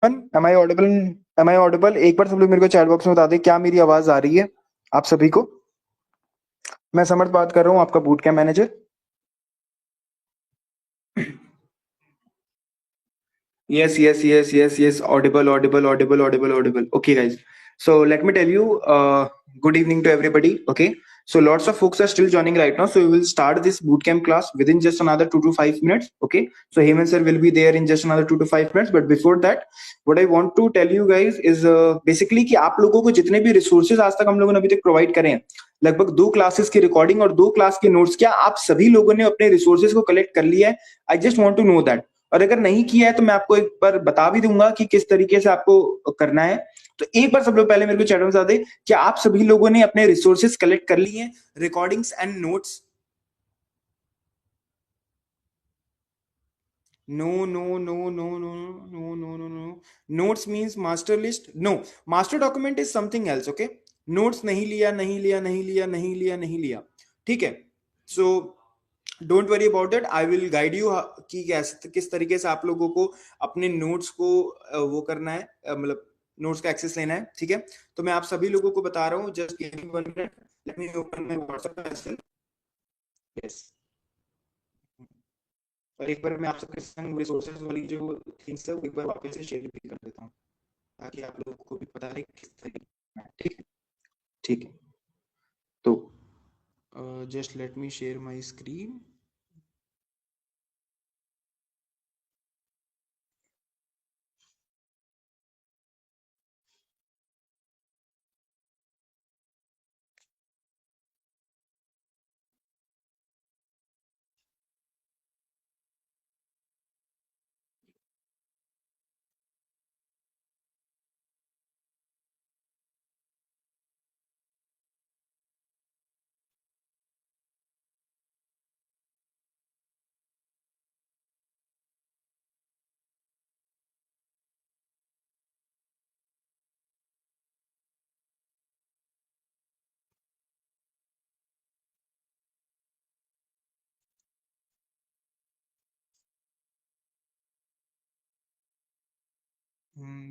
M I audible? Am I audible? एक बार सब लोग मेरे को चैट बॉक्स में बता दें क्या मेरी आवाज आ रही है आप सभी को। मैं समर्थ बात कर रहा हूँ, आपका boot camp manager. Yes, yes, yes, yes, yes. Audible, audible, audible, audible, audible. Okay, guys. So let me tell you. Good evening to everybody. Okay. So lots of folks are still joining right now. So we will start this bootcamp class within just another 2 to 5 minutes. Okay. So Hemant sir will be there in just another 2 to 5 minutes. But before that, what I want to tell you guys is basically कि आप लोगों को जितने भी resources आज तक हम लोगों ने अभी तक provide करे हैं, लगभग 2 क्लासेस की रिकॉर्डिंग और 2 क्लास के नोट्स, क्या आप सभी लोगों ने अपने रिसोर्सेज को कलेक्ट कर लिया है? I just want to know that. और अगर नहीं किया है तो मैं आपको एक बार बता भी दूंगा कि किस तरीके से आपको करना है। तो एक बार सब लोग पहले मेरे को चैट में बता दें कि आप सभी लोगों ने अपने रिसोर्सेज कलेक्ट कर लिए हैं, recordings and notes? No no no no no no no no no. Notes means master list? No, master document is something else. Okay, notes नहीं लिया, नहीं लिया, नहीं लिया, नहीं लिया, नहीं लिया। ठीक है। So don't worry about that, I will guide you कि कैसे किस तरीके से आप लोगों को अपने नोट्स को वो करना है, मतलब नोट्स का एक्सेस लेना है। ठीक है। तो मैं आप सभी लोगों को बता रहा हूँ, just give me 1 minute, let me open my WhatsApp. Yes. और एक बार मैं आप सबके संग रिसोर्सेज वाली जो थिंग्स है वो एक बार वापस से शेयर भी कर देता हूँ, ताकि आप लोगों को भी पता रहे किस तरीके से। ठीक है। ठीक है। तो just let me share my screen.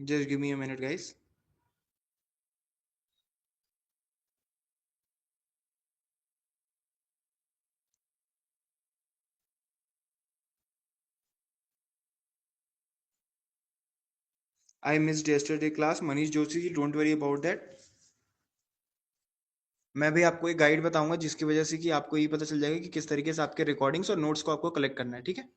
Just give me a minute, guys. I missed yesterday class. Manish Joshi ji, don't worry about that. मैं भी आपको एक गाइड बताऊंगा जिसकी वजह से कि आपको ये पता चल जाएगा कि किस तरीके से आपके रिकॉर्डिंग्स और नोट्स को आपको कलेक्ट करना है। ठीक है।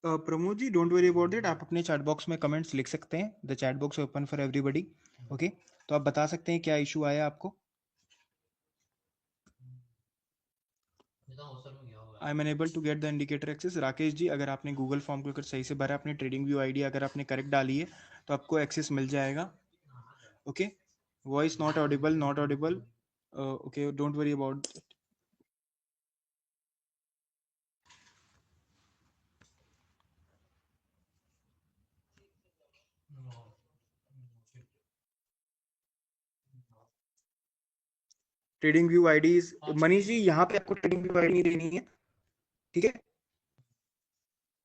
Pramod ji, don't worry about that, आप अपने चैट बॉक्स में कमेंट्स लिख सकते हैं। The chat box open for everybody. Okay, तो आप बता सकते हैं क्या इशू आया आपको। I am unable to get the indicator access. Rakesh ji, अगर आपने गूगल फॉर्म को अगर सही से भरा, अपनी ट्रेडिंग व्यू आईडी अगर आपने करेक्ट डाली है तो आपको एक्सेस मिल जाएगा। Okay, voice not audible, not audible. Okay, don't worry about. TradingView ID, Manish ji यहाँ पे आपको ट्रेडिंग व्यू आईडी नहीं देनी है। ठीक है,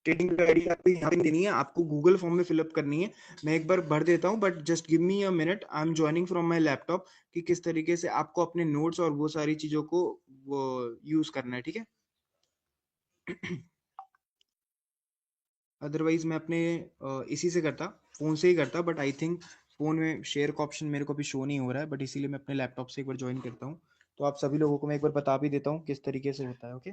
ट्रेडिंग व्यू आईडी आपको यहाँ पे नहीं देनी है, आपको गूगल फॉर्म में फिलअप करनी है। मैं एक बार भर देता हूँ, but just give me a minute, I am joining from my laptop, कि किस तरीके से आपको अपने नोट्स और वो सारी चीजों को वो यूज करना है। ठीक है। अदरवाइज मैं अपने इसी से करता, फ़ोन से ही करता, बट आई थिंक फ़ोन में शेयर का ऑप्शन मेरे को अभी शो नहीं हो रहा है, बट इसीलिए मैं अपने लैपटॉप से एक बार ज्वाइन करता हूँ। तो आप सभी लोगों को मैं एक बार बता भी देता हूँ किस तरीके से होता है। Okay,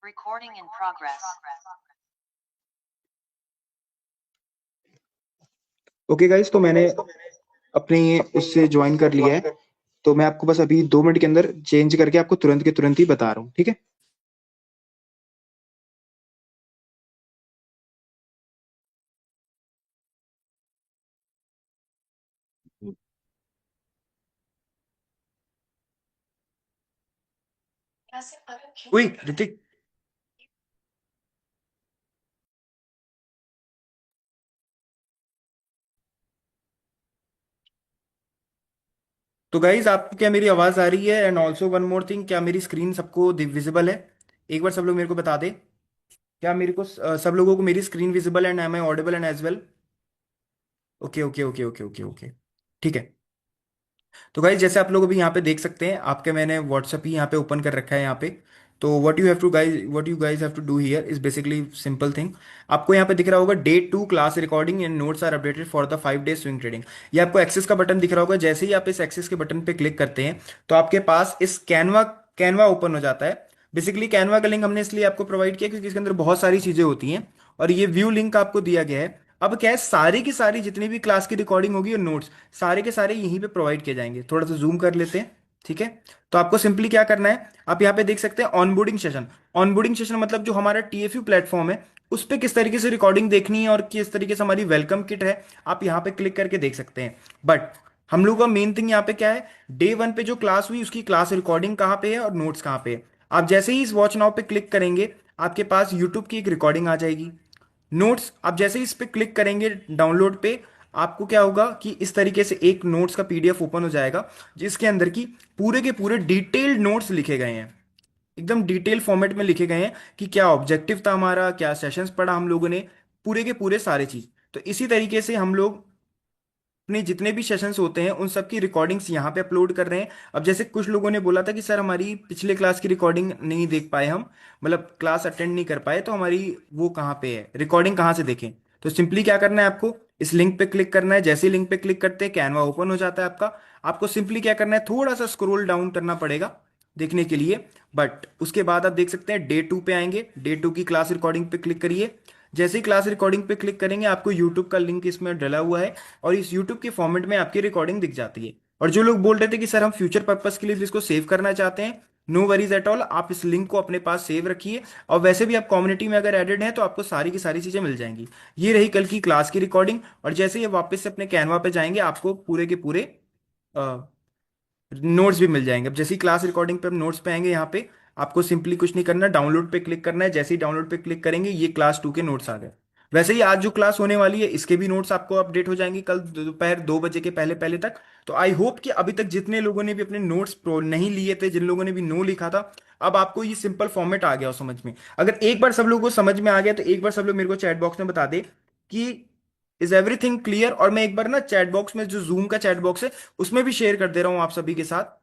Recording in progress. Okay guys, तो मैंने अपने उससे ज्वाइन कर लिया है। तो मैं आपको बस अभी 2 मिनट के अंदर चेंज करके आपको तुरंत के तुरंत ही बता रहा हूँ, ठीक है। उई ऋतिक, तो गाइज आपको क्या मेरी आवाज आ रही है? And also one more thing, क्या मेरी स्क्रीन सबको विजिबल है? एक बार सब लोग मेरे को बता दे, क्या मेरे को सब लोगों को मेरी screen visible and am I audible and as well? Okay okay okay okay okay okay, ठीक है। तो गाइज जैसे आप लोग अभी यहाँ पे देख सकते हैं, आपके मैंने व्हाट्सअप ही यहाँ पे ओपन कर रखा है यहाँ पे। तो what you guys have to do here is basically simple thing. आपको यहाँ पे दिख रहा होगा day 2 class recording and notes are updated for the 5 days swing trading. ये आपको एक्सेस का बटन दिख रहा होगा। जैसे ही आप इस एक्सेस के बटन पे क्लिक करते हैं तो आपके पास इस कैनवा कैनवा ओपन हो जाता है। बेसिकली कैनवा का लिंक हमने इसलिए आपको प्रोवाइड किया क्योंकि इसके अंदर बहुत सारी चीजें होती हैं, और ये व्यू लिंक आपको दिया गया है। अब क्या है, सारी की सारी जितनी भी क्लास की रिकॉर्डिंग होगी और नोट्स सारे के सारे यहीं पे प्रोवाइड किए जाएंगे। थोड़ा सा जूम कर लेते हैं, ठीक है। तो आपको सिंपली क्या करना है, आप यहाँ पे देख सकते हैं ऑनबोर्डिंग सेशन। ऑनबोर्डिंग सेशन मतलब जो हमारा टीएफयू प्लेटफॉर्म है उस पे किस तरीके से रिकॉर्डिंग देखनी है और किस तरीके से हमारी वेलकम किट है, आप यहाँ पे क्लिक करके देख सकते हैं। बट हम लोग का मेन थिंग यहाँ पे क्या है, डे 1 पे जो क्लास हुई उसकी क्लास रिकॉर्डिंग कहाँ पे है और नोट्स कहाँ पे है। आप जैसे ही इस वॉच नाउ पे क्लिक करेंगे आपके पास यूट्यूब की एक रिकॉर्डिंग आ जाएगी। नोट्स आप जैसे ही इस पे क्लिक करेंगे डाउनलोड पे, आपको क्या होगा कि इस तरीके से एक नोट्स का पीडीएफ ओपन हो जाएगा जिसके अंदर की पूरे के पूरे डिटेल्ड नोट्स लिखे गए हैं। एकदम डिटेल फॉर्मेट में लिखे गए हैं कि क्या ऑब्जेक्टिव था हमारा, क्या सेशंस पढ़ा हम लोगों ने, पूरे के पूरे सारे चीज। तो इसी तरीके से हम लोग अपने जितने भी सेशंस होते हैं उन सब की रिकॉर्डिंग्स यहाँ पे अपलोड कर रहे हैं। अब जैसे कुछ लोगों ने बोला था कि सर हमारी पिछले क्लास की रिकॉर्डिंग नहीं देख पाए हम, मतलब क्लास अटेंड नहीं कर पाए, तो हमारी वो कहाँ पे है, रिकॉर्डिंग कहाँ से देखें? तो सिंपली क्या करना है, आपको इस लिंक पे क्लिक करना है। जैसे ही लिंक पे क्लिक करते हैं कैनवा ओपन हो जाता है आपका। आपको सिंपली क्या करना है, थोड़ा सा स्क्रॉल डाउन करना पड़ेगा देखने के लिए। बट उसके बाद आप देख सकते हैं डे 2 पे आएंगे, डे 2 की क्लास रिकॉर्डिंग पे क्लिक करिए। जैसे ही क्लास रिकॉर्डिंग पे क्लिक करेंगे आपको यूट्यूब का लिंक इसमें डला हुआ है और इस यूट्यूब के फॉर्मेट में आपकी रिकॉर्डिंग दिख जाती है। और जो लोग बोल रहे थे कि सर हम फ्यूचर पर्पस के लिए भी इसको सेव करना चाहते हैं, नो वरीज एट ऑल, आप इस लिंक को अपने पास सेव रखिए। और वैसे भी आप कम्युनिटी में अगर एडेड हैं तो आपको सारी की सारी चीजें मिल जाएंगी। ये रही कल की क्लास की रिकॉर्डिंग। और जैसे ही आप वापस से अपने कैनवा पे जाएंगे आपको पूरे के पूरे नोट्स भी मिल जाएंगे। अब जैसे ही क्लास रिकॉर्डिंग पे हम नोट्स पे आएंगे यहाँ पे, आपको सिंपली कुछ नहीं करना, डाउनलोड पे क्लिक करना है। जैसे ही डाउनलोड पे क्लिक करेंगे ये क्लास 2 के नोट्स आ गए। वैसे ही आज जो क्लास होने वाली है इसके भी नोट्स आपको अपडेट हो जाएंगे कल दोपहर 2 बजे के पहले पहले तक। तो आई होप कि अभी तक जितने लोगों ने भी अपने नोट्स प्रो नहीं लिए थे, जिन लोगों ने भी नो लिखा था, अब आपको ये सिंपल फॉर्मेट आ गया हो समझ में। अगर एक बार सब लोगों को समझ में आ गया तो एक बार सब लोग मेरे को चैट बॉक्स में बता दे कि इज एवरीथिंग क्लियर। और मैं एक बार ना चैट बॉक्स में, जो जूम का चैट बॉक्स है उसमें भी शेयर कर दे रहा हूँ आप सभी के साथ।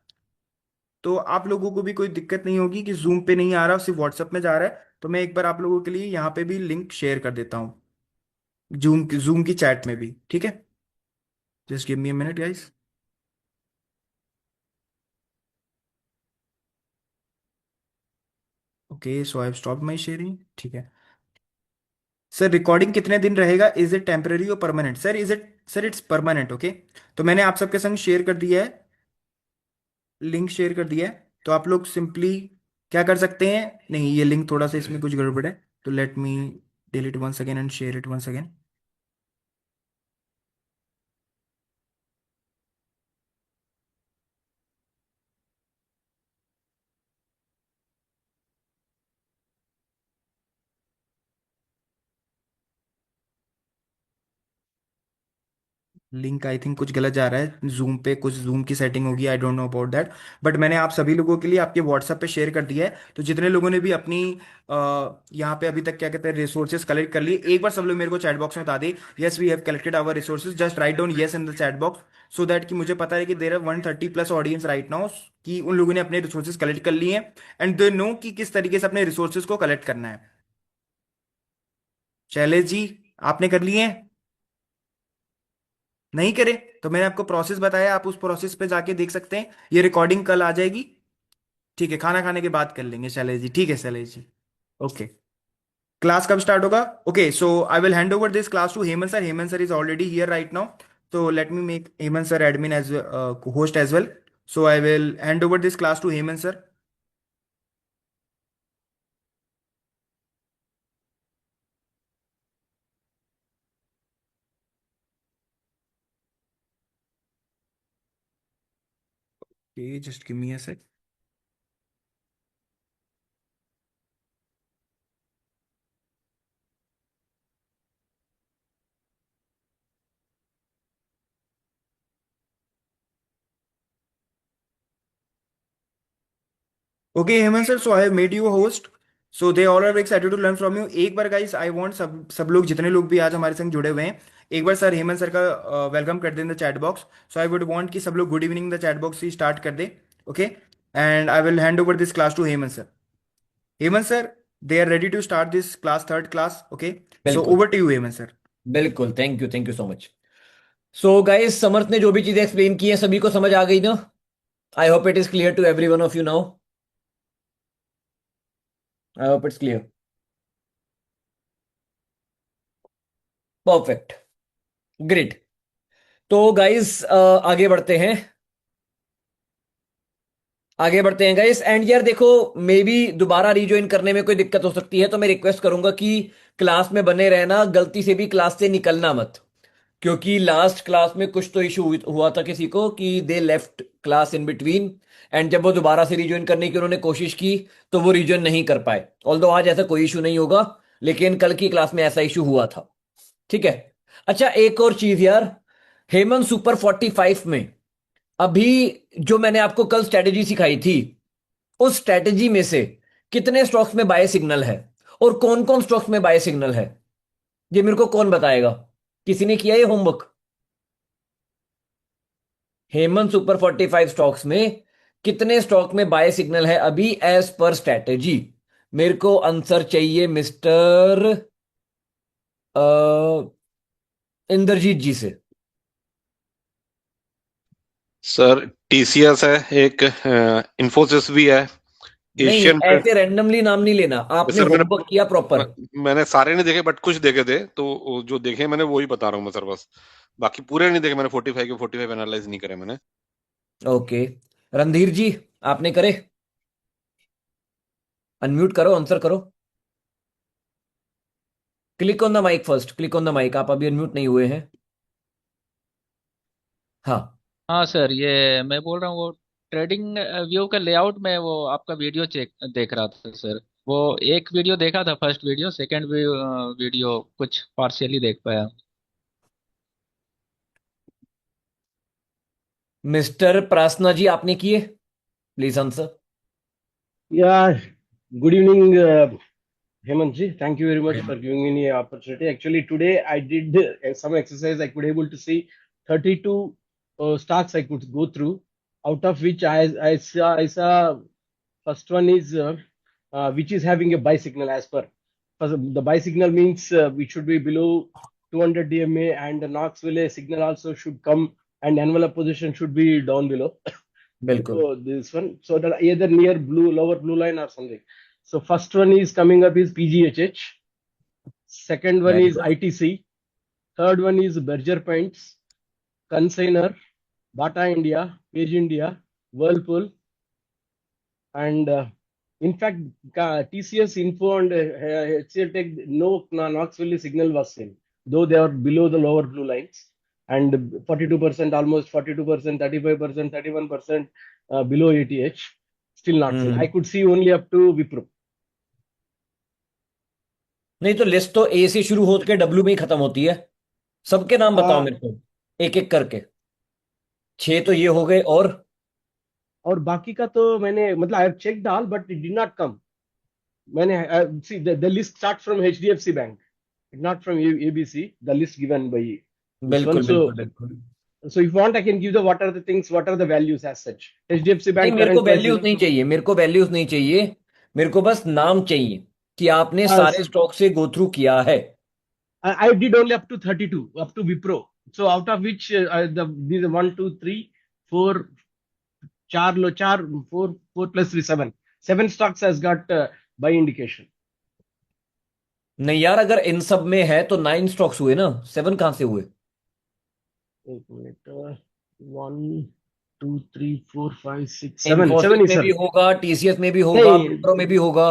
तो आप लोगों को भी कोई दिक्कत नहीं होगी कि जूम पे नहीं आ रहा, सिर्फ व्हाट्सएप में जा रहा है। तो मैं एक बार आप लोगों के लिए यहाँ पे भी लिंक शेयर कर देता हूँ, जूम की चैट में भी, ठीक है। Just give me a minute guys. Okay so I have stop my sharing, ठीक है। सर रिकॉर्डिंग कितने दिन रहेगा, इज इट टेम्पररी और permanent? Sir is it, sir it's permanent, okay. तो मैंने आप सबके संग शेयर कर दिया है, लिंक शेयर कर दिया है। तो आप लोग सिंपली क्या कर सकते हैं, नहीं ये लिंक थोड़ा सा इसमें कुछ गड़बड़ है, तो let me delete once again and share it once again. Link I think कुछ गलत जा रहा है, जूम पे कुछ जूम की सेटिंग होगी, आई don't know about that. But मैंने आप सभी लोगों के लिए आपके व्हाट्सएप पे शेयर कर दिया है। तो जितने लोगों ने भी अपनी यहाँ पे अभी तक क्या कहते हैं रिसोर्सेज कलेक्ट कर लिए, एक बार सब लोग मेरे को चैट बॉक्स में बता दे, yes we have collected our resources, just write down yes in the chat box, so that कि मुझे पता है कि there are 130+ audience right now, कि उन लोगों ने अपने रिसोर्सेज कलेक्ट कर लिए हैं एंड दे नो कि किस तरीके से अपने रिसोर्सेज को कलेक्ट करना है। शैलेश जी, आपने कर लिए हैं? नहीं करे तो मैंने आपको प्रोसेस बताया, आप उस प्रोसेस पे जाके देख सकते हैं। ये रिकॉर्डिंग कल आ जाएगी। ठीक है, खाना खाने के बाद कर लेंगे शैलेश जी। ठीक है शैलेश जी। ओके। क्लास कब स्टार्ट होगा? Okay, so I will hand over this class to Hemant sir. Hemant sir is already here right now. So let me make Hemant sir admin as host as well. So I will hand over this class to Hemant sir. Okay, just give me a sec. Okay, Hemant sir. So I have made you a host. So they all are very excited to learn from you. एक बार guys, I want सब लोग जितने लोग भी आज हमारे संग जुड़े हुए हैं, एक बार सर हेमंत सर का वेलकम कर दें the chat box. So I would want कि सब लोग good evening the chat box से स्टार्ट कर दे. Okay, and I will hand over this class to Hemant sir. Hemant sir, they are ready to start this class, third class. Okay, so बिल्कुल over to you Hemant sir. बिल्कुल, thank you so much. So guys, Samarth ने जो भी चीजें explain की है सभी को समझ आ गई ना? I hope it is clear to every one of you now. I hope it's clear. Perfect, great. तो गाइस आगे बढ़ते हैं गाइस. एंड यार देखो, मे बी दोबारा रिज्वाइन करने में कोई दिक्कत हो सकती है, तो मैं रिक्वेस्ट करूंगा कि क्लास में बने रहना, गलती से भी क्लास से निकलना मत. क्योंकि लास्ट क्लास में कुछ तो इशू हुआ था किसी को कि they left class in between. And जब वो दोबारा से रिज्वाइन करने की उन्होंने कोशिश की तो वो रिज्वाइन नहीं कर पाए. ऑल्दो आज ऐसा कोई इशू नहीं होगा, लेकिन कल की क्लास में ऐसा इशू हुआ था. ठीक है. अच्छा, एक और चीज यार, हेमंत सुपर 45 में अभी जो मैंने आपको कल स्ट्रेटेजी सिखाई थी, उस स्ट्रेटेजी में से कितने स्टॉक्स में बाय सिग्नल है और कौन कौन स्टॉक्स में बाय सिग्नल है, ये मेरे को कौन बताएगा? किसी ने किया ये होमवर्क? हेमंत सुपर 45 स्टॉक्स में कितने स्टॉक में बाय सिग्नल है अभी एज पर स्ट्रेटेजी? मेरे को आंसर चाहिए मिस्टर इंद्रजीत जी से. सर टीसीएस है एक, इंफोसिस भी है, नहीं, एशियन ऐसे रैंडमली नाम नहीं लेना, आपने सर होमवर्क किया प्रॉपर. मैंने सारे नहीं देखे बट कुछ देखे थे, तो वो जो देखे मैंने वही बता रहा हूँ मैं सर. बस बाकी पूरे नहीं देखे मैंने. 45 के 45 एनालाइज नहीं करे मैंने. ओके. रणधीर जी, आपने करे? अनम्यूट करो, आंसर करो. Click on the mic first, click on the mic. आप अभी अनम्यूट नहीं हुए हैं. हाँ. हाँ सर, ये मैं बोल रहा हूँ वो ट्रेडिंग व्यू का लेआउट में वो आपका वीडियो चेक देख रहा था सर. वो एक वीडियो देखा था, फर्स्ट वीडियो. सेकंड वीडियो कुछ पार्शियली देख पाया. मिस्टर प्रासना जी, आपने किए? Please answer. Yeah, good evening, Hemant ji. Thank you very much for giving me the opportunity. Actually, today I did some exercise. I could able to see 32 stocks I could go through, out of which I saw first one is which is having a buy signal as per. The buy signal means we should be below 200 DMA, and the Knoxville signal also should come, and envelope position should be down below. बिल्कुल. So this one, so that either near lower blue line or something. So first one is coming up is PGHH. Second one Very is good. ITC. Third one is Berger Paints, Consigner, Bata India, Page India, Whirlpool, and in fact TCS Info and HCL Tech, no Knoxville signal was seen, though they are below the lower blue lines, and 42%, almost 42%, 35%, 31% below ATH, still not seen. I could see only up to Wipro. नहीं तो list तो ए से शुरू होकर W में ही खत्म होती है. सबके नाम बताओ मेरे को एक एक करके. 6 तो ये हो गए, और बाकी का तो मैंने मतलब I have checked all but it did not come. मैंने see the list start from HDFC bank, not from ABC, the list given by this बिल्कुल one. So बिल्कुल बिल्कुल. so if you want I can give the what are the things, what are the values as such. HDFC नहीं, bank मेरे को current price values is नहीं चाहिए, मेरे को वैल्यूज नहीं चाहिए. मेरे को बस नाम चाहिए कि आपने हाँ, सारे स्टॉक से गो थ्रू किया है. I did only up to 32, up to Wipro. So out of which these 1, 2, 3, 4, char, 4 plus 3, 7. 7 stocks has got buy indication. नहीं यार, अगर इन सब में है तो 9 स्टॉक्स हुए ना, 7 कहां से हुए? एक मिनट, 1, 2, 3, 4, 5, 6, 7. इन्फोसिस 7 is में sir. भी होगा, टीसीएस में भी होगा, नहीं, विप्रो में भी होगा।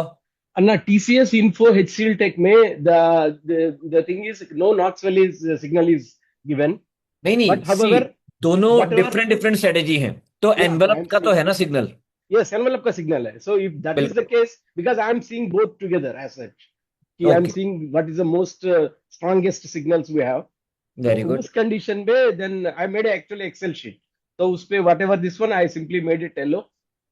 अन्ना TCS Info HCL Tech में the thing is no Knoxville is signal is given, नहीं नहीं, but however दोनों whatever, डिफरेंट डिफरेंट स्ट्रेटेजी हैं, तो yeah, एनवेलप I'm का तो saying है ना सिग्नल। yes, envelope का signal है. So if that is the बिल्कुल, case, because I'm seeing both together as such, कि I'm okay, seeing what is the most strongest signals we have. So very good. उस condition में then I made actually Excel sheet. So उस पे whatever this one I simply made it yellow,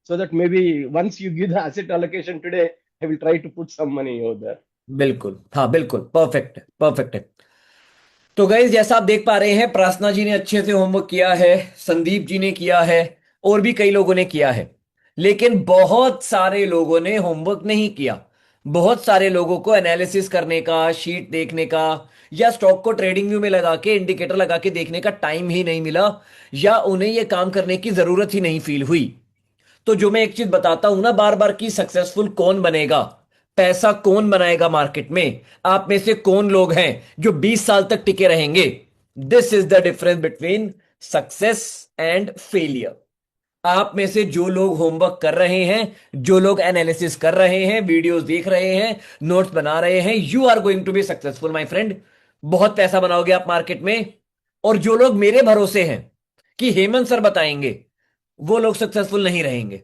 so that maybe once you give the asset allocation today, I will try to put some money over there. बिल्कुल, हाँ बिल्कुल, perfect है, perfect है। तो guys जैसा आप देख पा रहे हैं, प्रार्थना जी ने अच्छे से होमवर्क किया है, संदीप जी ने किया है, और भी कई लोगों ने किया है। लेकिन बहुत सारे लोगों ने होमवर्क नहीं किया। बहुत सारे लोगों को एनालिसिस करने का, शीट देखने का, या स्टॉक को ट्रेडिंग व्यू में लगा के, इंडिकेटर लगा के देखने का टाइम ही नहीं मिला, या उन्हें यह काम करने की जरूरत ही नहीं फील हुई। तो जो मैं एक चीज बताता हूं ना बार बार, कि सक्सेसफुल कौन बनेगा, पैसा कौन बनाएगा मार्केट में, आप में से कौन लोग हैं जो 20 साल तक टिके रहेंगे। This is the difference between success and failure. आप में से जो लोग होमवर्क कर रहे हैं, जो लोग एनालिसिस कर रहे हैं, वीडियोस देख रहे हैं, नोट्स बना रहे हैं, you are going to be successful my friend. बहुत पैसा बनाओगे आप मार्केट में। और जो लोग मेरे भरोसे हैं कि हेमंत सर बताएंगे, वो लोग सक्सेसफुल नहीं रहेंगे।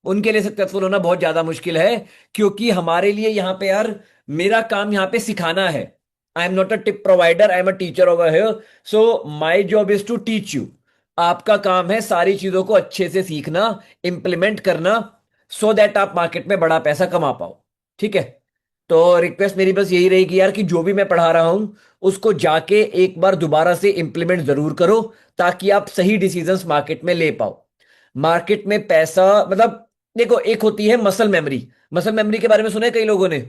उनके लिए सक्सेसफुल होना बहुत ज्यादा मुश्किल है, क्योंकि हमारे लिए यहां पे यार, मेरा काम यहां पे सिखाना है। I am not a tip provider, I am a teacher over here. So my job is to teach you. आपका काम है सारी चीजों को अच्छे से सीखना, इंप्लीमेंट करना, सो दैट आप मार्केट में बड़ा पैसा कमा पाओ। ठीक है? तो रिक्वेस्ट मेरी बस यही रहेगी यार, कि जो भी मैं पढ़ा रहा हूं उसको जाके एक बार दोबारा से इंप्लीमेंट जरूर करो, ताकि आप सही डिसीजंस मार्केट में ले पाओ। मार्केट में पैसा, मतलब देखो, एक होती है मसल मेमोरी। मसल मेमोरी के बारे में सुना है कई लोगों ने,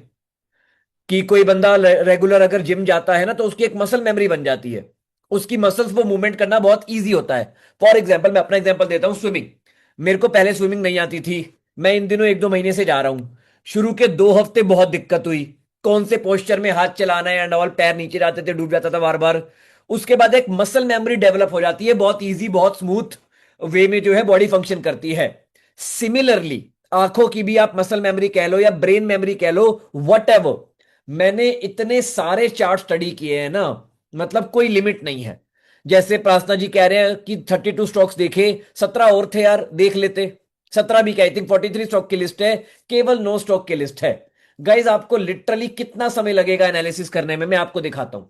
कि कोई बंदा रेगुलर अगर जिम जाता है ना, तो उसकी एक मसल मेमोरी बन जाती है। उसकी मसल्स वो मूवमेंट करना बहुत ईजी होता है। फॉर एग्जाम्पल, मैं अपना एग्जाम्पल देता हूं, स्विमिंग। मेरे को पहले स्विमिंग नहीं आती थी। मैं इन दिनों 1-2 महीने से जा रहा हूं। शुरू के 2 हफ्ते बहुत दिक्कत हुई, कौन से पोस्चर में हाथ चलाना है एंड ऑल, पैर नीचे जाते थे, डूब जाता था बार बार। उसके बाद एक मसल मेमोरी डेवलप हो जाती है, बहुत ईजी, बहुत स्मूथ वे में जो है बॉडी फंक्शन करती है। सिमिलरली आंखों की भी आप मसल मेमोरी कह लो या ब्रेन मेमोरी कह लो, वट एवर। मैंने इतने सारे चार्ट स्टडी किए हैं ना, मतलब कोई लिमिट नहीं है। जैसे प्रार्थना जी कह रहे हैं कि 32 स्टॉक्स देखे, 17 और थे यार, देख लेते। 17 भी क्या, आई थिंक 43 स्टॉक की लिस्ट है, केवल 9 स्टॉक की लिस्ट है। गाइज आपको लिटरली कितना समय लगेगा एनालिसिस करने में, मैं आपको दिखाता हूं।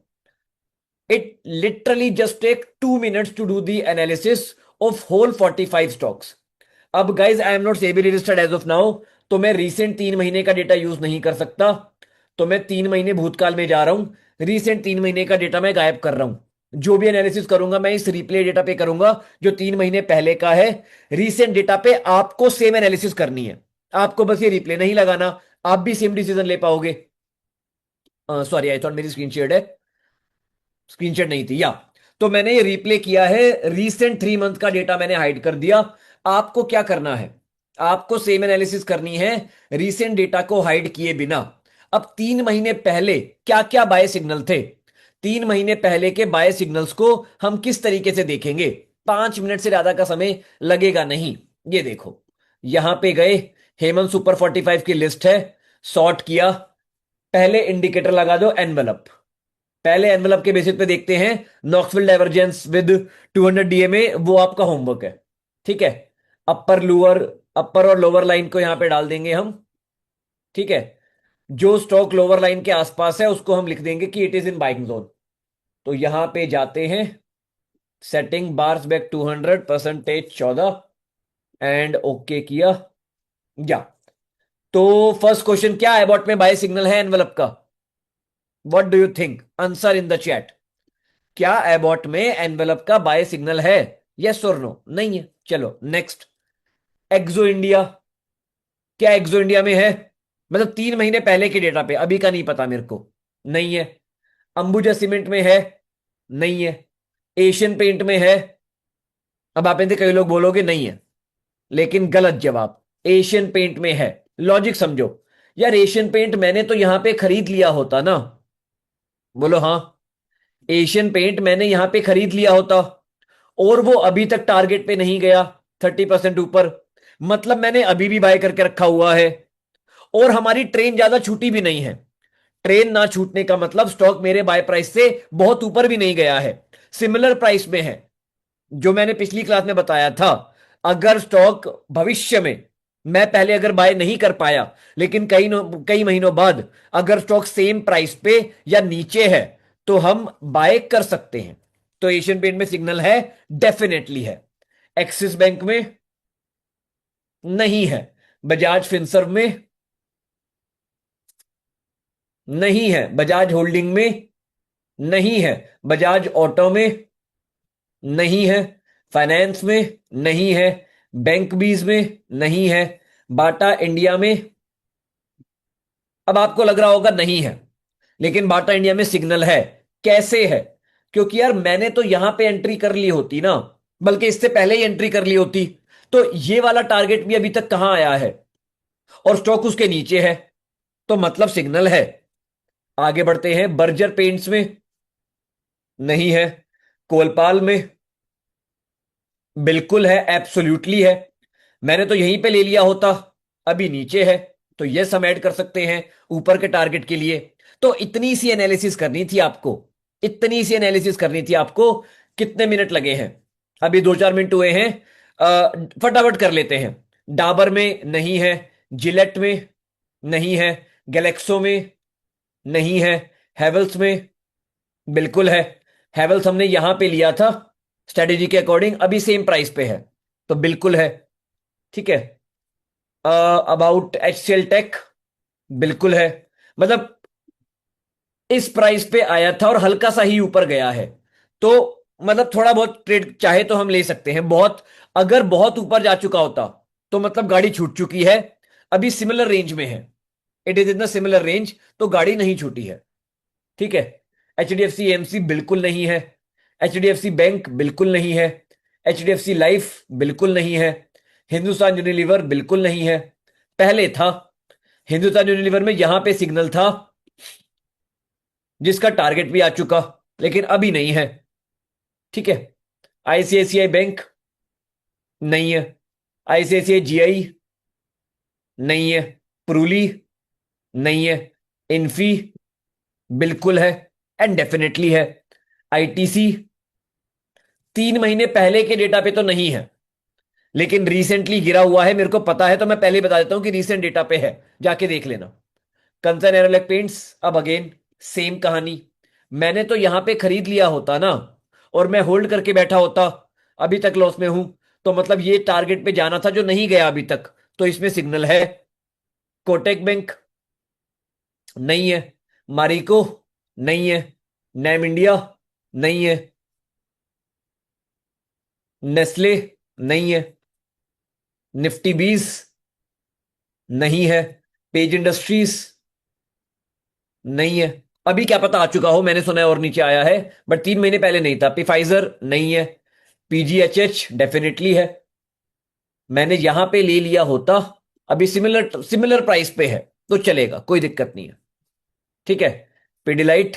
It literally just take 2 minutes to do the analysis of whole 45 stocks. अब guys I am not SEBI registered as of now, तो मैं रीसेंट 3 महीने का डेटा यूज नहीं कर सकता। तो मैं 3 महीने भूतकाल में जा रहा हूं, रीसेंट 3 महीने का डेटा मैं गायब कर रहा हूं। जो भी एनालिसिस करूंगा मैं इस रिप्ले डेटा पे करूंगा, जो 3 महीने पहले का है। रीसेंट डेटा पे आपको सेम एनालिसिस करनी है, आपको बस ये रिप्ले नहीं लगाना, आप भी सेम डिसीजन ले पाओगे। सॉरी, आई थॉट मेरी स्क्रीन शेयर है, स्क्रीन शेयर नहीं थी या। तो मैंने ये रिप्ले किया है, रीसेंट 3 मंथ का डेटा मैंने हाइड कर दिया। आपको क्या करना है, आपको सेम एनालिसिस करनी है रीसेंट डेटा को हाइड किए बिना। अब 3 महीने पहले क्या क्या बाय सिग्नल थे, 3 महीने पहले के बाय सिग्नल्स को हम किस तरीके से देखेंगे। 5 मिनट से ज्यादा का समय लगेगा नहीं। ये देखो, यहां पे गए, हेमंत सुपर 45 की लिस्ट है, सॉर्ट किया। पहले इंडिकेटर लगा दो एनवेलप। पहले एनवेलप के बेसिस पे देखते हैं नॉक्सविल डाइवर्जेंस विद 200 डीएमए, वो आपका होमवर्क है। ठीक है? अपर लोअर, अपर और लोअर लाइन को यहां पे डाल देंगे हम। ठीक है? जो स्टॉक लोअर लाइन के आसपास है उसको हम लिख देंगे कि it is in buying zone. तो यहां पे जाते हैं, setting bars back 200% 14 and okay किया। या तो फर्स्ट क्वेश्चन क्या है, अबाउट में बाय सिग्नल है एनवेलप का? What do you think? Answer in the chat. क्या एबॉट में एनवेलप का बाय सिग्नल है? यस और नो? नहीं है। चलो नेक्स्ट, एक्सो इंडिया। क्या एक्सो इंडिया में है? मतलब 3 महीने पहले के डेटा पे, अभी का नहीं पता मेरे को। नहीं है। अंबुजा सीमेंट में है? नहीं है। एशियन पेंट में है? अब आप इनसे कई लोग बोलोगे नहीं है, लेकिन गलत जवाब। एशियन पेंट में है। लॉजिक समझो यार, एशियन पेंट मैंने तो यहां पे खरीद लिया होता ना। बोलो हाँ। एशियन पेंट मैंने यहां पे खरीद लिया होता और वो अभी तक टारगेट पे नहीं गया 30% ऊपर, मतलब मैंने अभी भी बाय करके रखा हुआ है और हमारी ट्रेन ज्यादा छूटी भी नहीं है। ट्रेन ना छूटने का मतलब स्टॉक मेरे बाय प्राइस से बहुत ऊपर भी नहीं गया है, सिमिलर प्राइस में है। जो मैंने पिछली क्लास में बताया था, अगर स्टॉक भविष्य में मैं पहले अगर बाय नहीं कर पाया, लेकिन कई महीनों बाद अगर स्टॉक सेम प्राइस पे या नीचे है तो हम बाय कर सकते हैं। तो एशियन पेंट में सिग्नल है, डेफिनेटली है। एक्सिस बैंक में नहीं है। बजाज फिनसर्व में नहीं है। बजाज होल्डिंग में नहीं है। बजाज ऑटो में नहीं है। फाइनेंस में नहीं है। बैंक बीज में नहीं है। बाटा इंडिया में, अब आपको लग रहा होगा नहीं है, लेकिन बाटा इंडिया में सिग्नल है। कैसे है? क्योंकि यार मैंने तो यहां पे एंट्री कर ली होती ना, बल्कि इससे पहले ही एंट्री कर ली होती, तो ये वाला टारगेट भी अभी तक कहां आया है और स्टॉक उसके नीचे है, तो मतलब सिग्नल है। आगे बढ़ते हैं। बर्जर पेंट्स में नहीं है। कोलपाल में बिल्कुल है, एब्सोल्युटली है। मैंने तो यहीं पे ले लिया होता, अभी नीचे है, तो यस हम ऐड कर सकते हैं ऊपर के टारगेट के लिए। तो इतनी सी एनालिसिस करनी थी आपको, इतनी सी एनालिसिस करनी थी आपको। कितने मिनट लगे हैं? अभी 2-4 मिनट हुए हैं। फटाफट कर लेते हैं। डाबर में नहीं है। जिलेट में नहीं है। गैलेक्सो में नहीं है। हैवेल्स में बिल्कुल है। हैवेल्स हमने यहां पे लिया था स्ट्रेटेजी के अकॉर्डिंग, अभी सेम प्राइस पे है, तो बिल्कुल है। ठीक है। अबाउट एचसीएल टेक बिल्कुल है, मतलब इस प्राइस पे आया था और हल्का सा ही ऊपर गया है, तो मतलब थोड़ा बहुत ट्रेड चाहे तो हम ले सकते हैं। बहुत अगर बहुत ऊपर जा चुका होता तो मतलब गाड़ी छूट चुकी है। अभी सिमिलर रेंज में है, it is in the similar range, तो गाड़ी नहीं छूटी है। ठीक है। एचडीएफसी एमसी बिल्कुल नहीं है। एचडीएफसी बैंक बिल्कुल नहीं है। एचडीएफसी लाइफ बिल्कुल नहीं है। हिंदुस्तान यूनिलीवर बिल्कुल नहीं है। पहले था हिंदुस्तान यूनिलीवर में, यहां पे सिग्नल था जिसका टारगेट भी आ चुका, लेकिन अभी नहीं है। ठीक है। आईसीआईसीआई बैंक नहीं है। आईसीआईसीआई जीआई नहीं है। प्रूली नहीं है। इन्फी बिल्कुल है एंड डेफिनेटली है। आईटीसी 3 महीने पहले के डेटा पे तो नहीं है, लेकिन रिसेंटली गिरा हुआ है, मेरे को पता है, तो मैं पहले ही बता देता हूं कि रिसेंट डेटा पे है, जाके देख लेना। कंसर्न एरोलैक पेंट्स, अब अगेन सेम कहानी। मैंने तो यहां पे खरीद लिया होता ना और मैं होल्ड करके बैठा होता, अभी तक लॉस में हूं, तो मतलब ये टारगेट पे जाना था जो नहीं गया अभी तक, तो इसमें सिग्नल है। कोटेक बैंक नहीं है। मारिको नहीं है। नैम इंडिया नहीं है। नेस्ले नहीं है। निफ्टी बीस नहीं है। पेज इंडस्ट्रीज नहीं है। अभी क्या पता आ चुका हो, मैंने सुना है और नीचे आया है, बट 3 महीने पहले नहीं था। पिफाइजर नहीं है। पीजीएचएच डेफिनेटली है, मैंने यहां पे ले लिया होता, अभी सिमिलर सिमिलर प्राइस पे है, तो चलेगा, कोई दिक्कत नहीं है। ठीक है। पिडिलाइट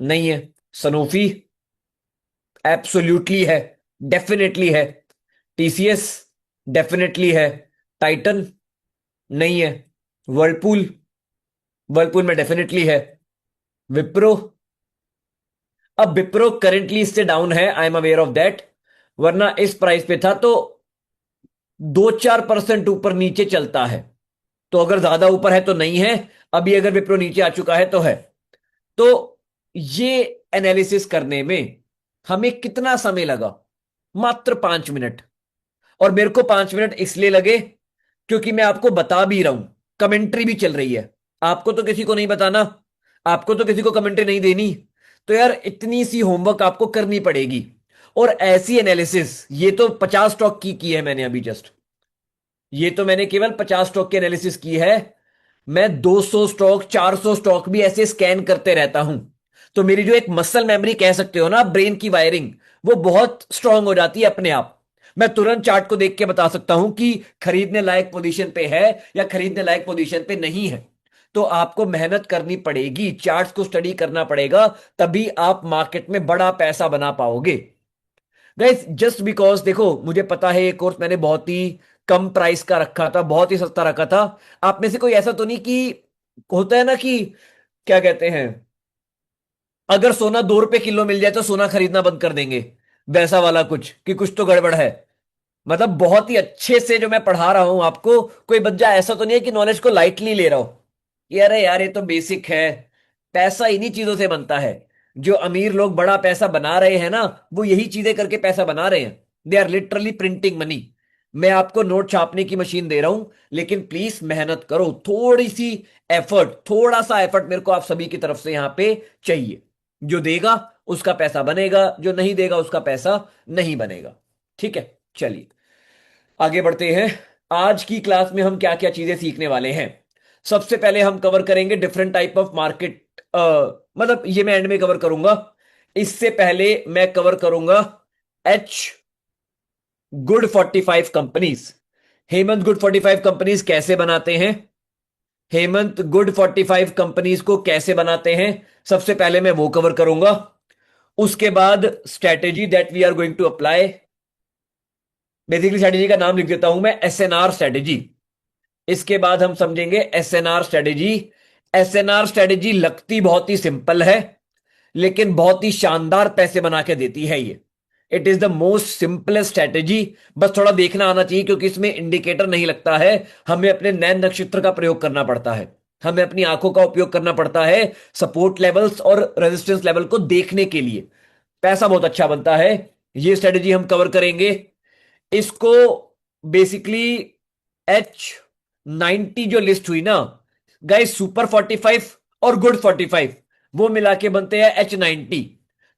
नहीं है। सनोफी एब्सोल्युटली है, डेफिनेटली है। टीसीएस डेफिनेटली है। टाइटन नहीं है। वर्लपूल वर्लपूल में डेफिनेटली है। विप्रो, अब विप्रो करेंटली इससे डाउन है, I am aware of that, वरना इस प्राइस पे था तो 2-4% ऊपर नीचे चलता है, तो अगर ज्यादा ऊपर है तो नहीं है। अभी अगर विप्रो नीचे आ चुका है तो है। तो ये एनालिसिस करने में हमें कितना समय लगा? मात्र 5 मिनट। और मेरे को 5 मिनट इसलिए लगे क्योंकि मैं आपको बता भी रहा हूं, कमेंट्री भी चल रही है। आपको तो किसी को नहीं बताना, आपको तो किसी को कमेंट्री नहीं देनी, तो यार इतनी सी होमवर्क आपको करनी पड़ेगी। और ऐसी एनालिसिस, ये तो 50 स्टॉक की है मैंने अभी जस्ट, ये तो मैंने केवल 50 स्टॉक की एनालिसिस की है। मैं 200 स्टॉक 400 स्टॉक भी ऐसे स्कैन करते रहता हूं, तो मेरी जो एक मसल मेमोरी कह सकते हो ना, ब्रेन की वायरिंग, वो बहुत स्ट्रांग हो जाती है अपने आप। मैं तुरंत चार्ट को देख के बता सकता हूं कि खरीदने लायक पोजीशन पे है या खरीदने लायक पोजीशन पे नहीं है। तो आपको मेहनत करनी पड़ेगी, चार्ट्स को स्टडी करना पड़ेगा, तभी आप मार्केट में बड़ा पैसा बना पाओगे। गाइस जस्ट बिकॉज देखो, मुझे पता है ये कोर्स मैंने बहुत ही कम प्राइस का रखा था, बहुत ही सस्ता रखा था। आप में से कोई ऐसा तो नहीं कि होता है ना कि क्या कहते हैं, अगर सोना 2 रुपए किलो मिल जाए तो सोना खरीदना बंद कर देंगे, वैसा वाला कुछ कि कुछ तो गड़बड़ है। मतलब बहुत ही अच्छे से जो मैं पढ़ा रहा हूं आपको, कोई बच्चा ऐसा तो नहीं है कि नॉलेज को लाइटली ले रहा हो कि अरे यार ये तो बेसिक है। पैसा इन्हीं चीजों से बनता है। जो अमीर लोग बड़ा पैसा बना रहे हैं ना, वो यही चीजें करके पैसा बना रहे हैं। They are literally printing money. मैं आपको नोट छापने की मशीन दे रहा हूं, लेकिन प्लीज मेहनत करो, थोड़ी सी एफर्ट, थोड़ा सा एफर्ट मेरे को आप सभी की तरफ से यहां पे चाहिए। जो देगा उसका पैसा बनेगा, जो नहीं देगा उसका पैसा नहीं बनेगा। ठीक है, चलिए आगे बढ़ते हैं। आज की क्लास में हम क्या क्या चीजें सीखने वाले हैं। सबसे पहले हम कवर करेंगे डिफरेंट टाइप ऑफ मार्केट, मतलब ये मैं एंड में कवर करूंगा। इससे पहले मैं कवर करूंगा H good 45 companies. Hemant good 45 companies कैसे बनाते हैं, हेमंत गुड 45 कंपनीज को कैसे बनाते हैं, सबसे पहले मैं वो कवर करूंगा। उसके बाद strategy that we are going to apply. Basically strategy का नाम लिख देता हूं मैं, एसएनआर स्ट्रेटेजी। इसके बाद हम समझेंगे एसएनआर स्ट्रेटेजी। एसएनआर स्ट्रेटेजी लगती बहुत ही सिंपल है, लेकिन बहुत ही शानदार पैसे बना के देती है ये। It is the most simplest strategy. बस थोड़ा देखना आना चाहिए, क्योंकि इसमें इंडिकेटर नहीं लगता है, हमें अपने नैन नक्षत्र का प्रयोग करना पड़ता है, हमें अपनी आंखों का उपयोग करना पड़ता है सपोर्ट लेवल्स और रेजिस्टेंस लेवल को देखने के लिए। पैसा बहुत अच्छा बनता है। ये स्ट्रेटेजी हम कवर करेंगे। इसको बेसिकली H90 जो लिस्ट हुई ना गाइस, सुपर 45 और गुड 45 वो मिला के बनते हैं H90।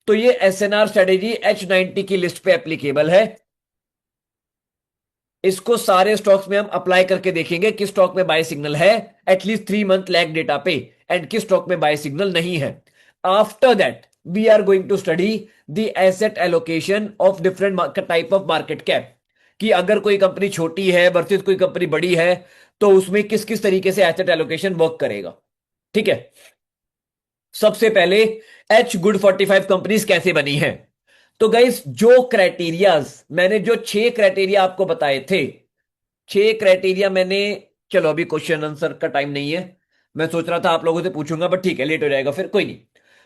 तो ये एसएनआर स्ट्रेटेजी H90 की लिस्ट पे एप्लीकेबल है। इसको सारे स्टॉक्स में हम अप्लाई करके देखेंगे किस स्टॉक में बाय सिग्नल है एटलीस्ट 3 मंथ लैग डेटा पे, एंड किस स्टॉक में बाय सिग्नल नहीं है। After that we are going to study the asset allocation of different type of market cap, कि अगर कोई कंपनी छोटी है वर्सेस कोई कंपनी बड़ी है, तो उसमें किस किस तरीके से एसेट एलोकेशन वर्क करेगा। ठीक है, सबसे पहले एच गुड 45 कंपनीज कैसे बनी है। तो गाइस जो क्राइटेरियाज मैंने, जो 6 क्राइटेरिया आपको बताए थे, 6 क्राइटेरिया मैंने, चलो अभी क्वेश्चन आंसर का टाइम नहीं है, मैं सोच रहा था आप लोगों से पूछूंगा, बट ठीक है लेट हो जाएगा फिर, कोई नहीं।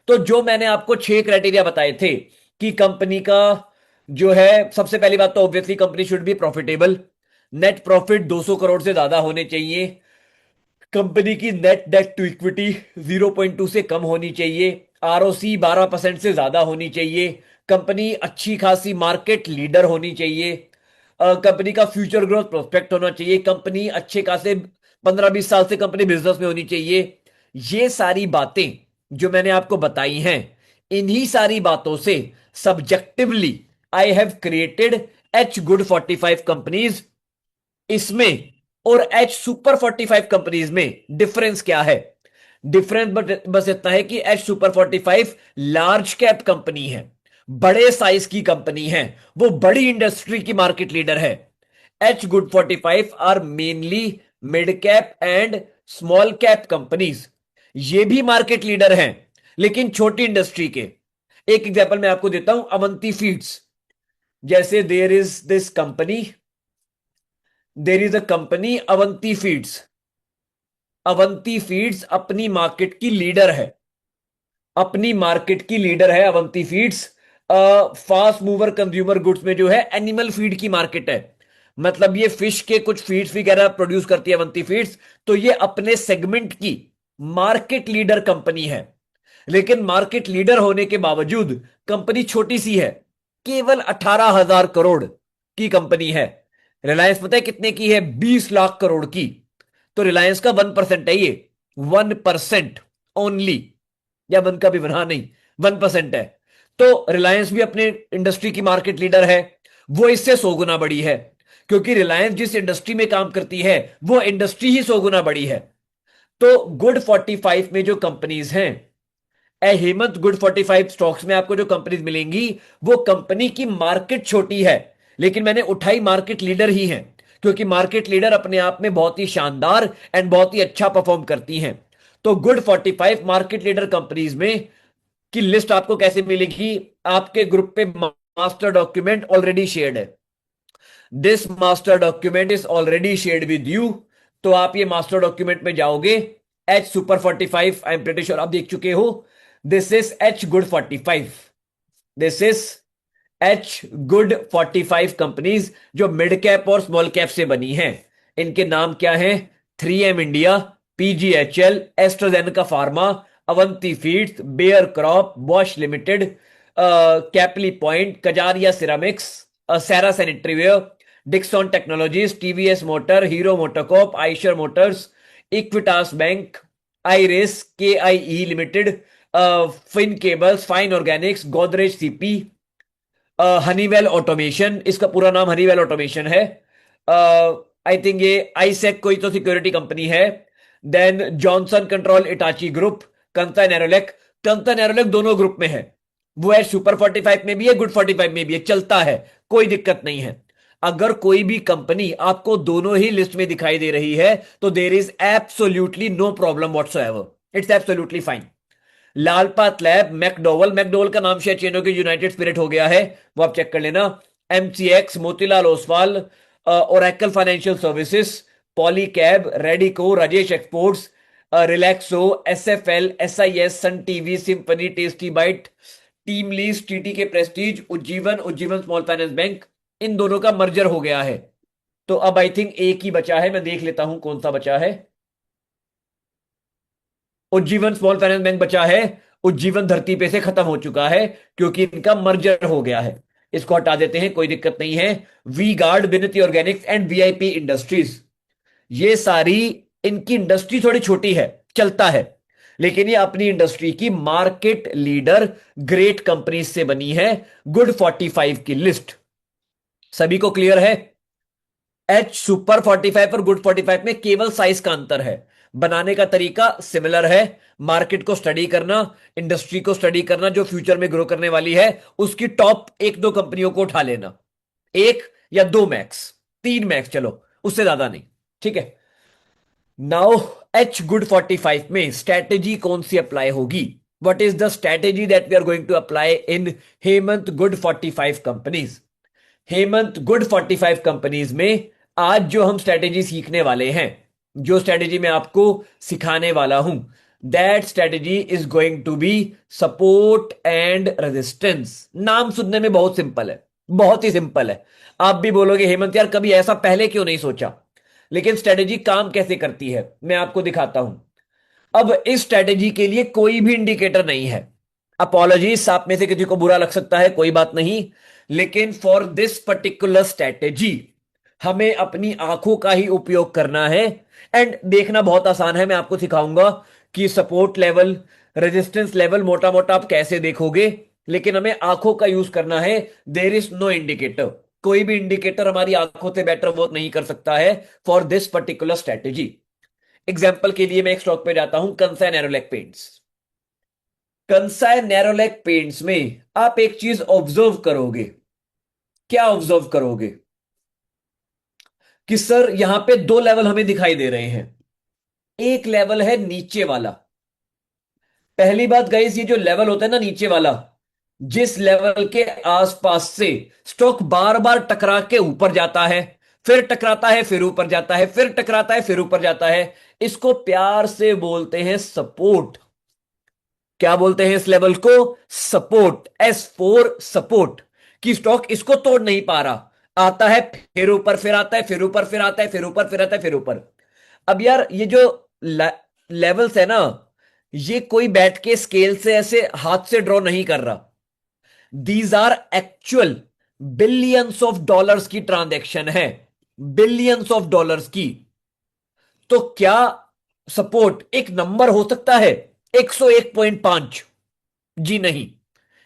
तो जो मैंने आपको 6 क्राइटेरिया बताए थे कि कंपनी का जो है, सबसे पहली बात तो obviously company should be profitable, net profit 200 crore से ज्यादा होने चाहिए, कंपनी की नेट डेट टू इक्विटी 0.2 से कम होनी चाहिए, आरओसी 12% से ज्यादा होनी चाहिए, कंपनी अच्छी खासी मार्केट लीडर होनी चाहिए, कंपनी का फ्यूचर ग्रोथ प्रोस्पेक्ट होना चाहिए, कंपनी अच्छे खासे 15-20 साल से कंपनी बिजनेस में होनी चाहिए। ये सारी बातें जो मैंने आपको बताई हैं, इन्हीं सारी बातों से subjectively I have created H good 45 companies. इसमें और एच सुपर 45 कंपनीज में डिफरेंस क्या है? डिफरेंस बस इतना है कि H super 45 large cap company है, बड़े साइज की कंपनी है, वो बड़ी इंडस्ट्री की मार्केट लीडर है। H good 45 are mainly mid cap and small cap companies, ये भी मार्केट लीडर हैं लेकिन छोटी इंडस्ट्री के। एक एग्जांपल मैं आपको देता हूं, अवंती फीड्स। जैसे there is this company, there is a company Avanti Feeds. Avanti Feeds अपनी मार्केट की लीडर है, अपनी मार्केट की लीडर है Avanti Feeds. Fast mover consumer goods में जो है एनिमल फीड की मार्केट है, मतलब ये फिश के कुछ फीड्स वगैरह प्रोड्यूस करती है अवंती फीड्स। तो ये अपने सेगमेंट की मार्केट लीडर कंपनी है, लेकिन मार्केट लीडर होने के बावजूद कंपनी छोटी सी है, केवल 18,000 करोड़ की कंपनी है। रिलायंस पता है कितने की है? 20 लाख करोड़ की। तो रिलायंस का 1% है ये, 1% ओनली, या 1 का भी बना नहीं, 1% है। तो रिलायंस भी अपने इंडस्ट्री की मार्केट लीडर है, वो इससे 100 गुना बड़ी है, क्योंकि रिलायंस जिस इंडस्ट्री में काम करती है वो इंडस्ट्री ही 100 गुना बड़ी है। तो गुड 45 में जो कंपनीज हैं, ए हेमंत गुड 45 स्टॉक्स में आपको जो कंपनीज मिलेंगी, वो कंपनी की मार्केट छोटी है, लेकिन मैंने उठाई मार्केट लीडर ही है, क्योंकि मार्केट लीडर अपने आप में बहुत ही शानदार एंड बहुत ही अच्छा परफॉर्म करती हैं। तो गुड 45 मार्केट लीडर कंपनीज में की लिस्ट आपको कैसे मिलेगी? आपके ग्रुप पे मास्टर डॉक्यूमेंट ऑलरेडी शेयर्ड है। This master document is already shared with you. तो आप ये मास्टर डॉक्यूमेंट में जाओगे, H super 45, I am pretty sure आप देख चुके हो। This is H good 45, this is H good 45 companies जो मिड कैप और स्मॉल कैप से बनी हैं। इनके नाम क्या हैं? 3M India, PGHL, AstraZeneca pharma, Avanti Feeds, Bayer crop, Bosch limited, कैपली point, Kajaria ceramics, Cera sanitaryware, Dixon technologies, TVS motor, Hero MotoCorp, Eicher motors, Equitas bank, आईरेस, KIE limited, Fin cables, fine organics, Godrej CP, Honeywell automation, इसका पूरा नाम हनीवेल ऑटोमेशन है। आई थिंक ये आईसेक कोई तो सिक्योरिटी कंपनी है। Then Johnson control, Itachi group, कंता Nerolac. कंता Nerolac दोनों ग्रुप में है, वो है सुपर 45 में भी है, गुड 45 में भी है, चलता है, कोई दिक्कत नहीं है। अगर कोई भी कंपनी आपको दोनों ही लिस्ट में दिखाई दे रही है तो there is absolutely no problem whatsoever, it's absolutely fine. Lalpath lab, McDowell, McDowell का नाम शायद चेंज होकर यूनाइटेड स्पिरिट हो गया है, वो आप चेक कर लेना। MCX, Motilal Oswal, Oracle financial services, Polycab, Radico, Rajesh exports, Relaxo, SFL, SIS, Sun TV, symphony, tasty bite, TeamLease, TT K prestige, Ujjivan, Ujjivan small finance bank, इन दोनों का मर्जर हो गया है। तो अब आई थिंक एक ही बचा है, मैं देख लेता हूं कौन सा बचा है। उज्जीवन स्मॉल फाइनेंस बैंक बचा है। उज्जीवन धरती पे से खत्म हो चुका है क्योंकि इनका मर्जर हो गया है, इसको हटा देते हैं, कोई दिक्कत नहीं है। वी गार्ड, विनती ऑर्गेनिक्स एंड VIP इंडस्ट्रीज, ये सारी, इनकी इंडस्ट्री थोड़ी छोटी है, चलता है, लेकिन ये अपनी इंडस्ट्री की मार्केट लीडर ग्रेट कंपनीज से बनी है। गुड 45 की लिस्ट सभी को क्लियर है? एच सुपर 45 और गुड 45 में केवल साइज का अंतर है, बनाने का तरीका सिमिलर है। मार्केट को स्टडी करना, इंडस्ट्री को स्टडी करना जो फ्यूचर में ग्रो करने वाली है, उसकी टॉप एक दो कंपनियों को उठा लेना, एक या दो मैक्स, तीन मैक्स, चलो उससे ज्यादा नहीं, ठीक है। नाउ एच गुड 45 में स्ट्रैटेजी कौन सी अप्लाई होगी? What is the strategy that we are going to apply in Hemant good 45 companies? Hemant good 45 companies में आज जो हम स्ट्रैटेजी सीखने वाले हैं, जो स्ट्रैटेजी मैं आपको सिखाने वाला हूं, that strategy is going to be support and resistance. नाम सुनने में बहुत सिंपल है, बहुत ही सिंपल है। आप भी बोलोगे हेमंत यार कभी ऐसा पहले क्यों नहीं सोचा, लेकिन स्ट्रैटेजी काम कैसे करती है मैं आपको दिखाता हूं। अब इस स्ट्रैटेजी के लिए कोई भी इंडिकेटर नहीं है। अपॉलॉजीज, आप में से किसी को बुरा लग सकता है, कोई बात नहीं, लेकिन फॉर दिस पर्टिकुलर स्ट्रैटेजी हमें अपनी आंखों का ही उपयोग करना है। एंड देखना बहुत आसान है, मैं आपको सिखाऊंगा कि सपोर्ट लेवल, रेजिस्टेंस लेवल मोटा मोटा आप कैसे देखोगे, लेकिन हमें आंखों का यूज करना है। देर इज नो इंडिकेटर, कोई भी इंडिकेटर हमारी आंखों से बेटर वर्क नहीं कर सकता है for this particular strategy. Example के लिए मैं एक स्टॉक पे जाता हूं, Kansai Nerolac paints. Kansai Nerolac paints में आप एक चीज ऑब्जर्व करोगे। क्या ऑब्जर्व करोगे? कि सर यहां पे दो लेवल हमें दिखाई दे रहे हैं। एक लेवल है नीचे वाला। पहली बात गाइस, ये जो लेवल होता है ना नीचे वाला, जिस लेवल के आसपास से स्टॉक बार बार टकरा के ऊपर जाता है, फिर टकराता है, फिर ऊपर जाता है, फिर टकराता है, फिर ऊपर जाता है, इसको प्यार से बोलते हैं सपोर्ट। क्या बोलते हैं इस लेवल को? Support, S4 support. कि स्टॉक इसको तोड़ नहीं पा रहा, आता है फिर ऊपर, फिर आता है, फिर ऊपर, फिर आता है, फिर ऊपर, फिर आता है, फिर ऊपर। अब यार ये जो लेवल्स है ना, ये कोई बैठ के स्केल से ऐसे हाथ से ड्रॉ नहीं कर रहा। These are actual billions of dollars की ट्रांजैक्शन है, बिलियंस ऑफ डॉलर्स की। तो क्या सपोर्ट एक नंबर हो सकता है 101.5? जी नहीं,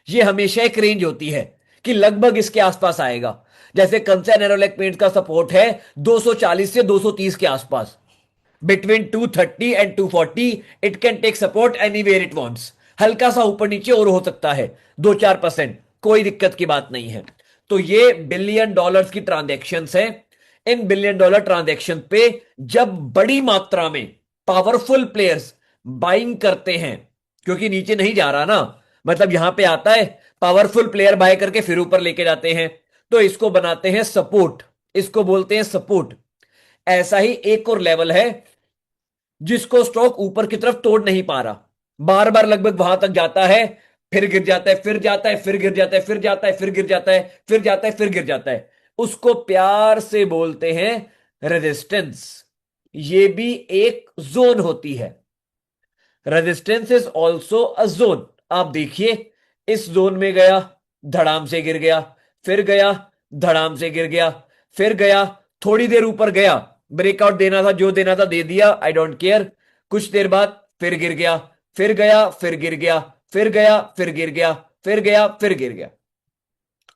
ये हमेशा एक रेंज होती है कि लगभग इसके आसपास आएगा। जैसे कंसाई नैरोलैक पेंट का सपोर्ट है 240 से 230 के आसपास, between 230 and 240 it can take support anywhere it wants. हल्का सा ऊपर नीचे और हो सकता है 2-4%, कोई दिक्कत की बात नहीं है। तो ये बिलियन डॉलर्स की ट्रांजैक्शंस है। इन बिलियन डॉलर ट्रांजैक्शन पे जब बड़ी मात्रा में पावरफुल प्लेयर्स बाइंग करते हैं, क्योंकि नीचे नहीं जा रहा ना, मतलब यहां पे आता है पावरफुल प्लेयर बाय करके फिर ऊपर लेके जाते हैं, तो इसको बनाते हैं सपोर्ट, इसको बोलते हैं सपोर्ट। ऐसा ही एक और लेवल है जिसको स्टॉक ऊपर की तरफ तोड़ नहीं पा रहा, बार बार लगभग वहां तक जाता है, फिर गिर जाता है, फिर जाता है, फिर गिर जाता है, फिर जाता है, फिर गिर जाता है, फिर जाता है, फिर गिर जाता है। उसको प्यार से बोलते हैं रेजिस्टेंस। ये भी एक जोन होती है। Resistance is also a zone. आप देखिए, इस जोन में गया, धड़ाम से गिर गया, फिर गया, धड़ाम से गिर गया, फिर गया, थोड़ी देर ऊपर गया, ब्रेकआउट देना था, जो देना था दे दिया, आई डोंट केयर। कुछ देर बाद फिर गिर गया, फिर गया, फिर गिर गया, फिर गया, फिर गिर गया, फिर गया, फिर गिर गया।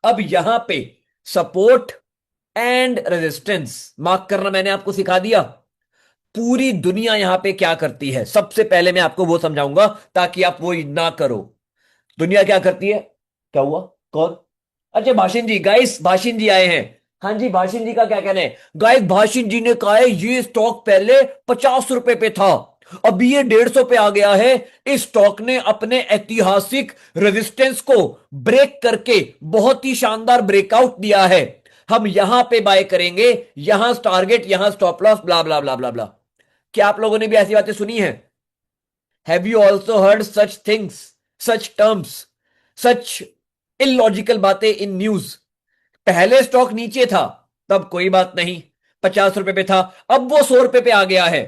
अब यहां पे सपोर्ट एंड रेजिस्टेंस मार्क करना मैंने आपको सिखा दिया। पूरी दुनिया यहां पे क्या करती है, सबसे पहले मैं आपको वो समझाऊंगा ताकि आप वो ना करो। दुनिया क्या करती है? क्या हुआ? कौन? अच्छा, भाषिन जी, गाइस भाषिन जी आए हैं। हाँ जी, भाषिन जी का क्या कहना है? गाइस भाषिन जी ने कहा है ये स्टॉक पहले 50 रुपए पे था, अभी ये 150 पे आ गया है। इस स्टॉक ने अपने ऐतिहासिक रेजिस्टेंस को ब्रेक करके बहुत ही शानदार ब्रेकआउट दिया है। हम यहां पे बाय करेंगे, यहां टारगेट, यहां स्टॉप लॉस, ब्ला ब्ला ब्ला ब्ला ब्ला। क्या आप लोगों ने भी ऐसी बातें सुनी है? Have you also heard such things, such terms, such illogical बातें इन न्यूज? पहले स्टॉक नीचे था तब कोई बात नहीं, 50 रुपए पे था, अब वो 100 रुपए पे आ गया है।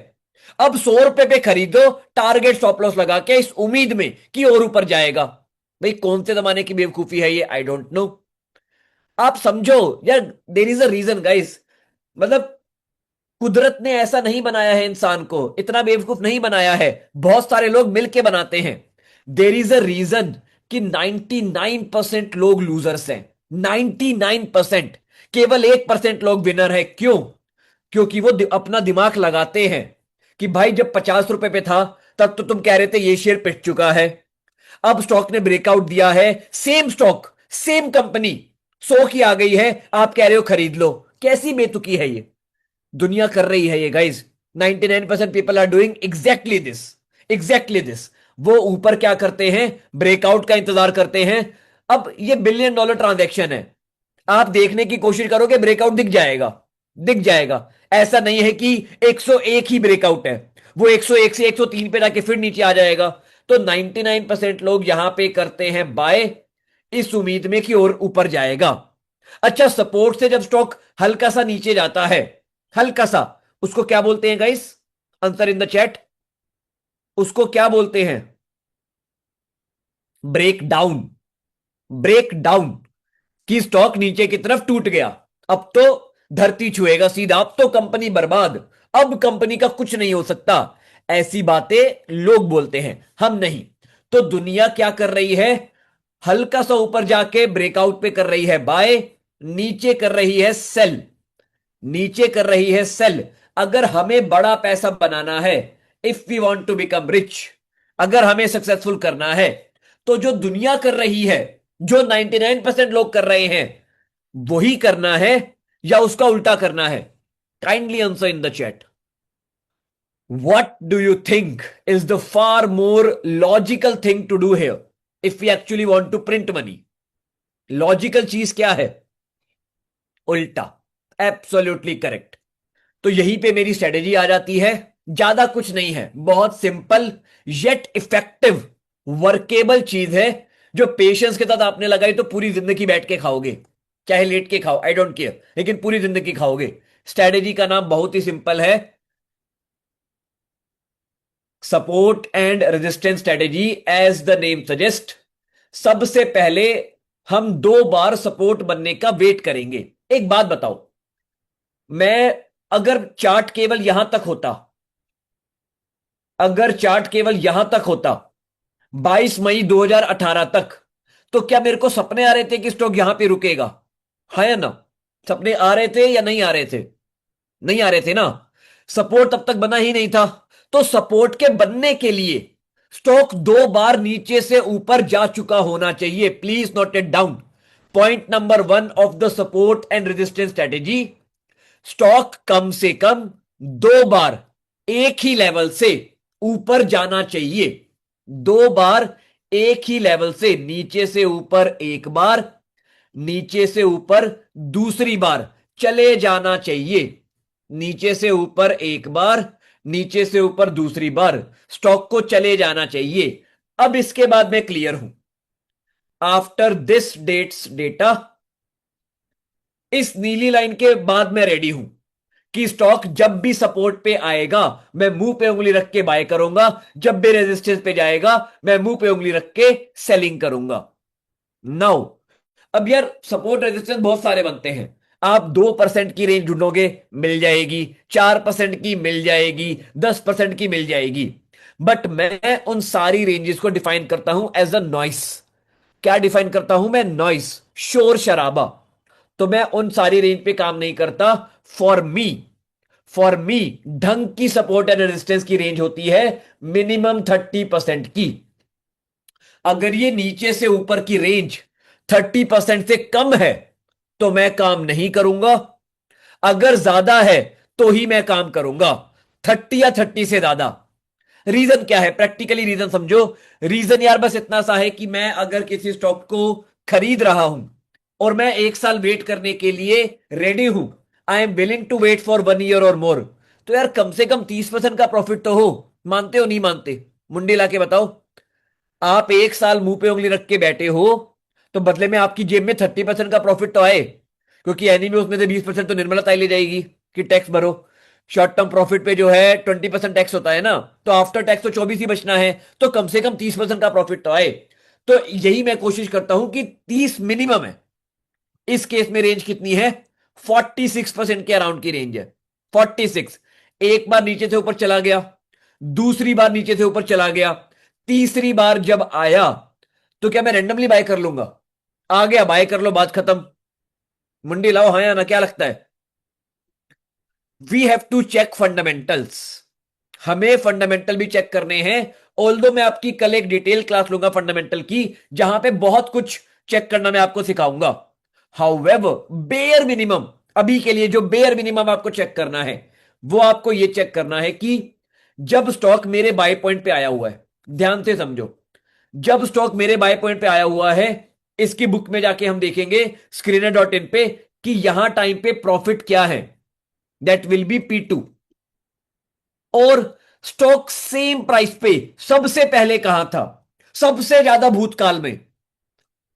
अब 100 रुपए पे खरीदो, टारगेट स्टॉप लॉस लगा के, इस उम्मीद में कि और ऊपर जाएगा। भाई कौन से जमाने की बेवकूफी है ये? I don't know. आप समझो यार, there is a reason guys. मतलब कुदरत ने ऐसा नहीं बनाया है, इंसान को इतना बेवकूफ नहीं बनाया है, बहुत सारे लोग मिलके बनाते हैं। देर इज अ रीजन कि 99% लोग लूजर्स हैं, 99%। केवल 1% लोग विनर है। क्यों? क्योंकि वो अपना दिमाग लगाते हैं कि भाई जब 50 रुपए पे था तब तो तुम कह रहे थे ये शेयर पिट चुका है, अब स्टॉक ने ब्रेकआउट दिया है, सेम स्टॉक, सेम कंपनी 100 की आ गई है, आप कह रहे हो खरीद लो। कैसी बेतुकी है ये? दुनिया कर रही है ये guys. 99% people are doing exactly this, exactly this. वो ऊपर क्या करते हैं? ब्रेकआउट का इंतजार करते हैं। अब ये बिलियन डॉलर ट्रांजैक्शन है, आप देखने की कोशिश करोगे ब्रेकआउट दिख जाएगा, दिख जाएगा। ऐसा नहीं है कि 101 ही ब्रेकआउट है, वो 101 से 103 पे जाके फिर नीचे आ जाएगा। तो 99% लोग यहां पे करते हैं बाय, इस उम्मीद में कि और ऊपर जाएगा। अच्छा, सपोर्ट से जब स्टॉक हल्का सा नीचे जाता है, हल्का सा, उसको क्या बोलते हैं guys? Answer in the chat. उसको क्या बोलते हैं? Break down. ब्रेक डाउन कि स्टॉक नीचे की तरफ टूट गया, अब तो धरती छुएगा सीधा, अब तो कंपनी बर्बाद, अब कंपनी का कुछ नहीं हो सकता। ऐसी बातें लोग बोलते हैं, हम नहीं। तो दुनिया क्या कर रही है? हल्का सा ऊपर जाके ब्रेकआउट पे कर रही है बाय, नीचे कर रही है सेल, नीचे कर रही है सेल। अगर हमें बड़ा पैसा बनाना है, if we want to become rich, अगर हमें सक्सेसफुल करना है, तो जो दुनिया कर रही है, जो 99% लोग कर रहे हैं, वही करना है या उसका उल्टा करना है? Kindly answer in the chat. What do you think is the far more logical thing to do here if we actually want to print money? Logical चीज क्या है? उल्टा। Absolutely correct. तो यहीं पे मेरी स्ट्रेटेजी आ जाती है। ज्यादा कुछ नहीं है, बहुत सिंपल येट इफेक्टिव वर्केबल चीज है, जो पेशेंस के साथ आपने लगाई तो पूरी जिंदगी बैठ के खाओगे, चाहे लेट के खाओ, आई डोंट केयर, लेकिन पूरी जिंदगी खाओगे। स्ट्रेटेजी का नाम बहुत ही सिंपल है, support and resistance strategy. As the name suggest, सबसे पहले हम 2 बार सपोर्ट बनने का वेट करेंगे। एक बात बताओ, मैं अगर चार्ट केवल यहां तक होता, अगर चार्ट केवल यहां तक होता 22 मई 2018 तक, तो क्या मेरे को सपने आ रहे थे कि स्टॉक यहां पे रुकेगा? हाँ या ना? सपने आ रहे थे या नहीं आ रहे थे? नहीं आ रहे थे ना। सपोर्ट तब तक बना ही नहीं था। तो सपोर्ट के बनने के लिए स्टॉक 2 बार नीचे से ऊपर जा चुका होना चाहिए। Please note it down. Point number 1 of the support and resistance strategy, stock कम से कम 2 बार एक ही लेवल से ऊपर जाना चाहिए। 2 बार एक ही लेवल से, नीचे से ऊपर एक बार, नीचे से ऊपर दूसरी बार चले जाना चाहिए। नीचे से ऊपर एक बार, नीचे से ऊपर दूसरी बार स्टॉक को चले जाना चाहिए। अब इसके बाद मैं क्लियर हूं। आफ्टर दिस डेट्स डेटा, इस नीली लाइन के बाद मैं रेडी हूं कि स्टॉक जब भी सपोर्ट पे आएगा मैं मुंह पे उंगली रख के बाय करूंगा, जब भी रेजिस्टेंस पे जाएगा मैं मुंह पे उंगली रख के सेलिंग करूंगा। नाउ अब यार सपोर्ट रेजिस्टेंस बहुत सारे बनते हैं। आप 2% की रेंज ढूंढोगे, मिल जाएगी, 4% की मिल जाएगी, 10% की मिल जाएगी। बट मैं उन सारी रेंजेस को डिफाइन करता हूं एज अ नॉइस। क्या डिफाइन करता हूं मैं? नॉइस, शोर शराबा। तो मैं उन सारी रेंज पे काम नहीं करता। फॉर मी ढंग की सपोर्ट एंड रेजिस्टेंस की रेंज होती है मिनिमम 30% की। अगर ये नीचे से ऊपर की रेंज 30% से कम है तो मैं काम नहीं करूंगा। अगर ज्यादा है तो ही मैं काम करूंगा, 30 या 30 से ज्यादा। रीजन क्या है? प्रैक्टिकली रीजन समझो। रीजन यार बस इतना सा है कि मैं अगर किसी स्टॉक को खरीद रहा हूं और मैं 1 साल वेट करने के लिए रेडी हूं, I am willing to wait for 1 year और मोर, तो यार कम से कम 30% का प्रॉफिट तो हो। मानते हो नहीं मानते? मुंडी लाके बताओ। आप 1 साल मुंह पे उंगली रख के बैठे हो तो बदले में आपकी जेब में 30% का प्रॉफिट तो आए, क्योंकि एनी में उसमें से 20% तो निर्मला ताई ले जाएगी कि टैक्स भरो। शॉर्ट टर्म प्रॉफिट पे जो है 20% टैक्स होता है ना, तो आफ्टर टैक्स तो 24 ही बचना है, तो कम से कम 30% का प्रॉफिट तो आए। तो यही मैं कोशिश करता हूं कि 30 मिनिमम है। इस केस में रेंज कितनी है? 46% के अराउंड की रेंज है। 46। एक बार नीचे से ऊपर चला गया, दूसरी बार नीचे से ऊपर चला गया, तीसरी बार जब आया तो क्या मैं रेंडमली बाय कर लूंगा? आ गया बाय कर लो, बात खत्म। मुंडी लाओ हाँ या ना, क्या लगता है? We have to check fundamentals. हमें फंडामेंटल भी चेक करने हैं। ऑल्दो मैं आपकी कल एक डिटेल क्लास लूंगा फंडामेंटल की, जहां पे बहुत कुछ चेक करना मैं आपको सिखाऊंगा। हाउएवर बेयर मिनिमम, अभी के लिए जो बेयर मिनिमम आपको चेक करना है वो आपको ये चेक करना है कि जब स्टॉक मेरे बाय पॉइंट पे आया हुआ है, ध्यान से समझो, जब स्टॉक मेरे बाय पॉइंट पे आया हुआ है, इसकी बुक में जाके हम देखेंगे screener.in पे कि यहां टाइम पे प्रॉफिट क्या है, दैट विल बी P2। और स्टॉक सेम प्राइस पे सबसे पहले कहां था? सबसे ज्यादा भूतकाल में।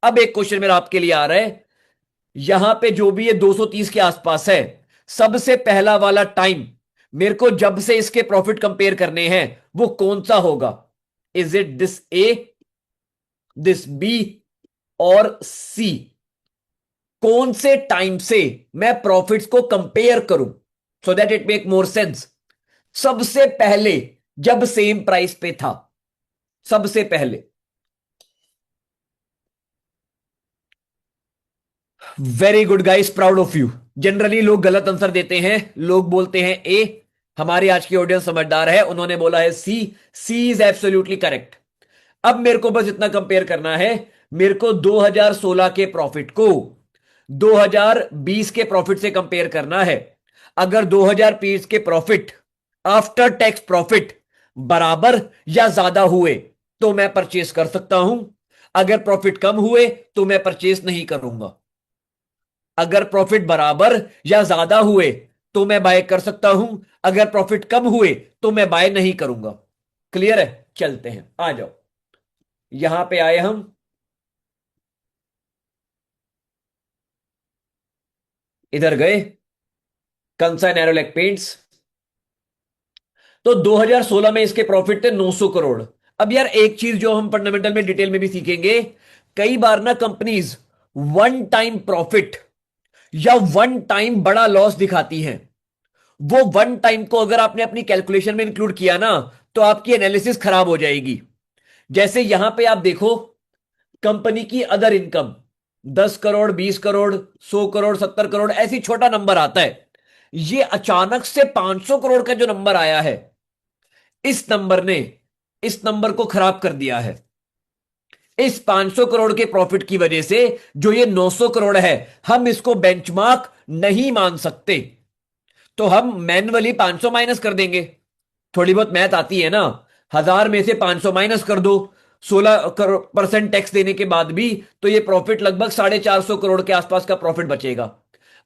अब एक क्वेश्चन मेरा आपके लिए आ रहा है, यहां पे जो भी ये 230 के आसपास है, सबसे पहला वाला टाइम मेरे को जब से इसके प्रॉफिट कंपेयर करने हैं वो कौन सा होगा? Is it this A, this B और सी? कौन से टाइम से मैं प्रॉफिट्स को कंपेयर करूं so that it make more sense? सबसे पहले जब सेम प्राइस पे था, सबसे पहले। Very good guys, proud of you. Generally लोग गलत आंसर देते हैं, लोग बोलते हैं ए। हमारी आज की ऑडियंस समझदार है, उन्होंने बोला है सी। सी इज एब्सोल्युटली करेक्ट। अब मेरे को बस इतना कंपेयर करना है, मेरे को 2016 के प्रॉफिट को 2020 के प्रॉफिट से कंपेयर करना है। अगर 2020 के प्रॉफिट आफ्टर टैक्स प्रॉफिट बराबर या ज्यादा हुए तो मैं परचेस कर सकता हूं। अगर प्रॉफिट कम हुए तो मैं परचेस नहीं करूंगा। अगर प्रॉफिट बराबर या ज्यादा हुए तो मैं बाय कर सकता हूं, अगर प्रॉफिट कम हुए तो मैं बाय नहीं करूंगा। क्लियर है? चलते हैं, आ जाओ। यहां पे आए हम, इधर गए कंसा नैरोलैक पेंट्स, तो 2016 में इसके प्रॉफिट थे 900 करोड़। अब यार एक चीज जो हम फंडामेंटल में डिटेल में भी सीखेंगे, कई बार ना कंपनीज वन टाइम प्रॉफिट या वन टाइम बड़ा लॉस दिखाती हैं। वो वन टाइम को अगर आपने अपनी कैलकुलेशन में इंक्लूड किया ना तो आपकी एनालिसिस खराब हो जाएगी। जैसे यहां पे आप देखो कंपनी की अदर इनकम 10 करोड़, 20 करोड़, 100 करोड़, 70 करोड़, ऐसी छोटा नंबर आता है। ये अचानक से 500 करोड़ का जो नंबर आया है, इस नंबर ने इस नंबर को खराब कर दिया है। इस 500 करोड़ के प्रॉफिट की वजह से जो ये 900 करोड़ है, हम इसको बेंचमार्क नहीं मान सकते। तो हम मैन्युअली 500 माइनस कर देंगे। थोड़ी बहुत मैथ आती है ना, 1000 में से 500 माइनस कर दो 16% टैक्स देने के बाद भी, तो ये प्रॉफिट लगभग 450 करोड़ के आसपास का प्रॉफिट बचेगा।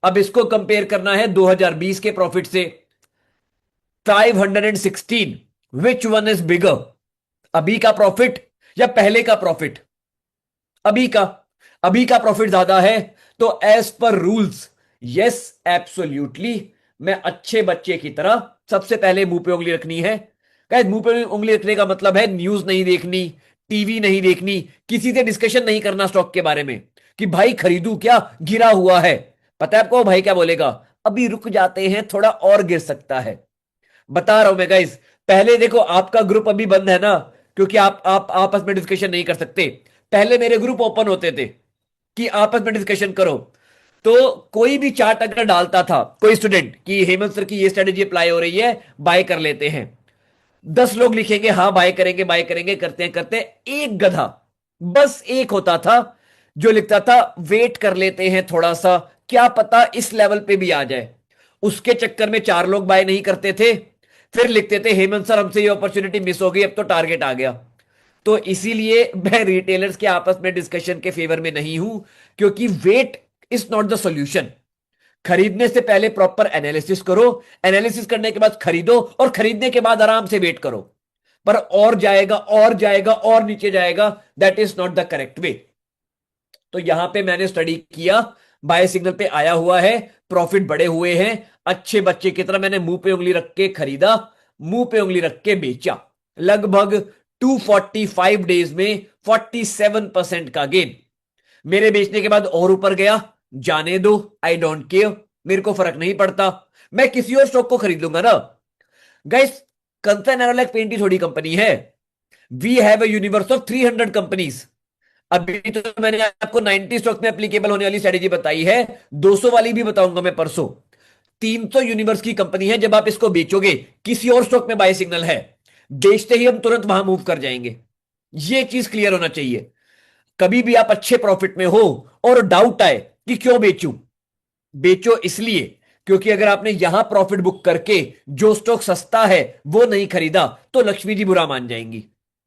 अब इसको कंपेयर करना है 2020 के प्रॉफिट से, 516, विच वन इज बिगर? अभी का प्रॉफिट या पहले का प्रॉफिट? अभी का प्रॉफिट ज्यादा है। तो as per rules, yes absolutely, मैं अच्छे बच्चे की तरह सबसे पहले मुंह पे उंगली रखनी है। गाइस, मुंह पे उंगली रखने का मतलब है न्यूज नहीं देखनी, टीवी नहीं देखनी, किसी से डिस्कशन नहीं करना स्टॉक के बारे में कि भाई खरीदूं क्या, गिरा हुआ है। पता है आपको भाई क्या बोलेगा? अभी रुक जाते हैं, थोड़ा और गिर सकता है। बता रहा हूं मैं गाइस। पहले देखो, आपका ग्रुप अभी बंद है ना, क्योंकि आप आपस में डिस्कशन नहीं कर सकते। पहले मेरे ग्रुप ओपन होते थे कि आपस में डिस्कशन करो। तो कोई भी चार्ट अगर डालता था कोई स्टूडेंट कि हेमंत सर की ये स्ट्रेटेजी अप्लाई हो रही है, बाय कर लेते हैं, 10 लोग लिखेंगे हाँ बाय करेंगे, करते हैं करते हैं। एक गधा, बस एक होता था जो लिखता था वेट कर लेते हैं थोड़ा सा, क्या पता इस लेवल पे भी आ जाए। उसके चक्कर में 4 लोग बाय नहीं करते थे, फिर लिखते थे हेमंत सर हमसे ये अपॉर्चुनिटी मिस हो गई, अब तो टारगेट आ गया। तो इसीलिए मैं रिटेलर्स के आपस में डिस्कशन के फेवर में नहीं हूं, क्योंकि wait is not the solution. खरीदने से पहले प्रॉपर एनालिसिस करो, एनालिसिस करने के बाद खरीदो, और खरीदने के बाद आराम से वेट करो। पर और जाएगा और जाएगा और नीचे जाएगा, that is not the correct way. तो यहां पे मैंने स्टडी किया, बाय सिग्नल पे आया हुआ है, प्रॉफिट बड़े हुए हैं, अच्छे बच्चे की तरह मैंने मुंह पे उंगली रख के खरीदा, मुंह पे उंगली रख के बेचा। लगभग 245 डेज में 47% का गेन। मेरे बेचने के बाद और ऊपर गया, जाने दो, आई डोंट केयर, मेरे को फर्क नहीं पड़ता, मैं किसी और स्टॉक को खरीद लूंगा ना। गाइस, कंसर्न एरोलैक पेंट ही थोड़ी कंपनी है। We have a universe of 300 companies. अभी तो मैंने आपको 90 स्टॉक में एप्लीकेबल होने वाली स्ट्रेटेजी बताई है, 200 वाली भी बताऊंगा मैं परसों। 300 यूनिवर्स की कंपनी है। जब आप इसको बेचोगे, किसी और स्टॉक में बाय सिग्नल है, बेचते ही हम तुरंत वहां मूव कर जाएंगे। यह चीज क्लियर होना चाहिए। कभी भी आप अच्छे प्रॉफिट में हो और डाउट आए कि क्यों बेचूं, बेचो इसलिए क्योंकि अगर आपने यहां प्रॉफिट बुक करके जो स्टॉक सस्ता है वो नहीं खरीदा, तो लक्ष्मी जी बुरा मान जाएंगी।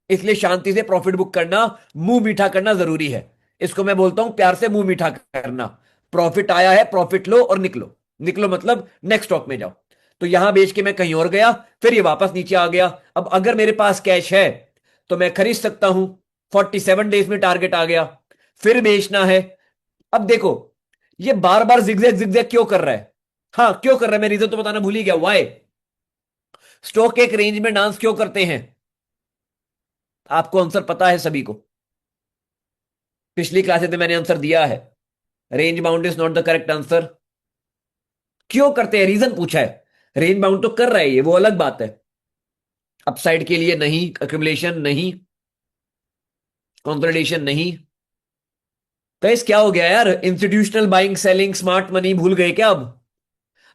इसलिए शांति से प्रॉफिट बुक करना, मुंह मीठा करना जरूरी है। इसको मैं बोलता हूं प्यार से मुंह मीठा करना। प्रॉफिट आया है, प्रॉफिट लो और निकलो। निकलो मतलब नेक्स्ट स्टॉक में जाओ। तो यहां बेच के मैं कहीं और गया, फिर ये वापस नीचे आ गया। अब अगर मेरे पास कैश है तो मैं खरीद सकता हूं। 47 डेज में टारगेट आ गया, फिर बेचना है। अब देखो, ये बार बार जिगजैग जिगजैग क्यों कर रहा है? हाँ, क्यों कर रहा है, मैं रीजन तो बताना भूल ही गया। वाई स्टॉक एक रेंज में डांस क्यों करते हैं? आपको आंसर पता है सभी को, पिछली क्लासेस में मैंने आंसर दिया है। Range bound is not the correct answer. क्यों करते हैं, रीजन पूछा है। रेंज बाउंड तो कर रहा है ये, वो अलग बात है। अपसाइड के लिए नहीं, एक्यूमुलेशन नहीं, कंसोलिडेशन नहीं। गाइस क्या हो गया यार, institutional buying selling smart money भूल गए क्या?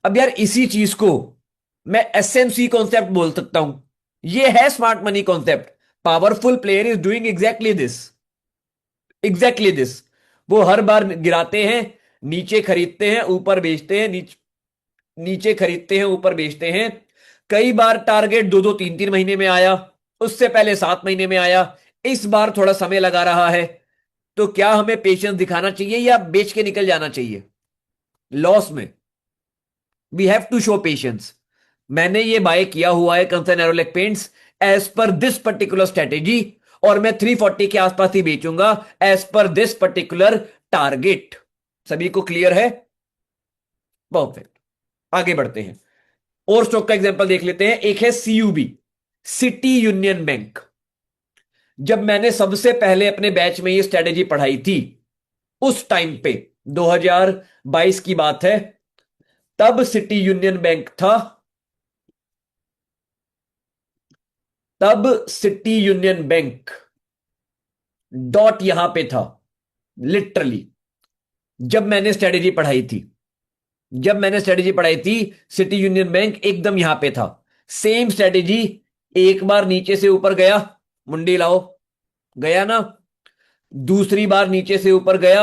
अब यार इसी चीज को मैं एसएमसी कॉन्सेप्ट बोल सकता हूं। ये है smart money concept. Powerful player is doing exactly this, exactly this. वो हर बार गिराते हैं, नीचे खरीदते हैं, ऊपर बेचते हैं, नीचे खरीदते हैं, ऊपर बेचते हैं। कई बार टारगेट 2-2, 3-3 महीने में आया, उससे पहले 7 महीने में आया। इस बार थोड़ा समय लगा रहा है। तो क्या हमें पेशेंस दिखाना चाहिए या बेच के निकल जाना चाहिए लॉस में? We have to show patience. मैंने ये बाय किया हुआ है Kansai Nerolac paints as per this particular strategy, और मैं 340 के आसपास ही बेचूंगा as per this particular target. सभी को क्लियर है? परफेक्ट, आगे बढ़ते हैं। और स्टॉक का एग्जांपल देख लेते हैं। एक है सीयूबी, सिटी यूनियन बैंक। जब मैंने सबसे पहले अपने बैच में ये स्ट्रेटेजी पढ़ाई थी, उस टाइम पे 2022 की बात है, तब सिटी यूनियन बैंक था, तब सिटी यूनियन बैंक डॉट यहां पे था लिटरली, जब मैंने स्ट्रेटेजी पढ़ाई थी। जब मैंने स्ट्रेटेजी पढ़ाई थी सिटी यूनियन बैंक एकदम यहां पे था, सेम स्ट्रेटेजी, एक बार नीचे से ऊपर गया, मुंडी लाओ, गया ना, दूसरी बार नीचे से ऊपर गया,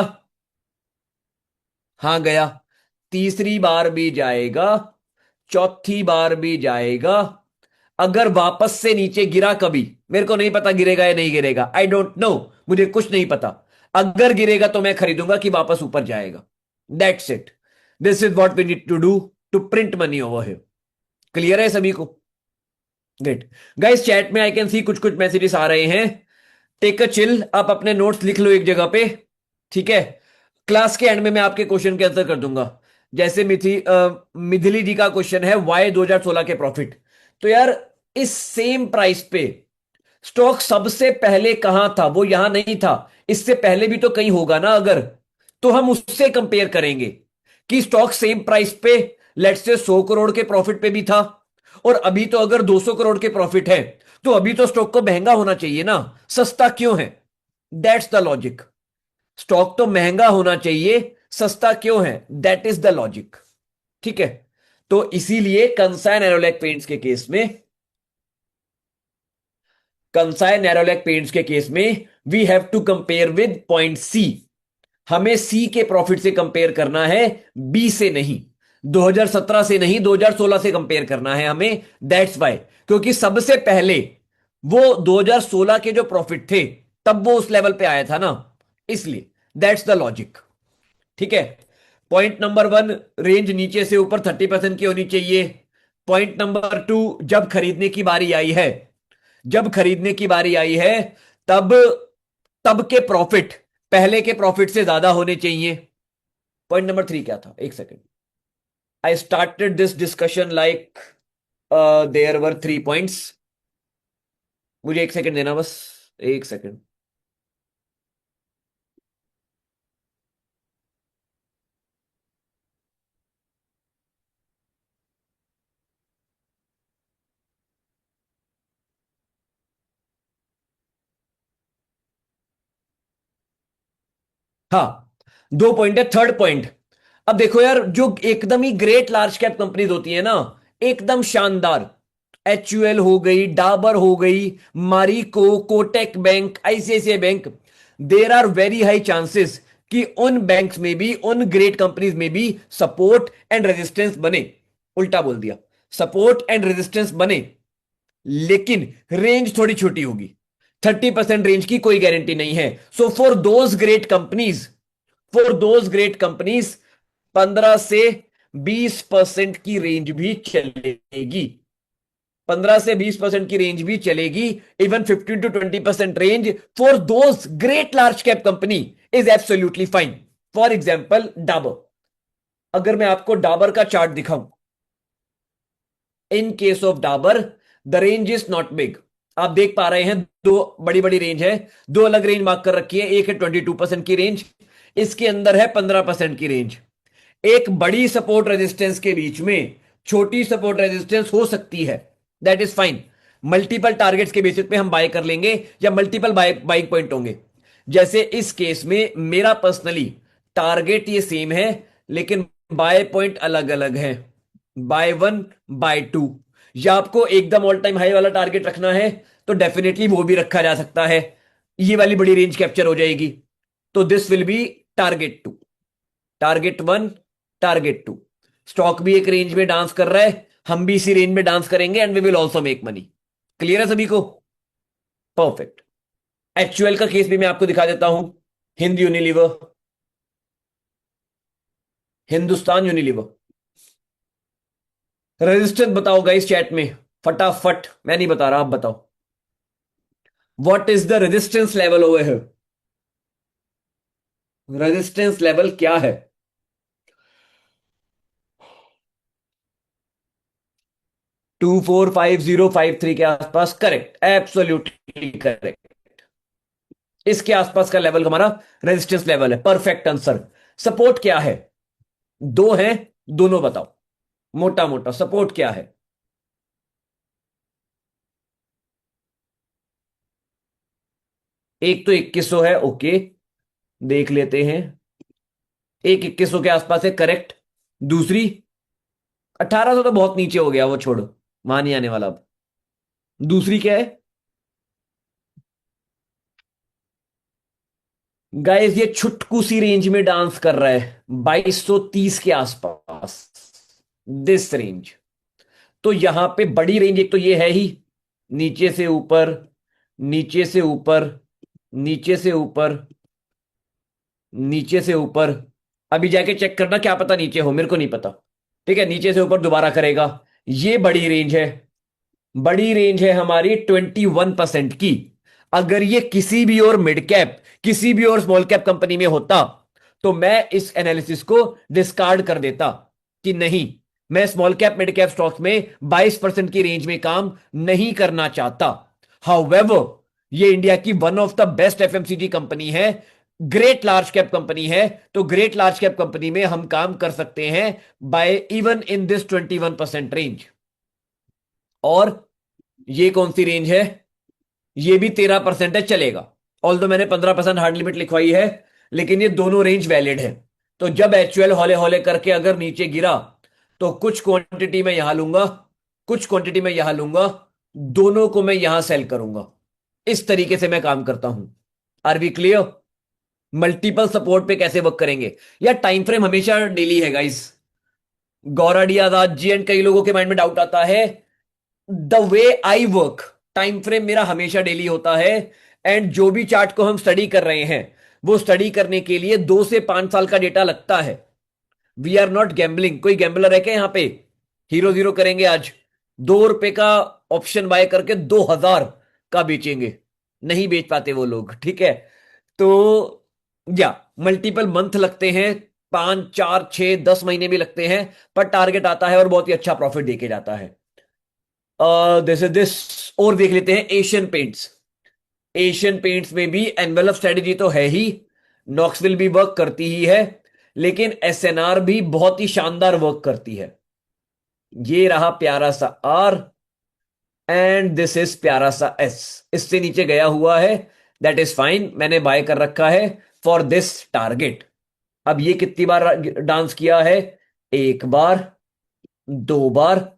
हां गया, तीसरी बार भी जाएगा, चौथी बार भी जाएगा, अगर वापस से नीचे गिरा कभी, मेरे को नहीं पता गिरेगा या नहीं गिरेगा, आई डोंट नो, मुझे कुछ नहीं पता, अगर गिरेगा तो मैं खरीदूंगा कि वापस ऊपर जाएगा। That's it, this is what we need to do to print money over here. Clear है सभी को? ग्रेट गाइस, चैट में आई कैन सी कुछ कुछ मैसेजेस आ रहे हैं। टेक अ चिल, आप अपने नोट्स लिख लो एक जगह पे, ठीक है? क्लास के एंड में मैं आपके क्वेश्चन के आंसर कर दूंगा। जैसे मिथिली जी का क्वेश्चन है वाई 2016 के प्रॉफिट, तो यार इस सेम प्राइस पे स्टॉक सबसे पहले कहां था? वो यहां नहीं था, इससे पहले भी तो कहीं होगा ना, अगर तो हम उससे कंपेयर करेंगे कि स्टॉक सेम प्राइस पे लेट्स से 100 करोड़ के प्रॉफिट पे भी था, और अभी तो अगर 200 करोड़ के प्रॉफिट है, तो अभी तो स्टॉक को महंगा होना चाहिए ना, सस्ता क्यों है? That's the logic. स्टॉक तो महंगा होना चाहिए, सस्ता क्यों है? दैट इज द लॉजिक, ठीक है? तो इसीलिए कंसाई नेरोलैक पेंट्स के केस में, कंसाई नेरोलैक पेंट्स के केस में we have to compare with point C. हमें सी के प्रॉफिट से कंपेयर करना है, बी से नहीं, 2017 से नहीं, 2016 से कंपेयर करना है हमें। दैट्स वाई, क्योंकि सबसे पहले वो 2016 के जो प्रॉफिट थे तब वो उस लेवल पे आया था ना, इसलिए दैट्स द लॉजिक, ठीक है? पॉइंट नंबर 1, रेंज नीचे से ऊपर 30% की होनी चाहिए। पॉइंट नंबर 2, जब खरीदने की बारी आई है, जब खरीदने की बारी आई है, तब तब के प्रॉफिट पहले के प्रॉफिट से ज्यादा होने चाहिए। पॉइंट नंबर 3 क्या था? एक second, I started this discussion like there were 3 points, मुझे एक सेकेंड देना बस, एक सेकेंड। हाँ, 2 पॉइंट है, थर्ड पॉइंट। अब देखो यार, जो एकदम ही ग्रेट लार्ज कैप कंपनीज होती है ना, एकदम शानदार, एचयूएल हो गई, डाबर हो गई, Marico, Kotak bank, ICICI bank, there are very high chances कि उन बैंक्स में भी, उन ग्रेट कंपनीज में भी सपोर्ट एंड रेजिस्टेंस बने। उल्टा बोल दिया, सपोर्ट एंड रेजिस्टेंस बने, लेकिन रेंज थोड़ी छोटी होगी, 30% रेंज की कोई गारंटी नहीं है। So for those great companies, for those great companies 15 से 20% की रेंज भी चलेगी, 15 से 20% की रेंज भी चलेगी। Even 15 to 20% range for those great large cap company is absolutely fine. For example Dabur, अगर मैं आपको डाबर का चार्ट दिखाऊं, in case of Dabur the range is not big. आप देख पा रहे हैं, दो बड़ी बड़ी रेंज है, दो अलग रेंज मार्क कर रखी है, एक है 22% की रेंज, इसके अंदर है 15% की रेंज। एक बड़ी सपोर्ट रेजिस्टेंस के बीच में छोटी सपोर्ट रेजिस्टेंस हो सकती है, that is fine. Multiple targets के बेसिस पे हम बाय कर लेंगे, या मल्टीपल बाइंग पॉइंट होंगे। जैसे इस केस में मेरा पर्सनली टारगेट ये सेम है, लेकिन बाय पॉइंट अलग अलग है, बाय 1 बाय 2। या आपको एकदम ऑल टाइम हाई वाला टारगेट रखना है तो डेफिनेटली वो भी रखा जा सकता है, ये वाली बड़ी रेंज कैप्चर हो जाएगी। तो this will be target 2, target 1, target 2। Stock भी एक रेंज में डांस कर रहा है, हम भी इसी रेंज में डांस करेंगे, and we will also make money. Clear है सभी को? परफेक्ट। एचयूएल का केस भी मैं आपको दिखा देता हूं, Hind Unilever, Hindustan Unilever. Resistance बताओ गाइस चैट में फटाफट, मैं नहीं बता रहा, आप बताओ what is the resistance level over here? Resistance level क्या है? 245053 के आसपास, करेक्ट, एब्सोल्युटली करेक्ट। इसके आसपास का लेवल हमारा रेजिस्टेंस लेवल है, परफेक्ट आंसर। सपोर्ट क्या है? दो है, दोनों बताओ, मोटा मोटा सपोर्ट क्या है? एक तो 2100 है, ओके, देख लेते हैं, एक 2100 के आसपास है, करेक्ट। दूसरी 1800 तो बहुत नीचे हो गया, वो छोड़ो, वहां नहीं आने वाला अब। दूसरी क्या है गाइस? ये छुटकू सी रेंज में डांस कर रहा है, 2230 के आसपास, दिस रेंज। तो यहां पे बड़ी रेंज एक तो ये है ही, नीचे से ऊपर, नीचे से ऊपर, नीचे से ऊपर, नीचे से ऊपर। अभी जाके चेक करना, क्या पता नीचे हो, मेरे को नहीं पता। ठीक है, नीचे से ऊपर दोबारा करेगा। ये बड़ी रेंज है, बड़ी रेंज है हमारी 21% की। अगर ये किसी भी और मिड कैप, किसी भी और स्मॉल कैप कंपनी में होता तो मैं इस एनालिसिस को डिस्कार्ड कर देता कि नहीं, मैं small cap mid cap stocks में 22% की रेंज में काम नहीं करना चाहता। हाउएवर, ये इंडिया की one of the best FMCG company है, ग्रेट लार्ज कैप कंपनी है, तो ग्रेट लार्ज कैप कंपनी में हम काम कर सकते हैं by even in this 21% range. और ये कौन सी रेंज है? ये भी 13% है, चलेगा। ऑल दो मैंने 15% हार्ड लिमिट लिखवाई है, लेकिन ये दोनों रेंज वैलिड है। तो जब एचयूएल हौले हौले करके अगर नीचे गिरा तो कुछ क्वांटिटी में यहां लूंगा, कुछ क्वांटिटी में यहां लूंगा, दोनों को मैं यहां सेल करूंगा। इस तरीके से मैं काम करता हूं। Are we clear? Multiple support पे कैसे वर्क करेंगे? या टाइम फ्रेम हमेशा डेली है गाइस। गौरा डियाज जी एंड कई लोगों के माइंड में डाउट आता है। The way I work, time frame मेरा हमेशा डेली होता है। एंड जो भी चार्ट को हम स्टडी कर रहे हैं, वो स्टडी करने के लिए 2 से 5 साल का डेटा लगता है। We are not gambling. कोई गैम्बलर है क्या यहाँ पे? हीरो जीरो करेंगे आज, ₹2 का ऑप्शन बाय करके 2000 का बेचेंगे, नहीं बेच पाते वो लोग। ठीक है, तो या मल्टीपल मंथ लगते हैं, 5 4 6 10 महीने भी लगते हैं, पर टारगेट आता है और बहुत ही अच्छा प्रॉफिट देके जाता है। This is this. और देख लेते हैं एशियन पेंट्स। एशियन पेंट्स में भी एनवेलप स्ट्रेटेजी तो है ही, नॉक्सविल भी वर्क करती ही है, लेकिन एसएनआर भी बहुत ही शानदार वर्क करती है। ये रहा प्यारा सा आर, एंड दिस इज प्यारा सा एस। इससे नीचे गया हुआ है, दैट इज फाइन, मैंने बाय कर रखा है फॉर दिस टारगेट। अब ये कितनी बार डांस किया है? एक बार, 2 बार।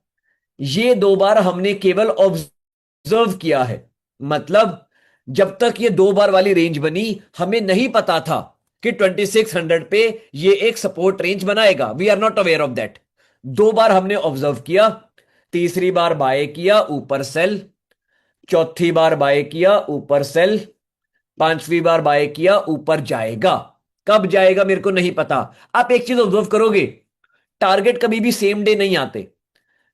ये 2 बार हमने केवल ऑब्जर्व किया है। मतलब जब तक ये 2 बार वाली रेंज बनी, हमें नहीं पता था कि 2600 पे ये एक सपोर्ट रेंज बनाएगा। We are not aware of that. 2 बार हमने ऑब्जर्व किया, तीसरी बार बाय किया, ऊपर सेल, चौथी बार बाय किया, ऊपर सेल, पांचवी बार बाय किया, ऊपर जाएगा। कब जाएगा मेरे को नहीं पता। आप एक चीज ऑब्जर्व करोगे, टारगेट कभी भी सेम डे नहीं आते।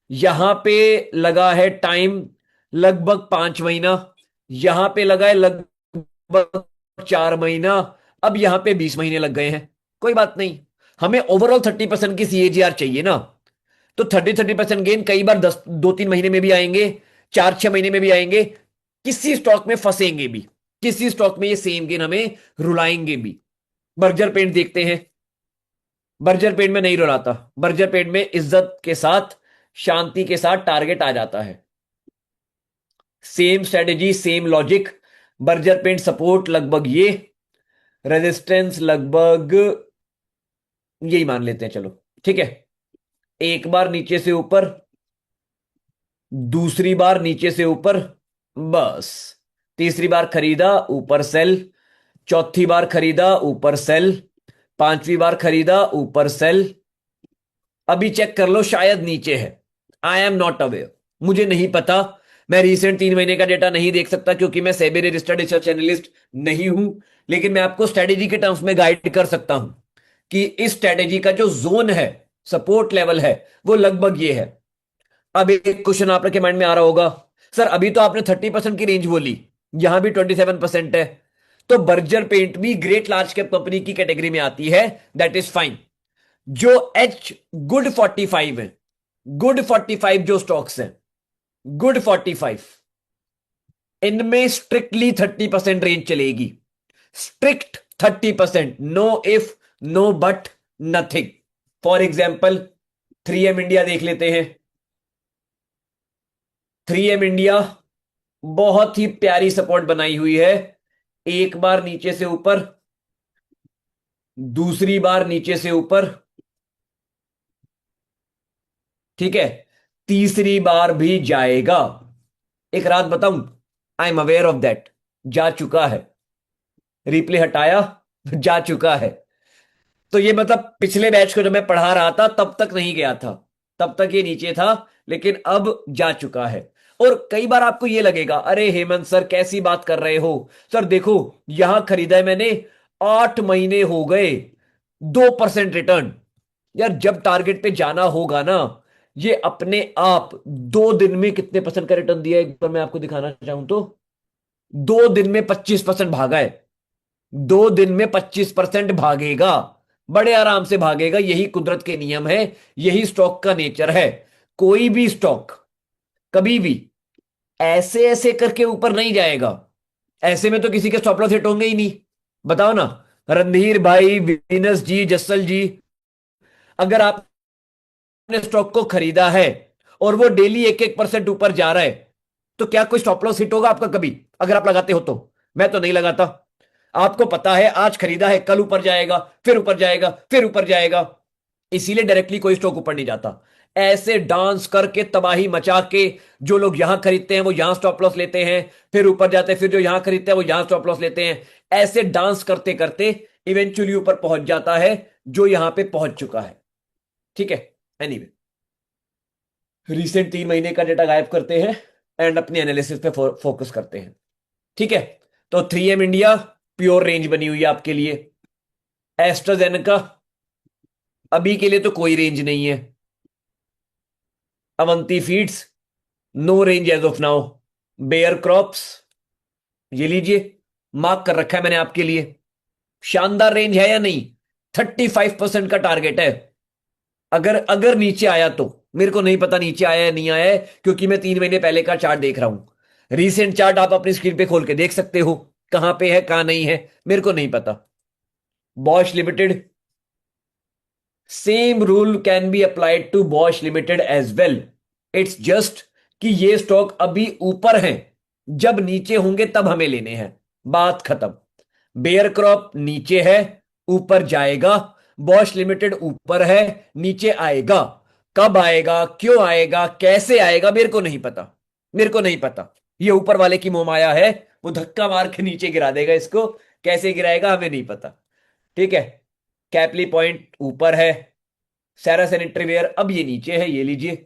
यहां पे लगा है टाइम लगभग 5 महीना, यहां पे लगा है लगभग 4 महीना, अब यहां पे 20 महीने लग गए हैं। कोई बात नहीं, हमें ओवरऑल 30% की सीएजीआर चाहिए ना। तो 30% गेन कई बार 2 3 महीने में भी आएंगे, 4 6 महीने में भी आएंगे, किसी स्टॉक में फंसेंगे भी, किसी स्टॉक में ये सेम गेन हमें रुलाएंगे भी। बर्जर पेंट देखते हैं। बर्जर पेंट में नहीं रुलाता, बर्जर पेंट में इज्जत के साथ, शांति के साथ टारगेट आ जाता है। Same strategy, same logic. Berger paint support लगभग ये, रेजिस्टेंस लगभग यही मान लेते हैं, चलो ठीक है। एक बार नीचे से ऊपर, दूसरी बार नीचे से ऊपर, बस। तीसरी बार खरीदा, ऊपर सेल, चौथी बार खरीदा, ऊपर सेल, पांचवी बार खरीदा, ऊपर सेल। अभी चेक कर लो, शायद नीचे है, आई एम नॉट अवेयर, मुझे नहीं पता। मैं रिसेंट 3 महीने का डेटा नहीं देख सकता क्योंकि मैं सेबी रजिस्टर्ड रिसर्च एनालिस्ट नहीं हूं, लेकिन मैं आपको स्ट्रेटेजी के टर्म्स में गाइड कर सकता हूं कि इस स्ट्रेटेजी का जो जोन है, सपोर्ट लेवल है, वो लगभग ये है। अब एक क्वेश्चन आपके माइंड में आ रहा होगा, सर अभी तो आपने 30% की रेंज बोली, यहां भी 27% है, तो बर्जर पेंट भी ग्रेट लार्ज कैप कंपनी की कैटेगरी में आती है, दैट इज फाइन। जो एच गुड 45 है, गुड 45 जो स्टॉक्स हैं, गुड 45, इनमें स्ट्रिक्टली 30% रेंज चलेगी, strict 30%, no if no but nothing. For example 3M India देख लेते हैं। 3M इंडिया बहुत ही प्यारी सपोर्ट बनाई हुई है, एक बार नीचे से ऊपर, दूसरी बार नीचे से ऊपर, ठीक है, तीसरी बार भी जाएगा। एक रात बताऊं, I am aware of that, जा चुका है। रिप्ले हटाया, जा चुका है। तो ये मतलब पिछले बैच को जब मैं पढ़ा रहा था तब तक नहीं गया था, तब तक ये नीचे था, लेकिन अब जा चुका है। और कई बार आपको ये लगेगा, अरे हेमंत सर कैसी बात कर रहे हो सर, देखो यहां खरीदा है मैंने, 8 महीने हो गए, 2% रिटर्न। यार जब टारगेट पे जाना होगा ना, ये अपने आप 2 दिन में कितने परसेंट का रिटर्न दिया है, एक बार मैं आपको दिखाना चाहूं तो 2 दिन में 25% भागा है। 2 दिन में 25% भागेगा, बड़े आराम से भागेगा। यही कुदरत के नियम है, यही स्टॉक का नेचर है। कोई भी स्टॉक कभी भी ऐसे ऐसे करके ऊपर नहीं जाएगा। ऐसे में तो किसी के स्टॉप लॉस हिट होंगे ही नहीं। बताओ ना, रणधीर भाई, विनस जी, जसल जी, अगर आपने स्टॉक को खरीदा है और वो डेली 1-1% ऊपर जा रहा है, तो क्या कोई स्टॉप लॉस हिट होगा आपका कभी, अगर आप लगाते हो तो? मैं तो नहीं लगाता। आपको पता है आज खरीदा है, कल ऊपर जाएगा, फिर ऊपर जाएगा, फिर ऊपर जाएगा। इसीलिए डायरेक्टली कोई स्टॉक ऊपर नहीं जाता। ऐसे डांस करके, तबाही मचा के, जो लोग यहां खरीदते हैं वो यहां स्टॉप लॉस लेते हैं, फिर ऊपर जाते हैं, फिर जो यहां खरीदते हैं वो यहां स्टॉप लॉस लेते हैं। ऐसे डांस करते करते इवेंचुअली ऊपर पहुंच जाता है जो यहां पे पहुंच चुका है। ठीक है, एनीवे, रिसेंट 3 महीने का डेटा गायब करते हैं एंड अपने एनालिसिस पे फोकस करते हैं। ठीक है, तो 3M इंडिया प्योर रेंज बनी हुई है आपके लिए। एस्ट्राजेनेका अभी के लिए तो कोई रेंज नहीं है। Avanti Feeds no range as of now. Bayer crops ये लीजिए, मार्क कर रखा है मैंने आपके लिए। शानदार रेंज है या नहीं? 35% का टारगेट है। अगर अगर नीचे आया तो, मेरे को नहीं पता नीचे आया या नहीं आया है, क्योंकि मैं 3 महीने पहले का चार्ट देख रहा हूं। रीसेंट चार्ट आप अपनी स्क्रीन पे खोल के देख सकते हो, कहां पे है कहां नहीं है, मेरे को नहीं पता। Bosch limited, same rule can be applied to Bosch limited as well. It's just कि ये स्टॉक अभी ऊपर हैं, जब नीचे होंगे तब हमें लेने हैं, बात खत्म। बेयर क्रॉप नीचे है, ऊपर जाएगा। बॉश लिमिटेड ऊपर है, नीचे आएगा। कब आएगा, क्यों आएगा, कैसे आएगा, मेरे को नहीं पता, मेरे को नहीं पता। ये ऊपर वाले की मोहमाया है, वो धक्का मार के नीचे गिरा देगा इसको। कैसे गिराएगा हमें नहीं पता। ठीक है, कैपली पॉइंट ऊपर है, सैरा सैनिटरी वेयर अब ये नीचे है, ये लीजिए।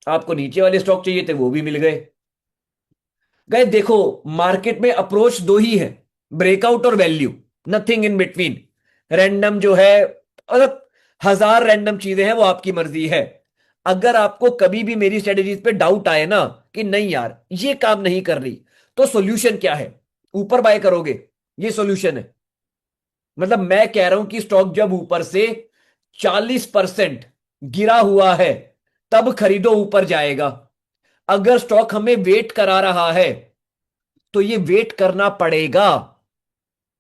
आपको नीचे वाले स्टॉक चाहिए थे, वो भी मिल गए। गए देखो, मार्केट में अप्रोच दो ही है, ब्रेकआउट और value, nothing in between. Random जो है, मतलब 1000 रैंडम चीजें हैं, वो आपकी मर्जी है। अगर आपको कभी भी मेरी स्ट्रेटेजीज पे डाउट आए ना कि नहीं यार ये काम नहीं कर रही, तो सॉल्यूशन क्या है? ऊपर बाय करोगे, ये सॉल्यूशन है। मतलब मैं कह रहा हूं कि स्टॉक जब ऊपर से 40% गिरा हुआ है, तब खरीदो, ऊपर जाएगा। अगर स्टॉक हमें वेट करा रहा है तो ये वेट करना पड़ेगा।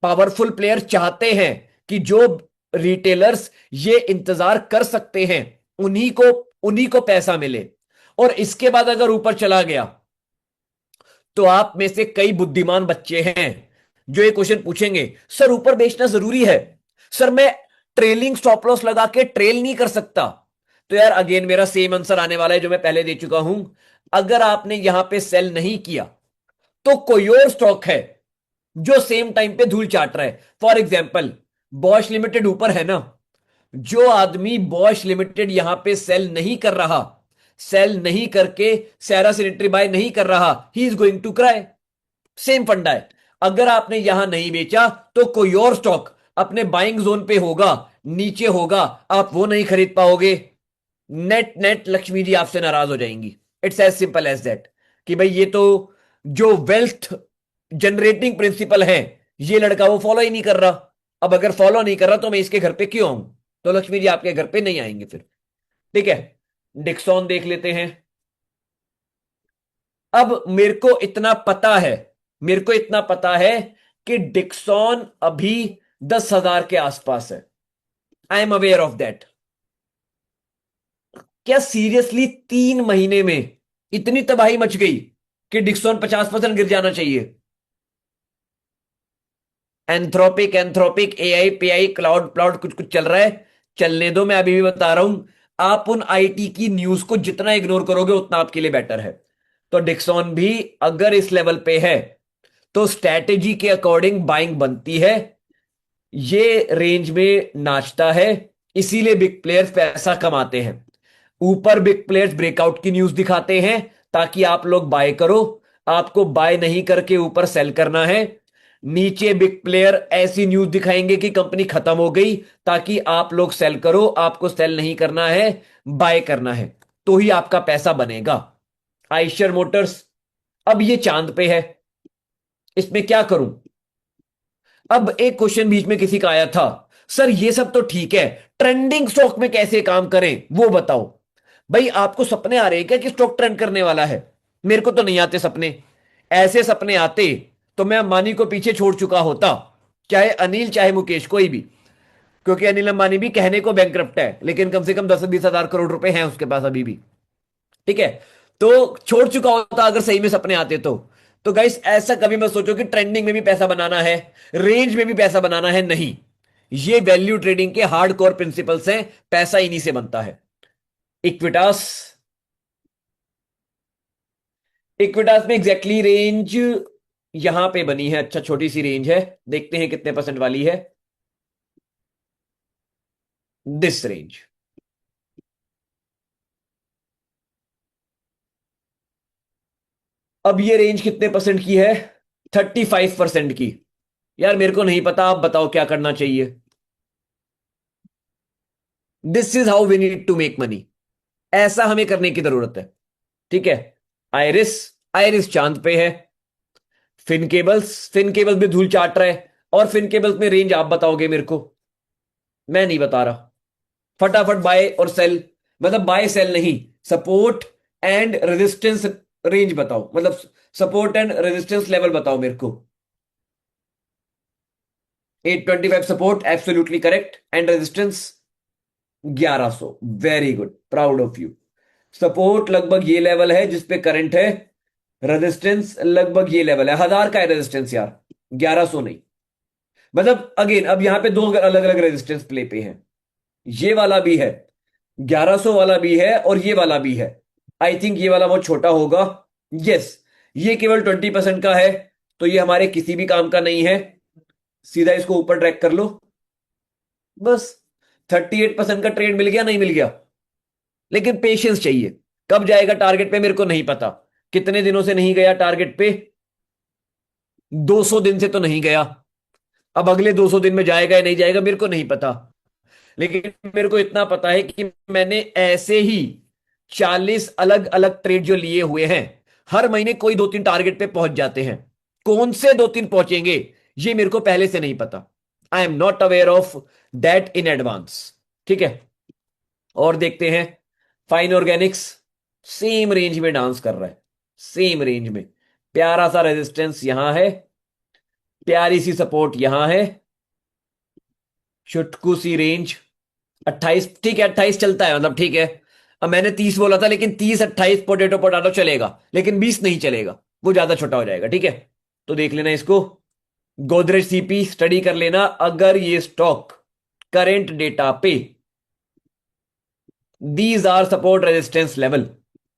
पावरफुल प्लेयर चाहते हैं कि जो रिटेलर्स ये इंतजार कर सकते हैं, उन्हीं को पैसा मिले। और इसके बाद अगर ऊपर चला गया, तो आप में से कई बुद्धिमान बच्चे हैं जो ये क्वेश्चन पूछेंगे, सर ऊपर बेचना जरूरी है, सर मैं ट्रेलिंग स्टॉप लॉस लगा के ट्रेल नहीं कर सकता। तो यार अगेन मेरा सेम आंसर आने वाला है जो मैं पहले दे चुका हूं। अगर आपने यहां पे सेल नहीं किया, तो कोई और स्टॉक है जो सेम टाइम पे धूल चाट रहा है। फॉर एग्जाम्पल, बॉश लिमिटेड ऊपर है ना, जो आदमी बॉश लिमिटेड यहां पे सेल नहीं कर रहा, सेल नहीं करके सैरा सैनिटरी बाय नहीं कर रहा, he is going to cry. Same फंडा है। अगर आपने यहां नहीं बेचा, तो कोई और स्टॉक अपने बाइंग जोन पे होगा, नीचे होगा, आप वो नहीं खरीद पाओगे। नेट नेट लक्ष्मी जी आपसे नाराज हो जाएंगी। It's as simple as that, कि भाई ये तो जो वेल्थ जनरेटिंग प्रिंसिपल है, ये लड़का वो फॉलो ही नहीं कर रहा। अब अगर फॉलो नहीं कर रहा तो मैं इसके घर पे क्यों आऊं? तो लक्ष्मी जी आपके घर पे नहीं आएंगे फिर। ठीक है, डिक्सॉन देख लेते हैं। अब मेरे को इतना पता है, मेरे को इतना पता है कि डिक्सॉन अभी 10,000 के आसपास है। I am aware of that. क्या सीरियसली 3 महीने में इतनी तबाही मच गई कि डिक्सॉन 50% गिर जाना चाहिए? एंथ्रोपिक एंथ्रोपिक एआई पेआई क्लाउड क्लाउड कुछ कुछ चल रहा है, चलने दो। मैं अभी भी बता रहा हूं, आप उन आईटी की न्यूज को जितना इग्नोर करोगे उतना आपके लिए बेटर है। तो डिक्सॉन भी अगर इस लेवल पे है तो स्ट्रैटेजी के अकॉर्डिंग बाइंग बनती है। ये रेंज में नाचता है, इसीलिए बिग प्लेयर्स पैसा कमाते हैं। ऊपर बिग प्लेयर्स ब्रेकआउट की न्यूज दिखाते हैं ताकि आप लोग बाय करो। आपको बाय नहीं करके ऊपर सेल करना है। नीचे बिग प्लेयर ऐसी न्यूज दिखाएंगे कि कंपनी खत्म हो गई ताकि आप लोग सेल करो। आपको सेल नहीं करना है, बाय करना है, तो ही आपका पैसा बनेगा। आइशर मोटर्स अब ये चांद पे है, इसमें क्या करूं? अब एक क्वेश्चन बीच में किसी का आया था, सर ये सब तो ठीक है, ट्रेंडिंग स्टॉक में कैसे काम करें वो बताओ। भाई आपको सपने आ रहे हैं क्या कि स्टॉक ट्रेंड करने वाला है? मेरे को तो नहीं आते सपने। ऐसे सपने आते तो मैं अंबानी को पीछे छोड़ चुका होता, चाहे अनिल चाहे मुकेश कोई भी। क्योंकि अनिल अंबानी भी कहने को बैंकरप्ट है, लेकिन कम से कम 10-20 हजार करोड़ रुपए हैं उसके पास अभी भी। ठीक है, तो छोड़ चुका होता अगर सही में सपने आते तो गाइस ऐसा कभी मत सोचो कि ट्रेंडिंग में भी पैसा बनाना है, रेंज में भी पैसा बनाना है। नहीं, ये वैल्यू ट्रेडिंग के हार्ड कोर प्रिंसिपल्स हैं, पैसा इन्हीं से बनता है। इक्विटास, इक्विटास में एग्जैक्टली रेंज यहां पे बनी है। अच्छा, छोटी सी रेंज है, देखते हैं कितने परसेंट वाली है। दिस रेंज अब ये रेंज कितने परसेंट की है? 35% की। यार मेरे को नहीं पता, आप बताओ क्या करना चाहिए। This is how we need to make money. ऐसा हमें करने की जरूरत है। ठीक है, आयरिस, आयरिस चांद पे है। फिन केबल्स, फिन केबल्स में धूल चाट रहा है। और फिन केबल्स में रेंज आप बताओगे मेरे को, मैं नहीं बता रहा। फटाफट बाय और सेल, मतलब बाय सेल नहीं, सपोर्ट एंड रेजिस्टेंस रेंज बताओ, मतलब सपोर्ट एंड रेजिस्टेंस लेवल बताओ मेरे को। 825 support, absolutely correct, and resistance 1100। Very good, proud of you. Support लगभग ये लेवल है जिसपे करंट है, रेजिस्टेंस लगभग ये लेवल है। 1000 का है रेजिस्टेंस यार, 1100 नहीं। मतलब अगेन अब यहां पे दो अलग अलग रेजिस्टेंस प्ले पे हैं। ये वाला भी है, 1100 वाला भी है, और ये वाला भी है। आई थिंक ये वाला बहुत छोटा होगा। यस, ये केवल 20% का है, तो ये हमारे किसी भी काम का नहीं है। सीधा इसको ऊपर ट्रैक कर लो बस। 38% का ट्रेड मिल गया, नहीं मिल गया, लेकिन पेशेंस चाहिए। कब जाएगा टारगेट पे मेरे को नहीं पता। कितने दिनों से नहीं गया टारगेट पे? 200 दिन से तो नहीं गया। अब अगले 200 दिन में जाएगा या नहीं जाएगा मेरे को नहीं पता, लेकिन मेरे को इतना पता है कि मैंने ऐसे ही 40 अलग अलग ट्रेड जो लिए हुए हैं, हर महीने कोई 2-3 टारगेट पे पहुंच जाते हैं। कौन से 2-3 पहुंचेंगे ये मेरे को पहले से नहीं पता। आई am not aware of that in advance. ठीक है, और देखते हैं फाइन ऑर्गेनिक्स। सेम रेंज में डांस कर रहा है, सेम रेंज में। प्यारा सा रेजिस्टेंस यहां है, प्यारी सी सपोर्ट यहां है, चुटकू सी रेंज 28। ठीक है, 28 चलता है, मतलब ठीक है। अब मैंने 30 बोला था, लेकिन 30-28 पोटेटो पोटाटो चलेगा, लेकिन 20 नहीं चलेगा, वो ज्यादा छोटा हो जाएगा। ठीक है, तो देख लेना इसको। गोदरेज सीपी स्टडी कर लेना। अगर ये स्टॉक करेंट डेटा पे, these are support resistance level,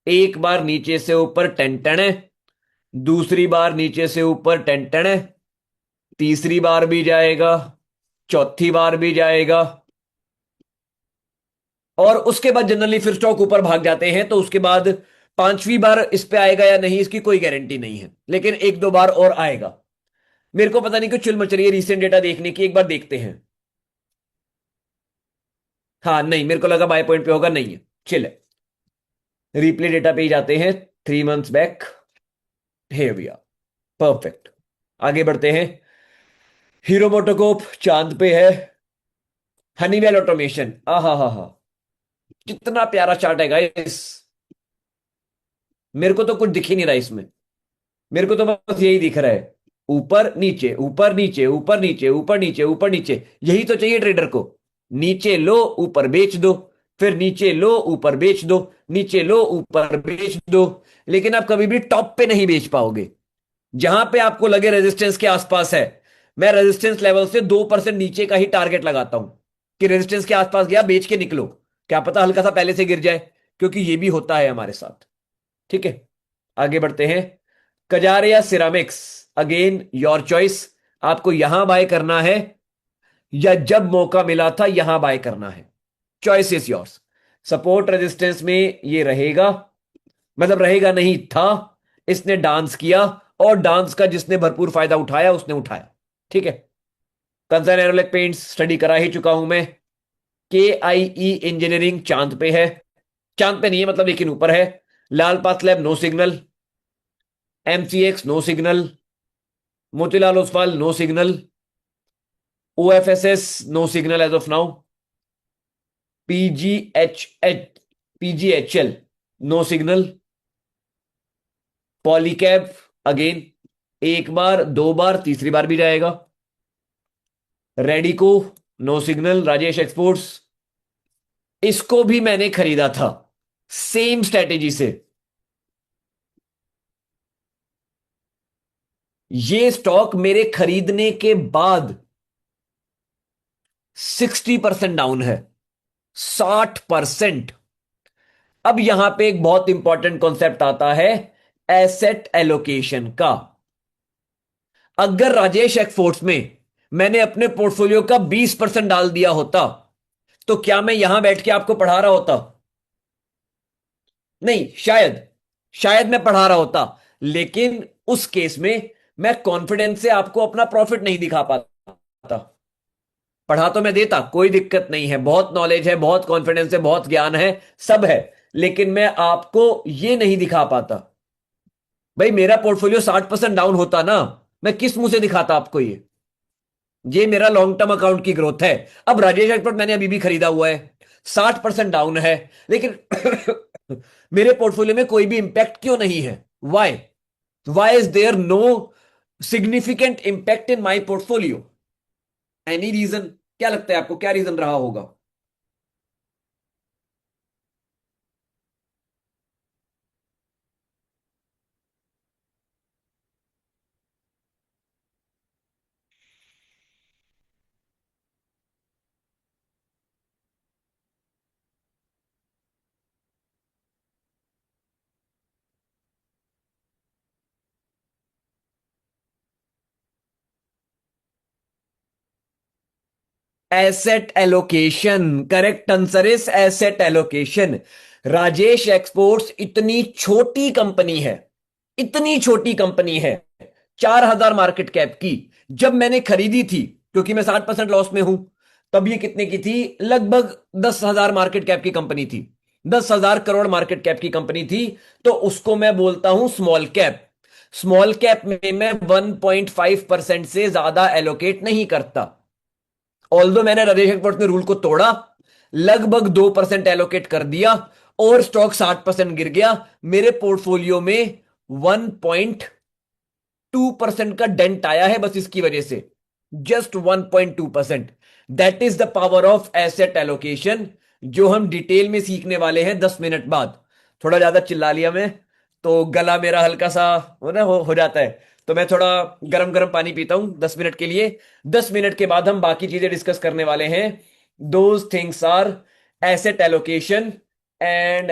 एक बार नीचे से ऊपर टेंटन है, दूसरी बार नीचे से ऊपर टेंटन है, तीसरी बार भी जाएगा, चौथी बार भी जाएगा, और उसके बाद जनरली फिर स्टॉक ऊपर भाग जाते हैं। तो उसके बाद पांचवी बार इस पे आएगा या नहीं इसकी कोई गारंटी नहीं है, लेकिन एक दो बार और आएगा। मेरे को पता नहीं क्यों चुल मच रही है रीसेंट डेटा देखने की, एक बार देखते हैं। हाँ नहीं, मेरे को लगा बाय पॉइंट पे होगा, नहीं है, चिल है। रिप्ले डेटा पे ही जाते हैं, 3 मंथ्स बैक। हे भैया, परफेक्ट। आगे बढ़ते हैं। हीरो मोटोकॉर्प चांद पे है। हनीवेल ऑटोमेशन, आहा हा हा, कितना प्यारा चार्ट है गाइस। मेरे को तो कुछ दिख ही नहीं रहा इसमें, मेरे को तो बस यही दिख रहा है, ऊपर नीचे ऊपर नीचे ऊपर नीचे ऊपर नीचे ऊपर नीचे। यही तो चाहिए ट्रेडर को। नीचे लो ऊपर बेच दो, फिर नीचे लो ऊपर बेच दो, नीचे लो ऊपर बेच दो। लेकिन आप कभी भी टॉप पे नहीं बेच पाओगे। जहां पे आपको लगे रेजिस्टेंस के आसपास है, मैं रेजिस्टेंस लेवल से 2% नीचे का ही टारगेट लगाता हूं कि रेजिस्टेंस के आसपास गया बेच के निकलो। क्या पता हल्का सा पहले से गिर जाए, क्योंकि ये भी होता है हमारे साथ। ठीक है, आगे बढ़ते हैं। Kajaria ceramics, again your choice. आपको यहां बाय करना है या जब मौका मिला था यहां बाय करना है, choice is yours. Support resistance में ये रहेगा, मतलब रहेगा नहीं था, इसने डांस किया, और डांस का जिसने भरपूर फायदा उठाया उसने उठाया। ठीक है, कंसर्न एरोलिक पेंट्स स्टडी करा ही चुका हूं मैं। के आई ई इंजीनियरिंग चांद पे है, चांद पे नहीं है मतलब लेकिन ऊपर है। Lal path lab no signal, MCX no signal, Motilal Oswal no signal, OFSS no signal as of now, PGHH PGHL no signal, Polycab again एक बार दो बार तीसरी बार भी जाएगा, Radico no signal, Rajesh exports इसको भी मैंने खरीदा था सेम स्ट्रेटेजी से। ये स्टॉक मेरे खरीदने के बाद 60% डाउन है, 60%। अब यहां पे एक बहुत इंपॉर्टेंट कॉन्सेप्ट आता है एसेट एलोकेशन का। अगर राजेश एक्सपोर्ट्स में मैंने अपने पोर्टफोलियो का 20% डाल दिया होता, तो क्या मैं यहां बैठ के आपको पढ़ा रहा होता? नहीं, शायद शायद मैं पढ़ा रहा होता, लेकिन उस केस में मैं कॉन्फिडेंस से आपको अपना प्रॉफिट नहीं दिखा पाता। पढ़ा तो मैं देता, कोई दिक्कत नहीं है, बहुत नॉलेज है, बहुत कॉन्फिडेंस है, बहुत ज्ञान है, सब है, लेकिन मैं आपको ये नहीं दिखा पाता। भाई मेरा पोर्टफोलियो 60% डाउन होता ना, मैं किस मुंह से दिखाता आपको ये मेरा लॉन्ग टर्म अकाउंट की ग्रोथ है। अब राजेश एक्सपर्ट मैंने अभी भी खरीदा हुआ है, 60% डाउन है, लेकिन मेरे पोर्टफोलियो में कोई भी इंपैक्ट क्यों नहीं है? Why why is there no significant impact in my portfolio? Any reason? क्या लगता है आपको, क्या रीजन रहा होगा? Asset allocation, correct answer is asset allocation. Rajesh exports इतनी छोटी कंपनी है, इतनी छोटी कंपनी है, 4,000 मार्केट कैप की। जब मैंने खरीदी थी, क्योंकि मैं 60% लॉस में हूं, तब ये कितने की थी? लगभग 10,000 मार्केट कैप की कंपनी थी, 10,000 करोड़ मार्केट कैप की कंपनी थी। तो उसको मैं बोलता हूं स्मॉल कैप। स्मॉल कैप में मैं 1.5% से ज्यादा एलोकेट नहीं करता। ऑल्दो मैंने राजेश एक्सपोर्ट्स में रूल को तोड़ा, लगभग 2% एलोकेट कर दिया, और स्टॉक 60% गिर गया। मेरे पोर्टफोलियो में 1.2% का डेंट आया है बस इसकी वजह से, just 1.2%। That is the power of asset allocation, जो हम डिटेल में सीखने वाले हैं 10 मिनट बाद। थोड़ा ज्यादा चिल्ला लिया मैं, तो गला मेरा हल्का सा हो जाता है, तो मैं थोड़ा गरम गरम पानी पीता हूं 10 मिनट के लिए। 10 मिनट के बाद हम बाकी चीजें डिस्कस करने वाले हैं। Those things are asset allocation and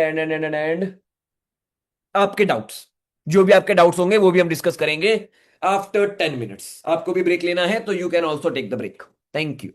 आपके डाउट्स, जो भी आपके डाउट्स होंगे वो भी हम डिस्कस करेंगे आफ्टर 10 मिनट्स। आपको भी ब्रेक लेना है तो you can also take the break. Thank you.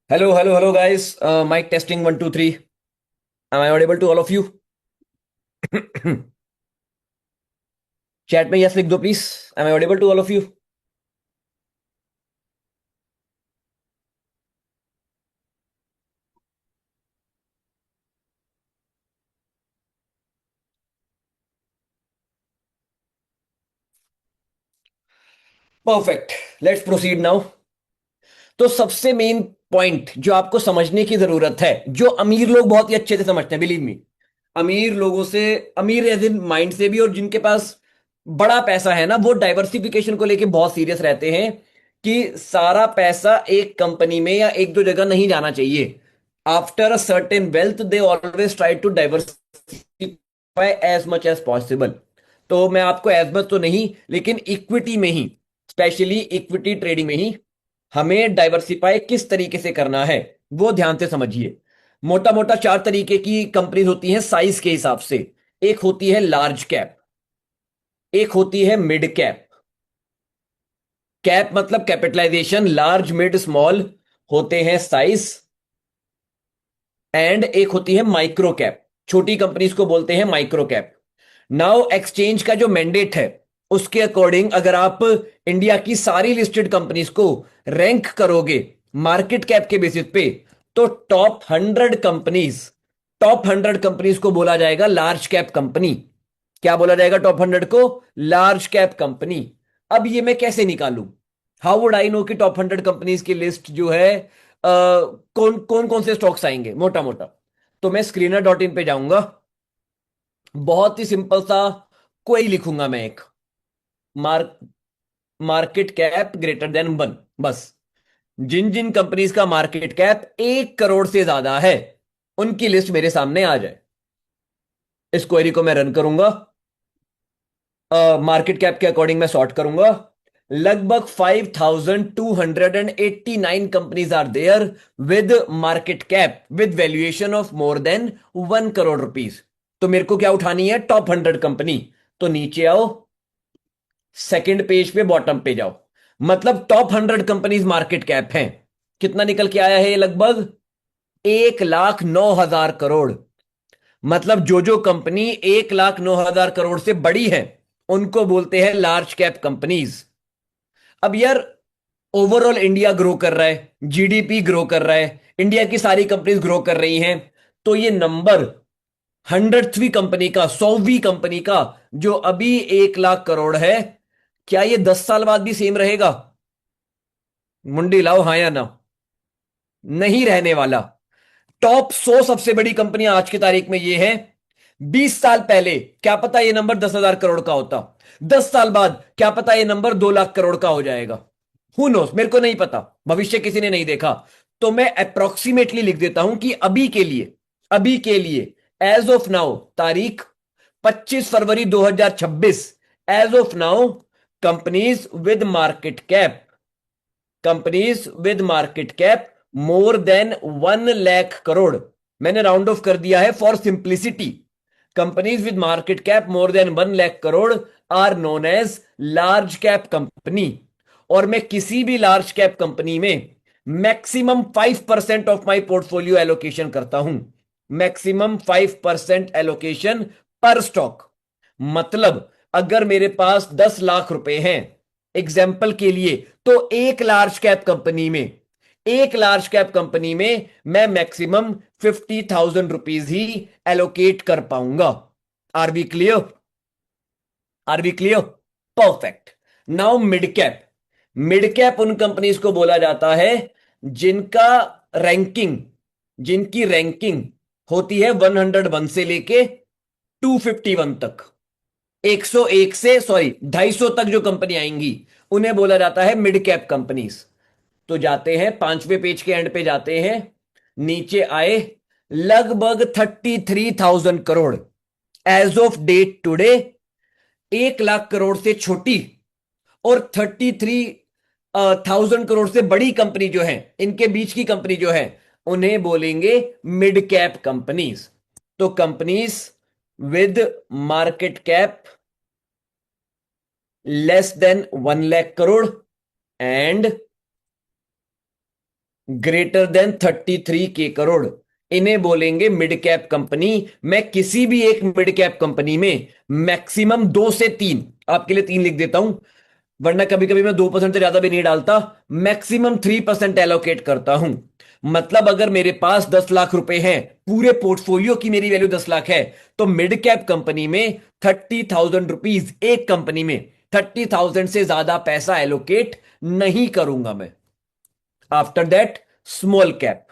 Hello, guys. Mic testing 1 2 3. Am I audible to all of you? Chat में यस लिख दो please. Am I audible to all of you? Perfect. Let's proceed now. तो सबसे main point जो आपको समझने की जरूरत है, जो अमीर लोग बहुत ही अच्छे से समझते हैं, बिलीव मी. अमीर लोगों से, अमीर एज इन माइंड से भी, और जिनके पास बड़ा पैसा है ना, वो डाइवर्सिफिकेशन को लेके बहुत सीरियस रहते हैं कि सारा पैसा एक कंपनी में या एक दो जगह नहीं जाना चाहिए. After a certain wealth they always try to diversify as much as possible. तो मैं आपको एज मच तो नहीं, लेकिन इक्विटी में ही, स्पेशली इक्विटी ट्रेडिंग में ही हमें डाइवर्सिफाई किस तरीके से करना है वो ध्यान से समझिए. मोटा मोटा 4 तरीके की कंपनीज होती हैं साइज के हिसाब से. एक होती है लार्ज कैप, एक होती है मिड कैप. कैप मतलब कैपिटलाइजेशन, लार्ज मिड स्मॉल होते हैं साइज. एंड एक होती है माइक्रो कैप, छोटी कंपनीज को बोलते हैं माइक्रो कैप. नाउ एक्सचेंज का जो मैंडेट है उसके अकॉर्डिंग अगर आप इंडिया की सारी लिस्टेड कंपनीज को रैंक करोगे मार्केट कैप के बेसिस पे, तो टॉप 100 कंपनीज को बोला जाएगा लार्ज कैप कंपनी. क्या बोला जाएगा टॉप 100 को? Large cap company. अब ये मैं कैसे निकालूं? हाउ वुड आई नो कि टॉप 100 कंपनीज की लिस्ट जो है कौन कौन कौन से स्टॉक्स आएंगे मोटा मोटा? तो मैं screener.in पे जाऊंगा. बहुत ही सिंपल सा कोई लिखूंगा मैं, एक मार्केट कैप ग्रेटर देन 1. बस जिन जिन कंपनीज का मार्केट कैप 1 करोड़ से ज्यादा है उनकी लिस्ट मेरे सामने आ जाए. इस क्वेरी को मैं रन करूंगा. मार्केट कैप के अकॉर्डिंग मैं सॉर्ट करूंगा. लगभग 5289 companies are there with market cap with valuation of more than 1 crore rupees. तो मेरे को क्या उठानी है? Top 100 company. तो नीचे आओ, सेकंड पेज पे बॉटम पे जाओ. मतलब टॉप 100 कंपनीज मार्केट कैप हैं. कितना निकल के आया है ये? लगभग 1,09,000 करोड़. मतलब जो जो कंपनी 1,09,000 करोड़ से बड़ी है उनको बोलते हैं लार्ज कैप कंपनीज. अब यार ओवरऑल इंडिया ग्रो कर रहा है, जीडीपी ग्रो कर रहा है, इंडिया की सारी कंपनीज ग्रो कर रही हैं. तो ये नंबर 100वीं कंपनी का, 100वीं कंपनी का जो अभी 1 लाख करोड़ है, क्या ये 10 साल बाद भी सेम रहेगा? मुंडी लाओ हाँ या ना. नहीं रहने वाला. टॉप 100 सबसे बड़ी कंपनियां आज की तारीख में ये है. 20 साल पहले क्या पता ये नंबर 10,000 करोड़ का होता. 10 साल बाद क्या पता ये नंबर 2 लाख करोड़ का हो जाएगा. हु नोस, मेरे को नहीं पता, भविष्य किसी ने नहीं देखा. तो मैं अप्रोक्सीमेटली लिख देता हूं कि अभी के लिए एज ऑफ नाउ, तारीख 25 फरवरी 2026, as of now companies with market cap more than 1 lakh crore. मैंने राउंड ऑफ कर दिया है for simplicity. Companies with market cap more than 1 lakh crore are known as large cap company. और मैं किसी भी लार्ज कैप कंपनी में maximum 5% of my portfolio allocation करता हूं. Maximum 5% allocation per stock. मतलब अगर मेरे पास 10 लाख रुपए हैं एग्जाम्पल के लिए, तो एक लार्ज कैप कंपनी में मैं मैक्सिमम 50,000 रुपीज ही एलोकेट कर पाऊंगा. Are we clear? Perfect. Now mid cap उन कंपनीज को बोला जाता है जिनकी रैंकिंग होती है 101 से लेके 251 तक. 250 तक जो कंपनी आएंगी उन्हें बोला जाता है मिड कैप कंपनीज. तो जाते हैं 5वें पेज के एंड पे जाते हैं, नीचे आए. लगभग 33,000 crore as of date today. 1 lakh crore से छोटी और 33,000 करोड़ से बड़ी कंपनी जो है, इनके बीच की कंपनी जो है, उन्हें बोलेंगे मिड कैप कंपनीज. तो companies with market cap less than 1 lakh crore and greater than 33K crore, इन्हें बोलेंगे मिड कैप कंपनी। मैं किसी भी एक मिड कैप कंपनी में मैक्सिमम 2 से 3, आपके लिए 3 लिख देता हूं, वरना कभी कभी मैं 2% से ज्यादा भी नहीं डालता, मैक्सिमम 3% एलोकेट करता हूं। मतलब अगर मेरे पास 10 लाख रुपए हैं, पूरे पोर्टफोलियो की मेरी वैल्यू 10 लाख है, तो मिड कैप कंपनी में 30,000 रुपीज, एक कंपनी में 30,000 से ज्यादा पैसा एलोकेट नहीं करूंगा मैं। After that small cap,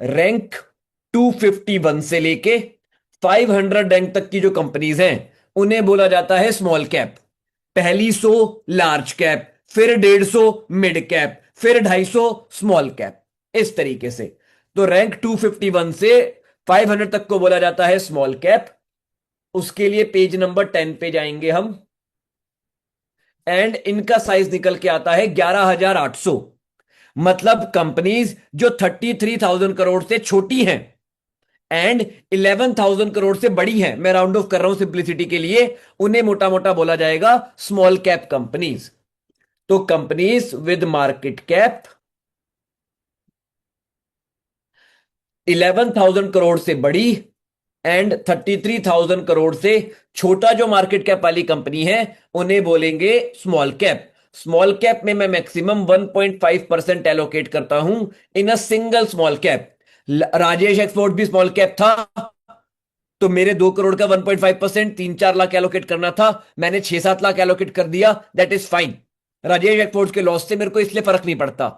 rank 251 से लेके 500 रैंक तक की जो कंपनीज हैं उन्हें बोला जाता है स्मॉल कैप। पहली 100 लार्ज कैप, फिर 150 मिड कैप, फिर 250 स्मॉल कैप, इस तरीके से। तो रैंक 251 से 500 तक को बोला जाता है स्मॉल कैप। उसके लिए पेज नंबर 10 पे जाएंगे हम, एंड इनका साइज निकल के आता है 11,800। मतलब कंपनीज जो 33,000 करोड़ से छोटी हैं एंड 11,000 करोड़ से बड़ी हैं, मैं राउंड ऑफ कर रहा हूं सिंप्लिसिटी के लिए, उन्हें मोटा मोटा बोला जाएगा स्मॉल कैप कंपनीज। तो companies with market cap 11,000 crore से बड़ी एंड 33,000 करोड़ से छोटा जो मार्केट कैप वाली कंपनी है उन्हें बोलेंगे स्मॉल कैप। स्मॉल कैप में मैं मैक्सिमम 1.5% एलोकेट करता हूं in a single small cap. Rajesh export भी स्मॉल कैप था, तो मेरे 2 करोड़ का 1.5%, 3-4 लाख एलोकेट करना था, मैंने 6-7 लाख एलोकेट कर दिया, that is fine. Rajesh exports के लॉस से मेरे को इसलिए फर्क नहीं पड़ता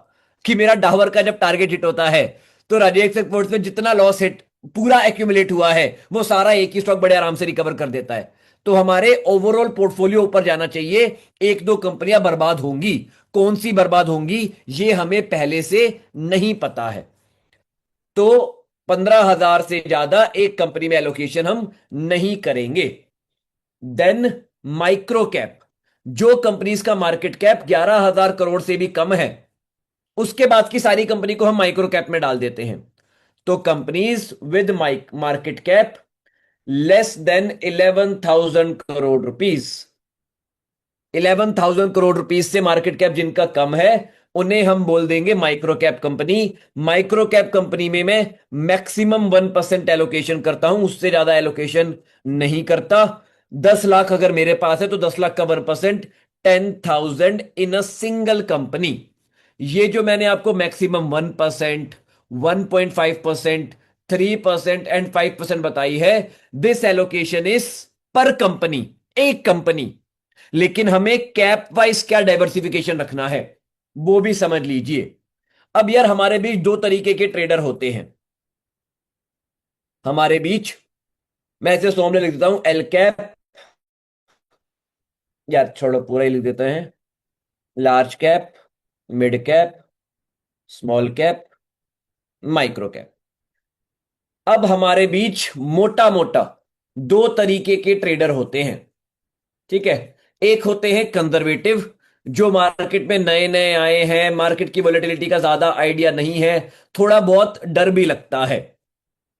कि मेरा डावर का जब टारगेट हिट होता है तो राजेश एक्सपोर्ट्स में जितना लॉस हिट पूरा एक्यूमुलेट हुआ है वो सारा एक ही स्टॉक बड़े आराम से रिकवर कर देता है। तो हमारे ओवरऑल पोर्टफोलियो ऊपर जाना चाहिए। 1-2 कंपनियां बर्बाद होंगी, कौन सी बर्बाद होंगी ये हमें पहले से नहीं पता है। तो 15,000 से ज्यादा एक कंपनी में एलोकेशन हम नहीं करेंगे। देन माइक्रो कैप, जो कंपनीज का मार्केट कैप 11,000 करोड़ से भी कम है, उसके बाद की सारी कंपनी को हम माइक्रो कैप में डाल देते हैं। तो companies with market cap less than 11,000 crore rupees, 11,000 crore rupees से मार्केट कैप जिनका कम है उन्हें हम बोल देंगे micro cap company. Micro cap company में मैं मैक्सिमम 1% एलोकेशन करता हूं, उससे ज्यादा एलोकेशन नहीं करता। 10 लाख अगर मेरे पास है तो 10 लाख का 1%, 10,000 इन अ सिंगल कंपनी। ये जो मैंने आपको मैक्सिमम 1%, 1.5%, 3% एंड 5% बताई है, दिस एलोकेशन इज पर कंपनी, एक कंपनी। लेकिन हमें कैप वाइज क्या डाइवर्सिफिकेशन रखना है वो भी समझ लीजिए। अब यार हमारे बीच 2 तरीके के ट्रेडर होते हैं। हमारे बीच, मैं इसे सामने लिख देता हूं, एल कैप, यार छोड़ो पूरा ही लिख देते हैं, large cap, mid cap, small cap, micro cap. अब हमारे बीच मोटा मोटा 2 तरीके के ट्रेडर होते हैं, ठीक है। एक होते हैं कंजर्वेटिव, जो मार्केट में नए नए आए हैं, मार्केट की वोलेटिलिटी का ज्यादा आइडिया नहीं है, थोड़ा बहुत डर भी लगता है।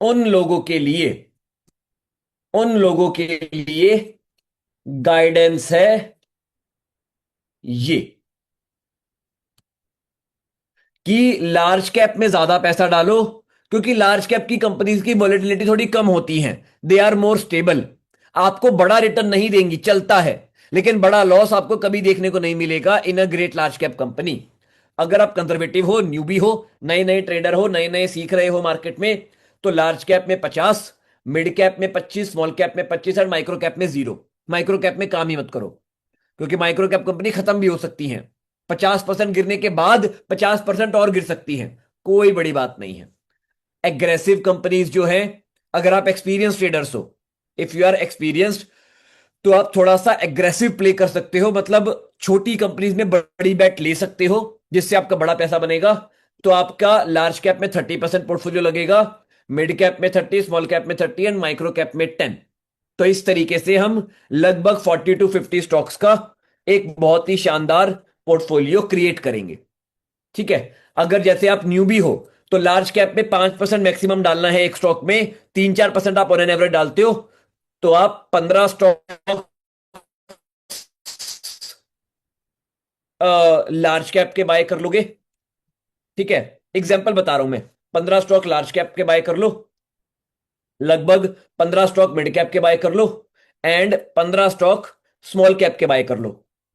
उन लोगों के लिए, उन लोगों के लिए गाइडेंस है ये, कि लार्ज कैप में ज्यादा पैसा डालो, क्योंकि लार्ज कैप की कंपनीज की वोलेटिलिटी थोड़ी कम होती है, दे आर मोर स्टेबल। आपको बड़ा रिटर्न नहीं देंगी, चलता है, लेकिन बड़ा लॉस आपको कभी देखने को नहीं मिलेगा in a great large cap company. अगर आप कंजर्वेटिव हो, न्यूबी हो, नए नए ट्रेडर हो, नए नए सीख रहे हो मार्केट में, तो लार्ज कैप में 50, मिड कैप में 25, स्मॉल कैप में 25 और माइक्रो कैप में 0। माइक्रो कैप में काम ही मत करो, क्योंकि माइक्रो कैप कंपनी खत्म भी हो सकती है। 50% गिरने के बाद 50% और गिर सकती है, कोई बड़ी बात नहीं है। एग्रेसिव कंपनीज जो है, अगर आप एक्सपीरियंस ट्रेडर्स हो, इफ यू आर एक्सपीरियंस्ड, तो आप थोड़ा सा एग्रेसिव प्ले कर सकते हो, मतलब छोटी कंपनीज में बड़ी बैट ले सकते हो जिससे आपका बड़ा पैसा बनेगा। तो आपका लार्ज कैप में 30% पोर्टफोलियो लगेगा, मिड कैप में 30, स्मॉल कैप में 30 एंड माइक्रो कैप में 10। तो इस तरीके से हम लगभग 40 to 50 स्टॉक्स का एक बहुत ही शानदार पोर्टफोलियो क्रिएट करेंगे, ठीक है। अगर जैसे आप न्यूबी हो तो लार्ज कैप में 5% मैक्सिमम डालना है एक स्टॉक में, 3-4% आप ऑन एन एवरेज डालते हो, तो आप 15 स्टॉक लार्ज कैप के बाय कर लोगे, ठीक है। एग्जाम्पल बता रहा हूं मैं, 15 स्टॉक लार्ज कैप के बाय कर लो, लगभग 15 स्टॉक मिड कैप के बाय कर लो, एंड 15 स्टॉक स्मॉल कैप के बाय कर लो।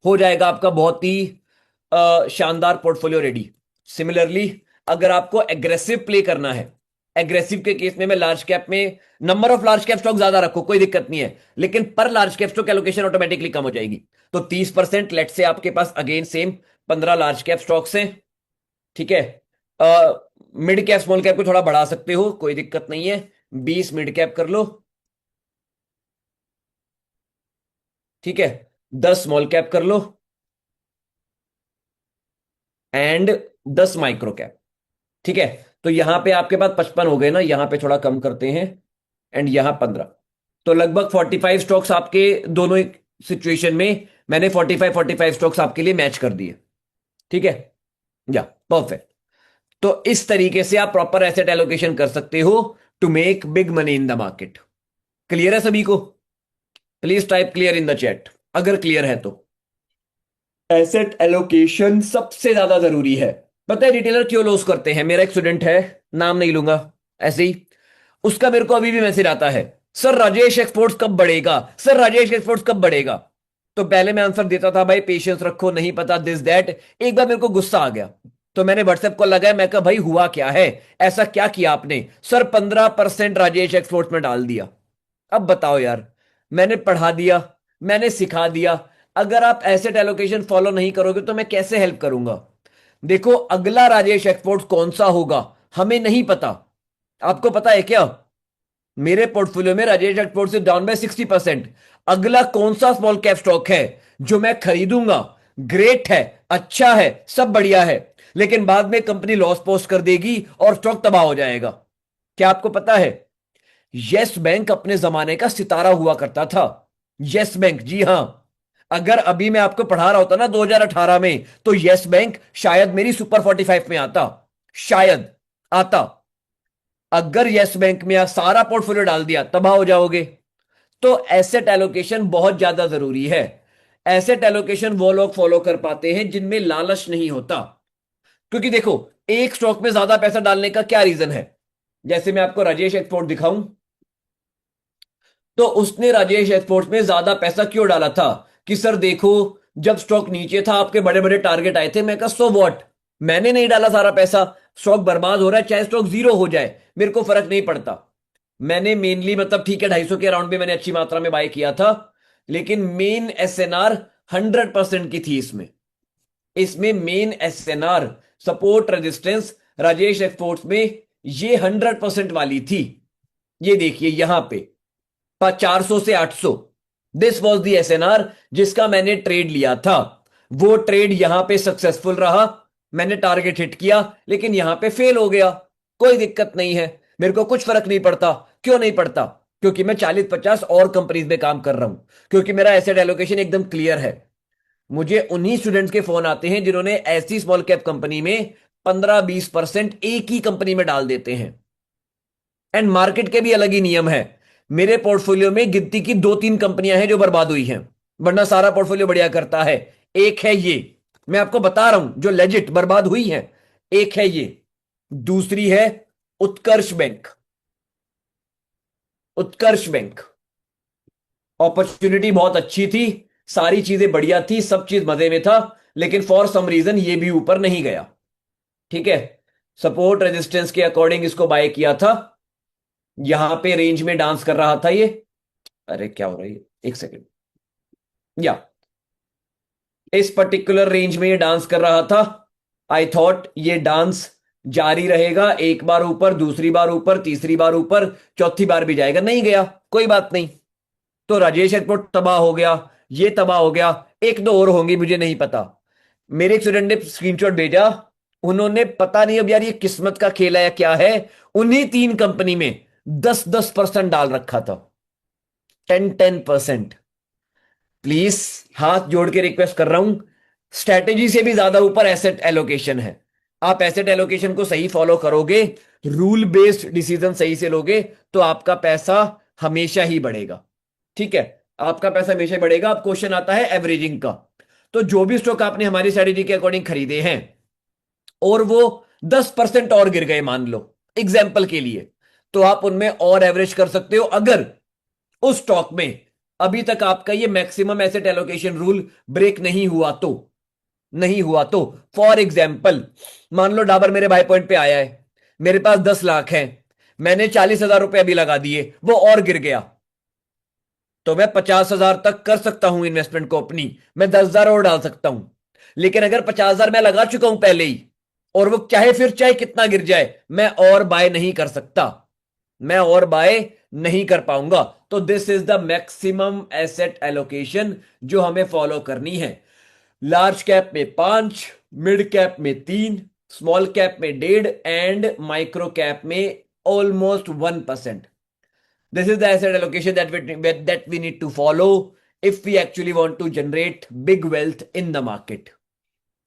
हो जाएगा आपका बहुत ही शानदार पोर्टफोलियो रेडी। सिमिलरली अगर आपको एग्रेसिव प्ले करना है, एग्रेसिव के केस में मैं लार्ज कैप में number of large cap stock ज्यादा रखो, कोई दिक्कत नहीं है, लेकिन पर large cap stock allocation automatically कम हो जाएगी। तो 30% लेट से आपके पास again same 15 large cap stocks हैं, ठीक है। मिड कैप स्मॉल कैप को थोड़ा बढ़ा सकते हो, कोई दिक्कत नहीं है, 20 मिड कैप कर लो, ठीक है, 10 स्मॉल कैप कर लो, एंड 10 माइक्रो कैप, ठीक है। तो यहां पे आपके पास 55 हो गए ना, यहां पे थोड़ा कम करते हैं, एंड यहां 15, तो लगभग 45 स्टॉक्स आपके दोनों सिचुएशन में मैंने 45 स्टॉक्स आपके लिए मैच कर दिए, ठीक है, या परफेक्ट। तो इस तरीके से आप प्रॉपर एसेट एलोकेशन कर सकते हो to make big money in the market. Clear है सभी को? Please type clear in the chat अगर क्लियर है तो। एसेट एलोकेशन सबसे ज्यादा जरूरी है। पता है रिटेलर क्यों लॉस करते हैं? मेरा एक स्टूडेंट है, नाम नहीं लूंगा, ऐसे ही, उसका मेरे को अभी भी मैसेज आता है, सर राजेश एक्सपोर्ट्स कब बढ़ेगा, सर राजेश एक्सपोर्ट्स कब बढ़ेगा। तो पहले मैं आंसर देता था भाई पेशेंस रखो, नहीं पता दिस दैट। एक बार मेरे को गुस्सा आ गया, तो मैंने व्हाट्सएप कॉल लगाया, मैं कहा भाई हुआ क्या है, ऐसा क्या किया आपने? सर 15% राजेश एक्सपोर्ट्स में डाल दिया। अब बताओ यार, मैंने पढ़ा दिया, मैंने सिखा दिया, अगर आप एसेट एलोकेशन फॉलो नहीं करोगे तो मैं कैसे हेल्प करूंगा? देखो अगला राजेश एक्सपोर्ट्स कौन सा होगा हमें नहीं पता, आपको पता है क्या? मेरे पोर्टफोलियो में राजेश एक्सपोर्ट से डाउन बाय 60%। अगला कौन सा स्मॉल कैप स्टॉक है जो मैं खरीदूंगा? ग्रेट है, अच्छा है, सब बढ़िया है, लेकिन बाद में कंपनी लॉस पोस्ट कर देगी और स्टॉक तबाह हो जाएगा। क्या आपको पता है यस बैंक अपने जमाने का सितारा हुआ करता था? यस बैंक, जी हां। अगर अभी मैं आपको पढ़ा रहा होता ना 2018 में, तो यस बैंक शायद मेरी सुपर 45 में आता, शायद आता। अगर यस बैंक में आप सारा पोर्टफोलियो डाल दिया तबाह हो जाओगे। तो एसेट एलोकेशन बहुत ज्यादा जरूरी है। एसेट एलोकेशन वो लोग फॉलो कर पाते हैं जिनमें लालच नहीं होता। क्योंकि देखो एक स्टॉक में ज्यादा पैसा डालने का क्या रीजन है? जैसे मैं आपको राजेश एक्सपोर्ट दिखाऊं, तो उसने राजेश एक्सपोर्ट्स में ज्यादा पैसा क्यों डाला था कि सर देखो जब स्टॉक नीचे था आपके बड़े बड़े टारगेट आए थे। मैं कहा सो व्हाट, मैंने नहीं डाला सारा पैसा, स्टॉक बर्बाद हो रहा है, चाहे स्टॉक जीरो हो जाए मेरे को फर्क नहीं पड़ता। मैंने मेनली मतलब ठीक है 250 के अराउंड में मैंने अच्छी मात्रा में बाय किया था, लेकिन मेन एसएनआर 100% की थी। इसमें इसमें main SNR support resistance Rajesh exports में ये 100% वाली थी। ये देखिए यहां पे 400 से 800, दिस वॉज दी एसएनआर जिसका मैंने ट्रेड लिया था। वो ट्रेड यहां पे सक्सेसफुल रहा, मैंने टारगेट हिट किया, लेकिन यहां पे फेल हो गया, कोई दिक्कत नहीं है, मेरे को कुछ फर्क नहीं पड़ता। क्यों नहीं पड़ता? क्योंकि मैं 40-50 और कंपनीज में काम कर रहा हूं, क्योंकि मेरा एसेट एलोकेशन एकदम क्लियर है। मुझे उन्हीं स्टूडेंट्स के फोन आते हैं जिन्होंने ऐसी स्मॉल कैप कंपनी में 15-20% एक ही कंपनी में डाल देते हैं। एंड मार्केट के भी अलग ही नियम है। मेरे पोर्टफोलियो में गिनती की 2-3 कंपनियां हैं जो बर्बाद हुई हैं, वरना सारा पोर्टफोलियो बढ़िया करता है। एक है ये, मैं आपको बता रहा हूं जो लेजिट बर्बाद हुई है, एक है ये, दूसरी है उत्कर्ष बैंक। उत्कर्ष बैंक अपॉर्चुनिटी बहुत अच्छी थी, सारी चीजें बढ़िया थी, सब चीज मजे में था, लेकिन फॉर सम रीजन ये भी ऊपर नहीं गया, ठीक है। सपोर्ट रेजिस्टेंस के अकॉर्डिंग इसको बाय किया था, यहां पे रेंज में डांस कर रहा था ये। अरे क्या हो रहा है, एक सेकेंड, या इस पर्टिकुलर रेंज में ये डांस कर रहा था। आई थॉट ये डांस जारी रहेगा, एक बार ऊपर, दूसरी बार ऊपर, तीसरी बार ऊपर, चौथी बार भी जाएगा, नहीं गया, कोई बात नहीं। तो राजेश एक्सपोर्ट तबाह हो गया, ये तबाह हो गया, एक दो और होंगी मुझे नहीं पता। मेरे एक स्टूडेंट ने स्क्रीनशॉट भेजा, उन्होंने पता नहीं अब यार ये किस्मत का खेल है या क्या है, उन्हीं 3 कंपनी में 10-10% डाल रखा था, 10-10%। प्लीज हाथ जोड़ के रिक्वेस्ट कर रहा हूं, स्ट्रेटेजी से भी ज्यादा ऊपर एसेट एलोकेशन है। आप एसेट एलोकेशन को सही फॉलो करोगे, रूल बेस्ड डिसीजन सही से लोगे, तो आपका पैसा हमेशा ही बढ़ेगा, ठीक है, आपका पैसा हमेशा बढ़ेगा। अब क्वेश्चन आता है एवरेजिंग का। तो जो भी स्टॉक आपने हमारी स्ट्रेटेजी के अकॉर्डिंग खरीदे हैं और वो 10% और गिर गए मान लो एग्जाम्पल के लिए, तो आप उनमें और एवरेज कर सकते हो अगर उस स्टॉक में अभी तक आपका ये maximum asset allocation rule break नहीं हुआ तो फॉर एग्जाम्पल मान लो डाबर मेरे बाय पॉइंट पे आया है, मेरे पास 10 लाख है, मैंने 40,000 रुपए अभी लगा दिए, वो और गिर गया, तो मैं 50,000 तक कर सकता हूं इन्वेस्टमेंट को अपनी, मैं 10,000 और डाल सकता हूं। लेकिन अगर 50,000 मैं लगा चुका हूं पहले ही और वो चाहे कितना गिर जाए, मैं और बाय नहीं कर सकता, मैं और बाय नहीं कर पाऊंगा। तो this is the maximum asset allocation जो हमें फॉलो करनी है। लार्ज कैप में 5, मिड कैप में 3, स्मॉल कैप में 1.5 एंड माइक्रो कैप में almost 1%। This is the asset allocation that we need to follow if we actually want to generate big wealth in the market.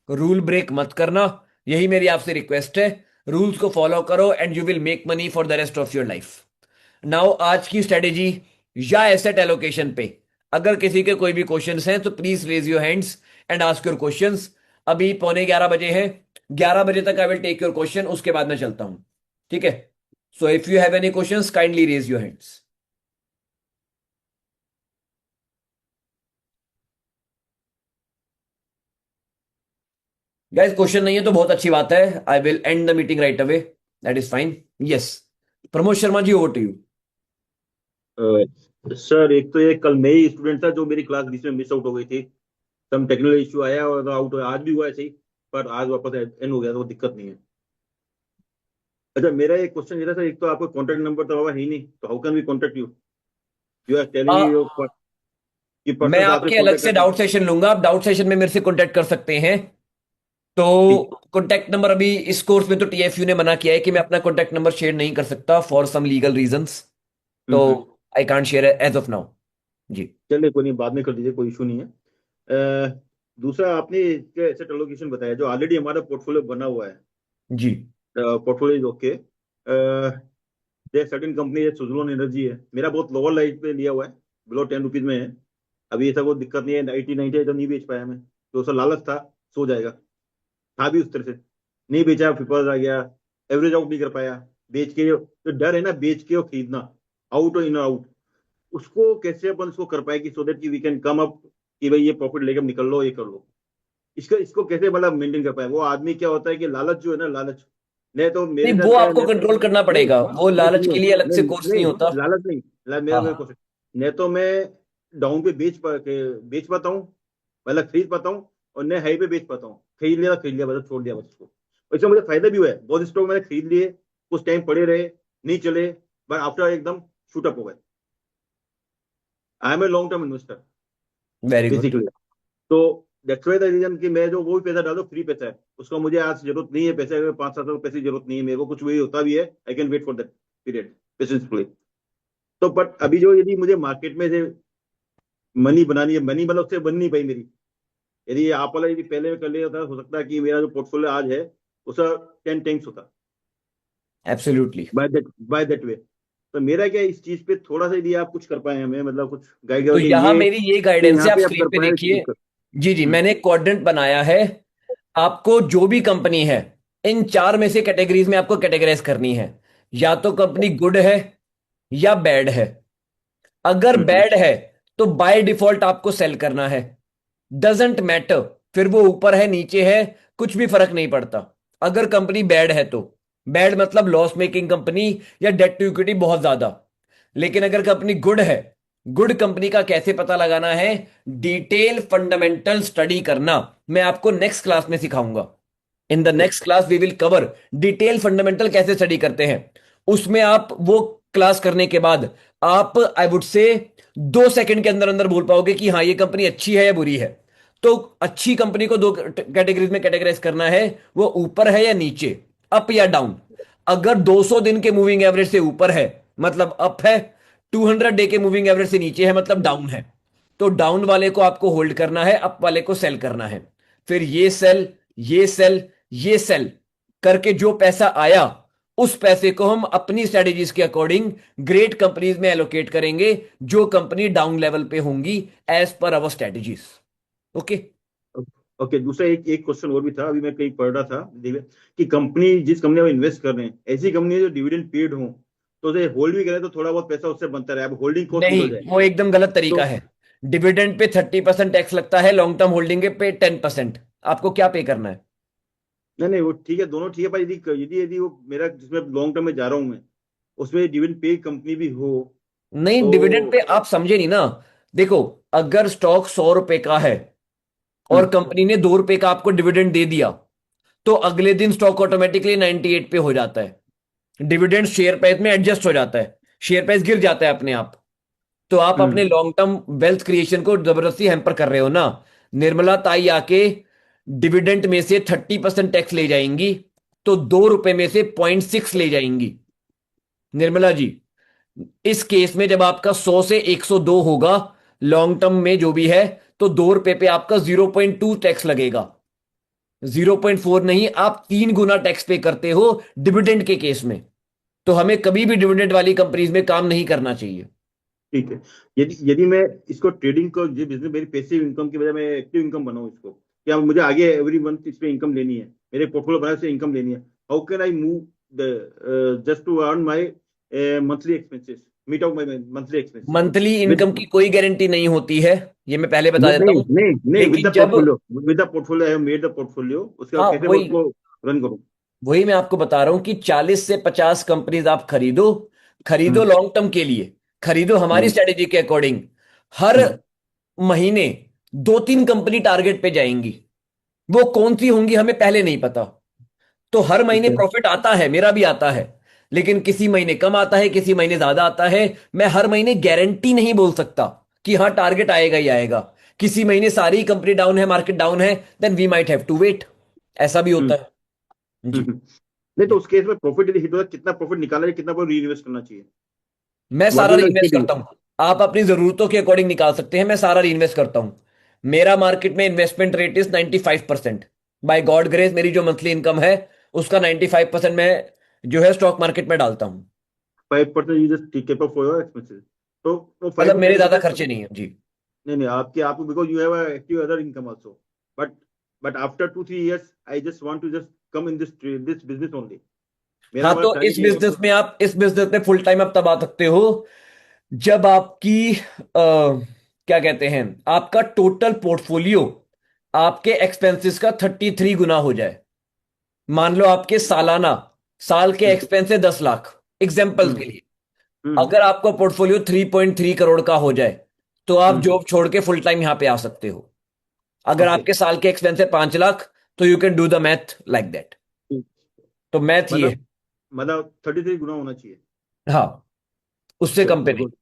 Rule break मत करना, यही मेरी आपसे request है। Rules को follow करो and you will make money for the rest of your life. Now आज की स्ट्रेटेजी या एसेट एलोकेशन पे अगर किसी के कोई भी क्वेश्चंस हैं तो please raise your hands and ask your questions. अभी 11:15 बजे हैं, 11 बजे तक I will take your question, उसके बाद मैं चलता हूं, ठीक है? So if you have any questions, kindly raise your hands. Guys, question नहीं है तो बहुत अच्छी बात है। I will end the meeting right away, that is fine. Yes, Pramod Sharma ji, over to you. Sir, एक तो ये कल नई स्टूडेंट था जो मेरी क्लास बीच में मिस आउट हो गई थी, सम टेक्निकल इश्यू आया और आउट, आज भी हुआ है सही, पर आज वापस एंड हो गया तो दिक्कत नहीं है। अच्छा, मेरा एक क्वेश्चन ये था सर, एक तो आपका कॉन्टेक्ट नंबर तो बाबा है ही नहीं, तो how can we contact you? You are telling you कि मैं पर्सन आपके अलग से डाउट सेशन लूंगा, आप डाउट सेशन में मेरे से कॉन्टेक्ट कर सकते हैं। तो कॉन्टेक्ट नंबर अभी इस कोर्स में तो टीएफयू ने मना किया है कि मैं अपना कॉन्टेक्ट नंबर शेयर नहीं कर सकता for some legal reasons, so I can't share as of now जी। चलिए कोई नहीं, बाद में कर दीजिए, कोई इशू नहीं है। दूसरा, आपने एसेट एलोकेशन बताया जो ऑलरेडी हमारा पोर्टफोलियो बना हुआ है जी, portfolio is okay. Certain company है, सुजलोन एनर्जी है, मेरा बहुत लोअर लाइट पे लिया हुआ है, बिलो 10 रुपीज में है। अभी ऐसा कोई दिक्कत नहीं है, 90 तो नहीं बेच पाया मैं, तो उसका लालच था, सो जाएगा, था भी उस तरह से, नहीं बेचा, फिपर आ गया, एवरेज आउट नहीं कर पाया, बेच के जो डर है ना, बेच के और खरीदना, आउट और इन आउट, उसको कैसे अपन इसको कर पाए कि so that we can come up कि भाई ये प्रॉफिट लेकर निकल लो, ये कर लो, इसको कैसे मतलब मेंटेन कर पाए? वो आदमी क्या होता है कि लालच जो है ना, लालच नहीं तो मेरे नहीं, वो आपको कंट्रोल करना पड़ेगा, वो लालच के लिए अलग से कोर्स नहीं होता। लालच नहीं, मेरा क्वेश्चन नहीं, तो मैं डाउन पे बेच पाता हूँ, मतलब खरीद पाता हूँ, और नए हाई पे बेच पाता हूँ, खरीद लिया बस, छोड़ दिया बस उसको, इसमें मुझे फायदा भी हुआ है, बहुत स्टॉक मैंने खरीद लिए, कुछ टाइम पड़े रहे, नहीं चले, बट आफ्टर एकदम शूट अप हो गए। I am a long term investor very good. Basically, तो दैट्स व्हाई द रीजन कि मैं जो वो भी पैसा डालो, फ्री पैसा है, उसका मुझे आज जरूरत नहीं है, पैसे 5-7 पैसे की जरूरत नहीं है मेरे को, कुछ वही होता भी है, I can wait for that period patiently. तो बट अभी जो यदि मुझे मार्केट में से मनी बनानी है, मनी मतलब उससे बन नहीं पाई मेरी, यदि आप वाला यदि पहले कर लिया होता, हो सकता है कि मेरा जो पोर्टफोलियो आज है उसका 10 टाइम्स होता, एब्सोल्युटली। By that way. तो मेरा क्या इस चीज पे थोड़ा सा यदि आप कुछ कर पाए हमें, मतलब कुछ गाइड तो यहाँ मेरी ये गाइडेंस है, आप यहाँ पे स्क्रीन पे कर पाए देखिए। तो जी, मैंने एक क्वाड्रेंट बनाया है, आपको जो भी कंपनी है इन 4 में से कैटेगरीज में आपको कैटेगराइज करनी है, या तो कंपनी गुड है या बैड है। अगर बैड है तो बाय डिफॉल्ट आपको सेल करना है, डजेंट मैटर फिर वो ऊपर है नीचे है, कुछ भी फर्क नहीं पड़ता। अगर कंपनी बैड है तो बैड मतलब लॉस मेकिंग कंपनी या डेट टू इक्विटी बहुत ज्यादा। लेकिन अगर कंपनी गुड है, गुड कंपनी का कैसे पता लगाना है, डिटेल फंडामेंटल स्टडी करना मैं आपको नेक्स्ट क्लास में सिखाऊंगा। In the next class we will cover detail fundamental कैसे स्टडी करते हैं। उसमें आप वो क्लास करने के बाद आप आई वुड से 2 सेकंड के अंदर अंदर बोल पाओगे कि हाँ ये कंपनी अच्छी है या बुरी है। तो अच्छी कंपनी को 2 कैटेगरीज में कैटेगराइज करना है, वो ऊपर है या नीचे, अप या डाउन। अगर 200 दिन के मूविंग एवरेज से ऊपर है मतलब अप है, 200 डे के मूविंग एवरेज से नीचे है मतलब डाउन है। तो डाउन वाले को आपको होल्ड करना है, अप वाले को सेल करना है। फिर ये सेल, ये सेल, ये सेल करके जो पैसा आया उस पैसे को हम अपनी स्ट्रेटेजीज के अकॉर्डिंग ग्रेट कंपनीज में एलोकेट करेंगे, जो कंपनी डाउन लेवल पे होंगी एज पर अवर स्ट्रेटेजीज। ओके, ओके, दूसरा एक एक क्वेश्चन और भी था, अभी मैं कहीं पढ़ रहा था कि कंपनी, जिस कंपनी में इन्वेस्ट कर रहे हैं, ऐसी कंपनी जो डिविडेंड पेड हो, तो उसे होल्ड भी करें तो थोड़ा बहुत पैसा उससे बनता रहे, अब होल्डिंग कॉस्ट नहीं, निकल जाए। वो एकदम गलत तरीका तो है। डिविडेंड पे 30% टैक्स लगता है, लॉन्ग टर्म होल्डिंग पे 10%। आपको क्या पे करना है? नहीं नहीं, वो ठीक है, दोनों ठीक है, पर यदि यदि यदि वो मेरा जिसमें लॉन्ग टर्म में जा रहा हूँ मैं, उसमें डिविडेंड पे कंपनी भी हो नहीं, डिविडेंड तो। पे आप समझे नहीं ना। देखो, अगर स्टॉक 100 रुपए का है और हम्म कंपनी ने 2 रुपए का आपको डिविडेंड दे दिया, तो अगले दिन स्टॉक ऑटोमेटिकली 98 पे हो जाता है। डिविडेंड शेयर प्राइस में एडजस्ट हो जाता है, शेयर प्राइस गिर जाता है अपने आप। तो आप अपने हम्म लॉन्ग टर्म वेल्थ क्रिएशन को जबरदस्ती हैम्पर कर रहे हो ना। निर्मला ताई आके डिविडेंड में से 30% टैक्स ले जाएंगी, तो 2 रुपए में से 0.6 ले जाएंगी। निर्मला जी, इस केस में जब आपका 100 से 102 होगा लॉन्ग टर्म में जो भी है, तो 2 रुपए पे आपका 0.2 टैक्स लगेगा। 0.4 नहीं, आप 3 गुना टैक्स पे करते हो डिविडेंड के केस में। तो हमें कभी भी डिविडेंड वाली कंपनीज में काम नहीं करना चाहिए। ठीक है। यदि यदि मैं इसको ट्रेडिंग को, ये बिजनेस मेरी पैसिव इनकम की बजाय मैं एक्टिव इनकम बनाऊं इसको, क्या मुझे आगे एवरी मंथ इस पे इनकम लेनी है, मेरे पोर्टफोलियो बनाने से इनकम लेनी है, how can I move the just to earn my monthly expenses, meet out my monthly expenses monthly with. Income की कोई गारंटी नहीं होती है, ये मैं पहले बता देता नहीं हूं। नहीं नहीं, विद लेकिन द जब, portfolio, with the portfolio I have made the portfolio, उसके बाद हाँ, कैसे मैं वही उसको रन करूं। वही मैं आपको बता रहा हूं कि 40 से 50 कंपनीज आप खरीदो। खरीदो हम्म लॉन्ग टर्म के लिए, खरीदो हमारी हम्म स्ट्रेटेजी के अकॉर्डिंग। हर हम्म महीने 2-3 कंपनी टारगेट पे जाएंगी। वो कौन सी होंगी हमें पहले नहीं पता। तो हर ठीक महीने है। प्रॉफिट आता है, मेरा भी आता है। लेकिन किसी महीने कम आता है, किसी महीने ज्यादा आता है। मैं हर महीने गारंटी नहीं बोल सकता कि हाँ टारगेट आएगा ही आएगा। किसी महीने सारी कंपनी डाउन है, मार्केट डाउन है, then we might have to wait. ऐसा भी हम्म होता है। जी। हम्म। नहीं तो उस केस में प्रॉफिट यदि हिट होता है, कितना प्रॉफिट निकालना है, कितना री इन्वेस्ट करना चाहिए, मैं व्हाट सारा इज द रीइन्वेस्ट स्ट्रेटेजी। करता हूं। आप अपनी जरूरतों के अकॉर्डिंग निकाल सकते हैं, मैं सारा रीइन्वेस्ट करता हूं। मेरा मार्केट में investment rate is 95%। By God grace मेरी जो मंथली इनकम है उसका 95% मैं जो है स्टॉक मार्केट में डालता हूं। 5% you just keep up for your expenses, तो वो मतलब मेरे ज्यादा 5 to 10%। खर्चे नहीं है जी। नहीं नहीं, आपके आपको because you have active other income also, but but after 2-3 years I just want to just come in this business only, मेरा हाँ, हमारा तो टारगेट ये है। इस बिजनेस में फुल टाइम आप तब आ सकते हो जब आपकी क्या कहते हैं, आपका टोटल पोर्टफोलियो आपके एक्सपेंसेस का 33 गुना हो जाए। मान लो आपके साल के हम्म एक्सपेंस है 10 लाख, एग्जाम्पल हम्म के लिए। हम्म अगर आपका पोर्टफोलियो 3.3 करोड़ का हो जाए, तो आप हम्म। जॉब छोड़ के फुल टाइम यहां पे आ सकते हो। अगर ओके, आपके साल के एक्सपेंस है 5 लाख, तो you can do the math like that. तो मैथ ये है। मतलब 33 गुना होना चाहिए। हाँ, उससे कम पे चलिए नहीं। गुड।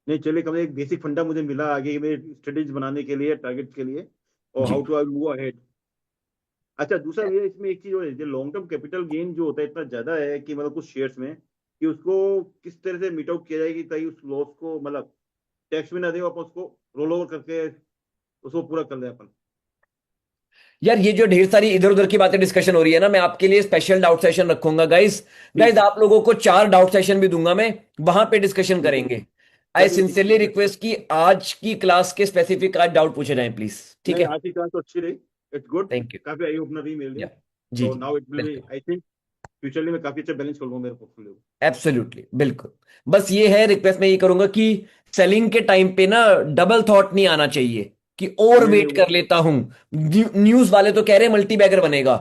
नहीं चलिए, कम एक बेसिक फंडा मुझे मिला आगे मेरे स्ट्रेटेजी बनाने के लिए, टारगेट के लिए, और जी। How to I move ahead. अच्छा, दूसरा भैया इसमें एक चीज और है, जो लॉन्ग टर्म कैपिटल गेन जो होता है इतना ज्यादा है कि मतलब कुछ शेयर्स में, कि उसको किस तरह से मीट आउट किया जाए कि ताकि उस लॉस को मतलब टैक्स भी ना दे, अपन उसको रोल ओवर करके उसको पूरा कर ले अपन। यार, ये जो ढेर सारी इधर उधर की बातें डिस्कशन हो रही है ना, मैं आपके लिए स्पेशल डाउट सेशन रखूंगा गाइस। गाइस, ठीक आप लोगों को 4 डाउट सेशन भी दूंगा मैं, वहां पे डिस्कशन ठीक है। करेंगे। आई चलिए ठीक है, सिंसियरली ठीक है। रिक्वेस्ट कि आज की क्लास के स्पेसिफिक आज डाउट पूछे जाएं प्लीज। ठीक नहीं, है? आज की क्लास तो अच्छी रही, इट्स गुड, थैंक यू। काफी आई ओपनर रही मेरे लिए। या, जी तो जी, नाउ इट विल बी, बिल्कुल। आई थिंक फ्यूचरली मैं काफी अच्छा बैलेंस कर लूंगा मेरे पोर्टफोलियो को। एब्सोल्युटली, बिल्कुल। बस ये है रिक्वेस्ट मैं ये करूंगा कि सेलिंग के टाइम पे ना डबल थॉट नहीं आना चाहिए कि और नहीं नहीं वेट कर लेता हूं। न्यूज वाले तो कह रहे हैं मल्टी बैगर बनेगा,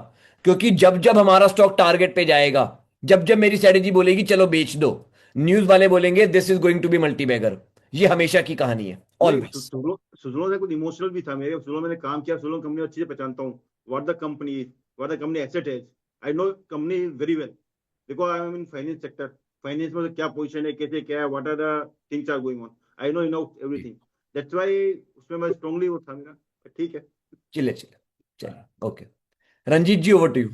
क्योंकि जब जब हमारा स्टॉक टारगेट पे जाएगा, जब जब मेरी स्ट्रेटेजी बोलेगी चलो बेच दो, न्यूज वाले बोलेंगे this is going to be multibagger. ये हमेशा की कहानी है, नहीं, ऑलवेज। सुजलों से कुछ इमोशनल भी था मेरे, सुजलों मैंने काम किया, सुजलों कंपनी अच्छी से पहचानता हूँ, what the company is, what the company asset is, I know company very well, because I am in finance sector. Finance में तो क्या पोजीशन है, कैसे क्या है, what are the things are going on, I know everything, that's why उसमें मैं strongly वो था मेरा। ठीक है। चले चले, चलिए, okay. Ranjit ji, over to you.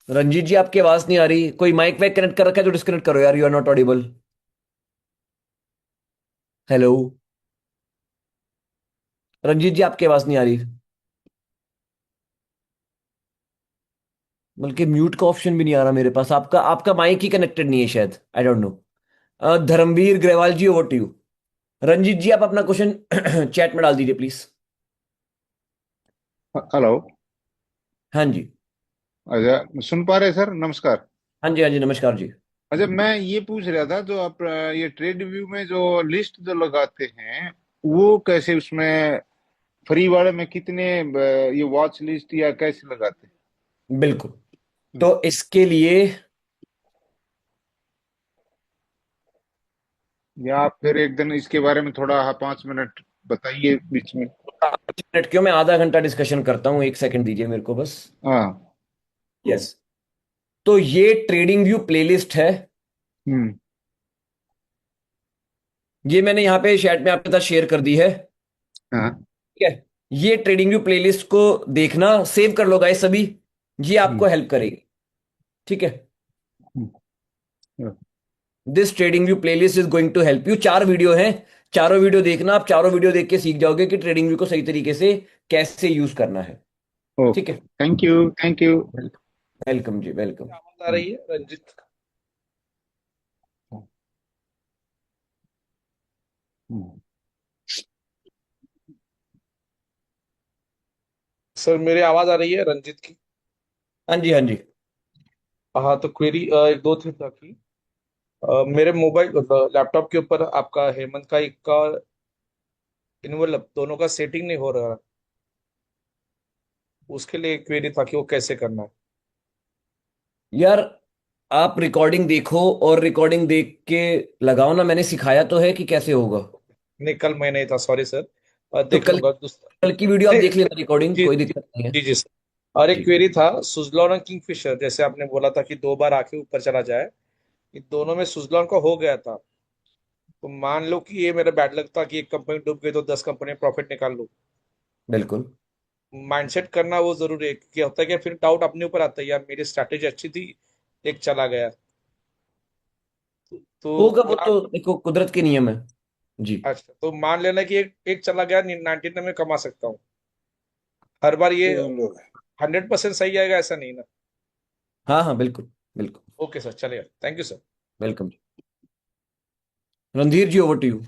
Ranjit ji, आपकी आवाज नहीं आ रही। कोई माइक वाइक कनेक्ट कर रखा है तो डिस्कनेक्ट करो यार, you are not audible. Hello, Ranjit ji, आपकी आवाज नहीं आ रही। बल्कि म्यूट का ऑप्शन भी नहीं आ रहा मेरे पास। आपका आपका माइक ही कनेक्टेड नहीं है शायद, I don't know. Dharamvir Grewal ji, over to you. Ranjit ji, आप अपना क्वेश्चन चैट में डाल दीजिए प्लीज। हेलो। हाँ जी। अच्छा, सुन पा रहे सर? नमस्कार। हाँ जी, हाँ जी, नमस्कार जी। अच्छा, मैं ये पूछ रहा था, जो आप ये ट्रेड व्यू में जो लिस्ट जो लगाते हैं, वो कैसे उसमें फ्री वाले में कितने ये वॉच लिस्ट या कैसे लगाते बिल्कुल। हैं? तो इसके लिए या आप फिर एक दिन इसके बारे में थोड़ा 5 मिनट बताइए बीच में। 5 मिनट क्यों, मैं आधा घंटा डिस्कशन करता हूँ, 1 सेकंड दीजिए मेरे को बस। हाँ। यस। तो ये ट्रेडिंग व्यू प्लेलिस्ट है। हम्म। ये मैंने यहाँ पे चैट में आपके साथ शेयर कर दी है। हाँ। ठीक है। ये ट्रेडिंग व्यू प्लेलिस्ट को देखना, सेव कर लो गाइस सभी। ये आपको हम्म। हेल्प करेगी। ठीक है। Hmm. This TradingView playlist is going to help you. 4 video हैं, चारों वीडियो देखना। आप चारों वीडियो देख के सीख जाओगे कि ट्रेडिंग व्यू को सही तरीके से कैसे यूज करना है। ठीक ओके, है। Thank you, thank you. Welcome जी, वेलकम। आवाज आ रही है रंजित? सर मेरी आवाज आ रही है रंजित की? हाँ जी, हाँ जी। हाँ, तो क्वेरी एक दो थी था कि मेरे मोबाइल लैपटॉप के ऊपर आपका हेमंत का एक का इनवॉल्व दोनों का सेटिंग नहीं हो रहा है। उसके लिए क्वेरी था कि वो कैसे करना है। यार, आप रिकॉर्डिंग देखो और रिकॉर्डिंग देख के लगाओ ना। मैंने सिखाया तो है कि कैसे होगा। नहीं, कल मैं नहीं था, सॉरी सर। तो देख कल लूंगा दूसरा। कल की वीडियो आप नहीं, देख लेना, रिकॉर्डिंग, जी कोई जी दिक्कत नहीं है। जी जी सर। और एक जी। क्वेरी था सुजलॉन और किंगफिशर, जैसे आपने बोला था कि 2 बार आके ऊपर चला जाए। इन दोनों में सुजलॉन का हो गया था। तो मान लो कि ये मेरा बैड लक था कि एक कंपनी डूब गई तो 10 कंपनी प्रॉफिट निकाल लो। बिल्कुल। माइंडसेट करना वो जरूरी है, क्योंकि होता है कि फिर डाउट अपने ऊपर आता है, यार मेरी स्ट्रैटेजी अच्छी थी, एक चला गया। होगा, तो वो यार, तो देखो कुदरत के नियम है। जी। अच्छा तो मान लेना कि एक एक चला गया, 99 में कमा सकता हूँ। हर बार ये चलो। 100% सही आएगा ऐसा नहीं ना? हाँ हाँ, बिल्कुल बिल्कुल। ओके सर, चलेगा, थैंक यू सर। वेलकम जी। Randhir ji, over to you.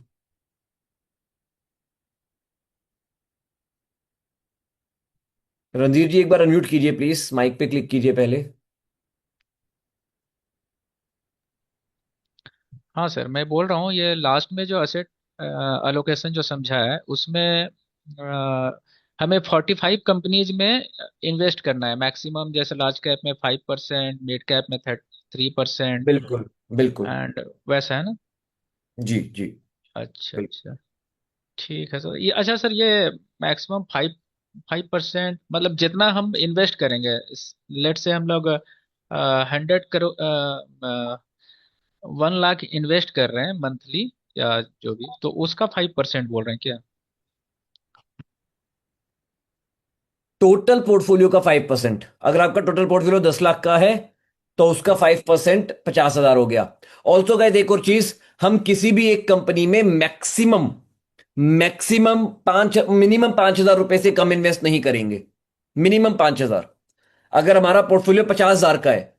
Randhir ji, एक बार अनम्यूट कीजिए प्लीज, माइक पे क्लिक कीजिए पहले। हाँ सर, मैं बोल रहा हूँ ये लास्ट में जो असेट अलोकेशन जो समझा है उसमें हमें 45 कंपनीज में इन्वेस्ट करना है मैक्सिमम, जैसे लार्ज कैप में 5%, मिड कैप में 3%, बिल्कुल बिल्कुल। एंड वैसा है ना? जी जी। अच्छा बिल्कुल। अच्छा। ठीक है सर। ये अच्छा सर, ये मैक्सिमम 5% मतलब जितना हम इन्वेस्ट करेंगे, लेट से हम लोग 100 करोड़ 1 लाख इन्वेस्ट कर रहे हैं मंथली या जो भी, तो उसका 5% बोल रहे हैं क्या? टोटल पोर्टफोलियो का 5%। अगर आपका टोटल पोर्टफोलियो 10 लाख का है तो उसका 5% 50,000 हो गया। ऑल्सो गाइस, एक और चीज, हम किसी भी एक कंपनी में मैक्सिमम मैक्सिमम 5 मिनिमम 5,000 रुपए से कम इन्वेस्ट नहीं करेंगे। मिनिमम 5,000। अगर हमारा पोर्टफोलियो 50,000 का है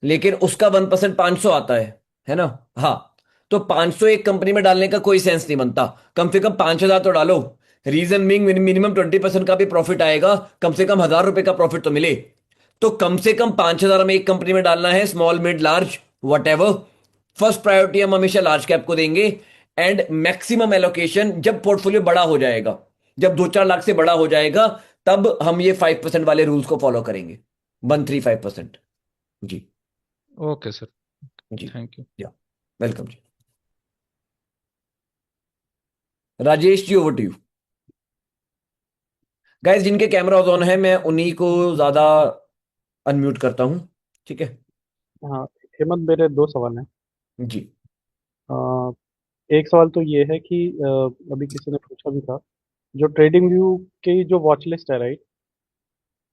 लेकिन उसका 1% 500 आता है ना? हाँ। तो 500 एक कंपनी में डालने का कोई सेंस नहीं बनता। कम से कम 5,000 तो डालो। रीजन बिंग, मिनिमम 20% का भी प्रॉफिट आएगा, कम से कम 1,000 रुपए का प्रॉफिट तो मिले। तो कम से कम 5,000 में एक कंपनी में डालना है, small mid large what ever. First priority हम हमेशा लार्ज कैप को देंगे। एंड मैक्सिमम एलोकेशन जब पोर्टफोलियो बड़ा हो जाएगा, जब 2-4 लाख से बड़ा हो जाएगा, तब हम ये 5% वाले रूल्स को फॉलो करेंगे। 135%। जी। ओके सर, जी। Thank you. या, वेलकम जी। Rajesh ji, over to you. Guys, जिनके कैमरा ऑन है मैं उन्हीं को ज्यादा अनम्यूट करता हूं। ठीक है। हाँ, हेमंत, मेरे 2 सवाल हैं। जी। अ, एक सवाल तो ये है कि अभी किसी ने पूछा भी था, जो ट्रेडिंग व्यू की जो वॉच लिस्ट है, राइट?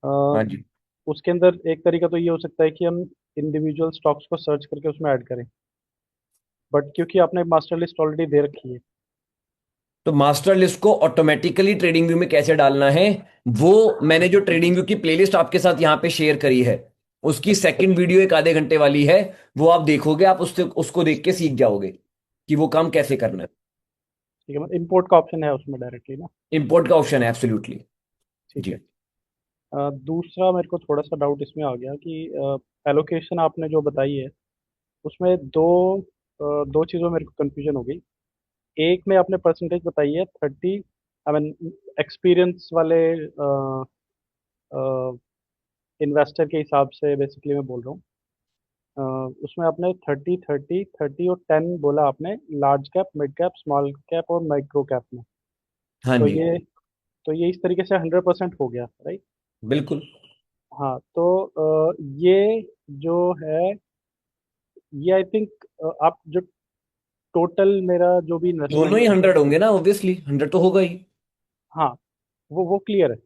हाँ जी। उसके अंदर एक तरीका तो ये हो सकता है कि हम इंडिविजुअल स्टॉक्स को सर्च करके उसमें ऐड करें, बट क्योंकि आपने मास्टर लिस्ट ऑलरेडी दे रखी है। तो मास्टर लिस्ट को ऑटोमेटिकली ट्रेडिंग व्यू में कैसे डालना है, वो मैंने जो ट्रेडिंग व्यू की प्लेलिस्ट आपके साथ यहां पे शेयर करी है, उसकी सेकंड वीडियो एक आधे घंटे वाली है। वो आप देखोगे, आप उससे उसको देख के सीख जाओगे कि वो काम कैसे करना है। ठीक है, मतलब इम्पोर्ट का ऑप्शन है उसमें डायरेक्टली ना। इंपोर्ट का ऑप्शन है एब्सोल्युटली। ठीक जी है। दूसरा मेरे को थोड़ा सा डाउट इसमें आ गया कि एलोकेशन आपने जो बताई है उसमें दो चीज़ों में मेरे को कंफ्यूजन हो गई। एक में आपने परसेंटेज बताई है 30, आई मीन एक्सपीरियंस वाले इन्वेस्टर के हिसाब से बेसिकली मैं बोल रहा हूँ। उसमें आपने 30 और 10 बोला आपने, large cap, mid cap, small cap और माइक्रो कैप में। हाँ तो जी ये इस तरीके से 100% हो गया, राइट? बिल्कुल। हाँ, तो ये जो है, ये आई थिंक आप जो टोटल मेरा जो भी दोनों इन्वेस्टमेंट ही है, 100 होंगे ना, ऑब्वियसली 100 तो होगा ही। हाँ, वो क्लियर है।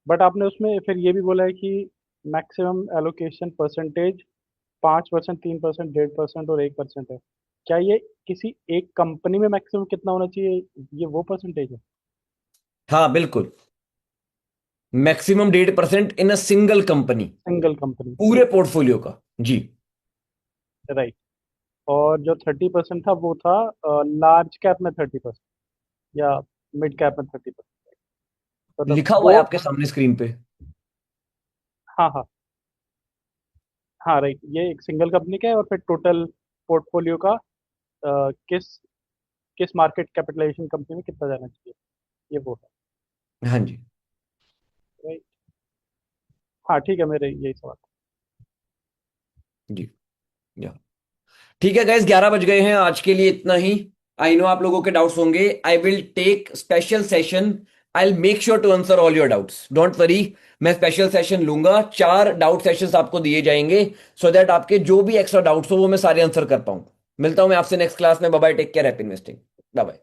बट आपने उसमें फिर ये भी बोला है कि मैक्सिमम एलोकेशन परसेंटेज 5%, 3%, 1.5% और 1% है। क्या ये किसी एक कंपनी में मैक्सिमम कितना होना चाहिए, ये वो परसेंटेज है? हाँ बिल्कुल, maximum 1.5% in a single company, single company, पूरे पोर्टफोलियो का। जी राइट। और जो 30% था वो था लार्ज कैप में 30% या मिड कैप में 30%, मतलब लिखा हुआ दो। है आपके सामने स्क्रीन पे। हाँ हाँ हाँ, राइट, ये एक सिंगल कंपनी का है और फिर टोटल पोर्टफोलियो का किस किस मार्केट कैपिटलाइजेशन कंपनी में कितना जाना चाहिए, ये वो हाँ जी है, राइट। हाँ ठीक है, मेरे यही सवाल। जी या ठीक है गाइस, 11 बज गए हैं, आज के लिए इतना ही। आई नो आप लोगों के डाउट्स होंगे, I will take special session, I will make sure to answer all your doubts, don't worry. मैं स्पेशल सेशन लूंगा, 4 डाउट सेशंस आपको दिए जाएंगे, सो दैट आपके जो भी एक्स्ट्रा डाउट्स हो वो मैं सारे आंसर कर पाऊं। मिलता हूं मैं आपसे नेक्स्ट क्लास में। Bye bye, take care, happy investing, bye bye.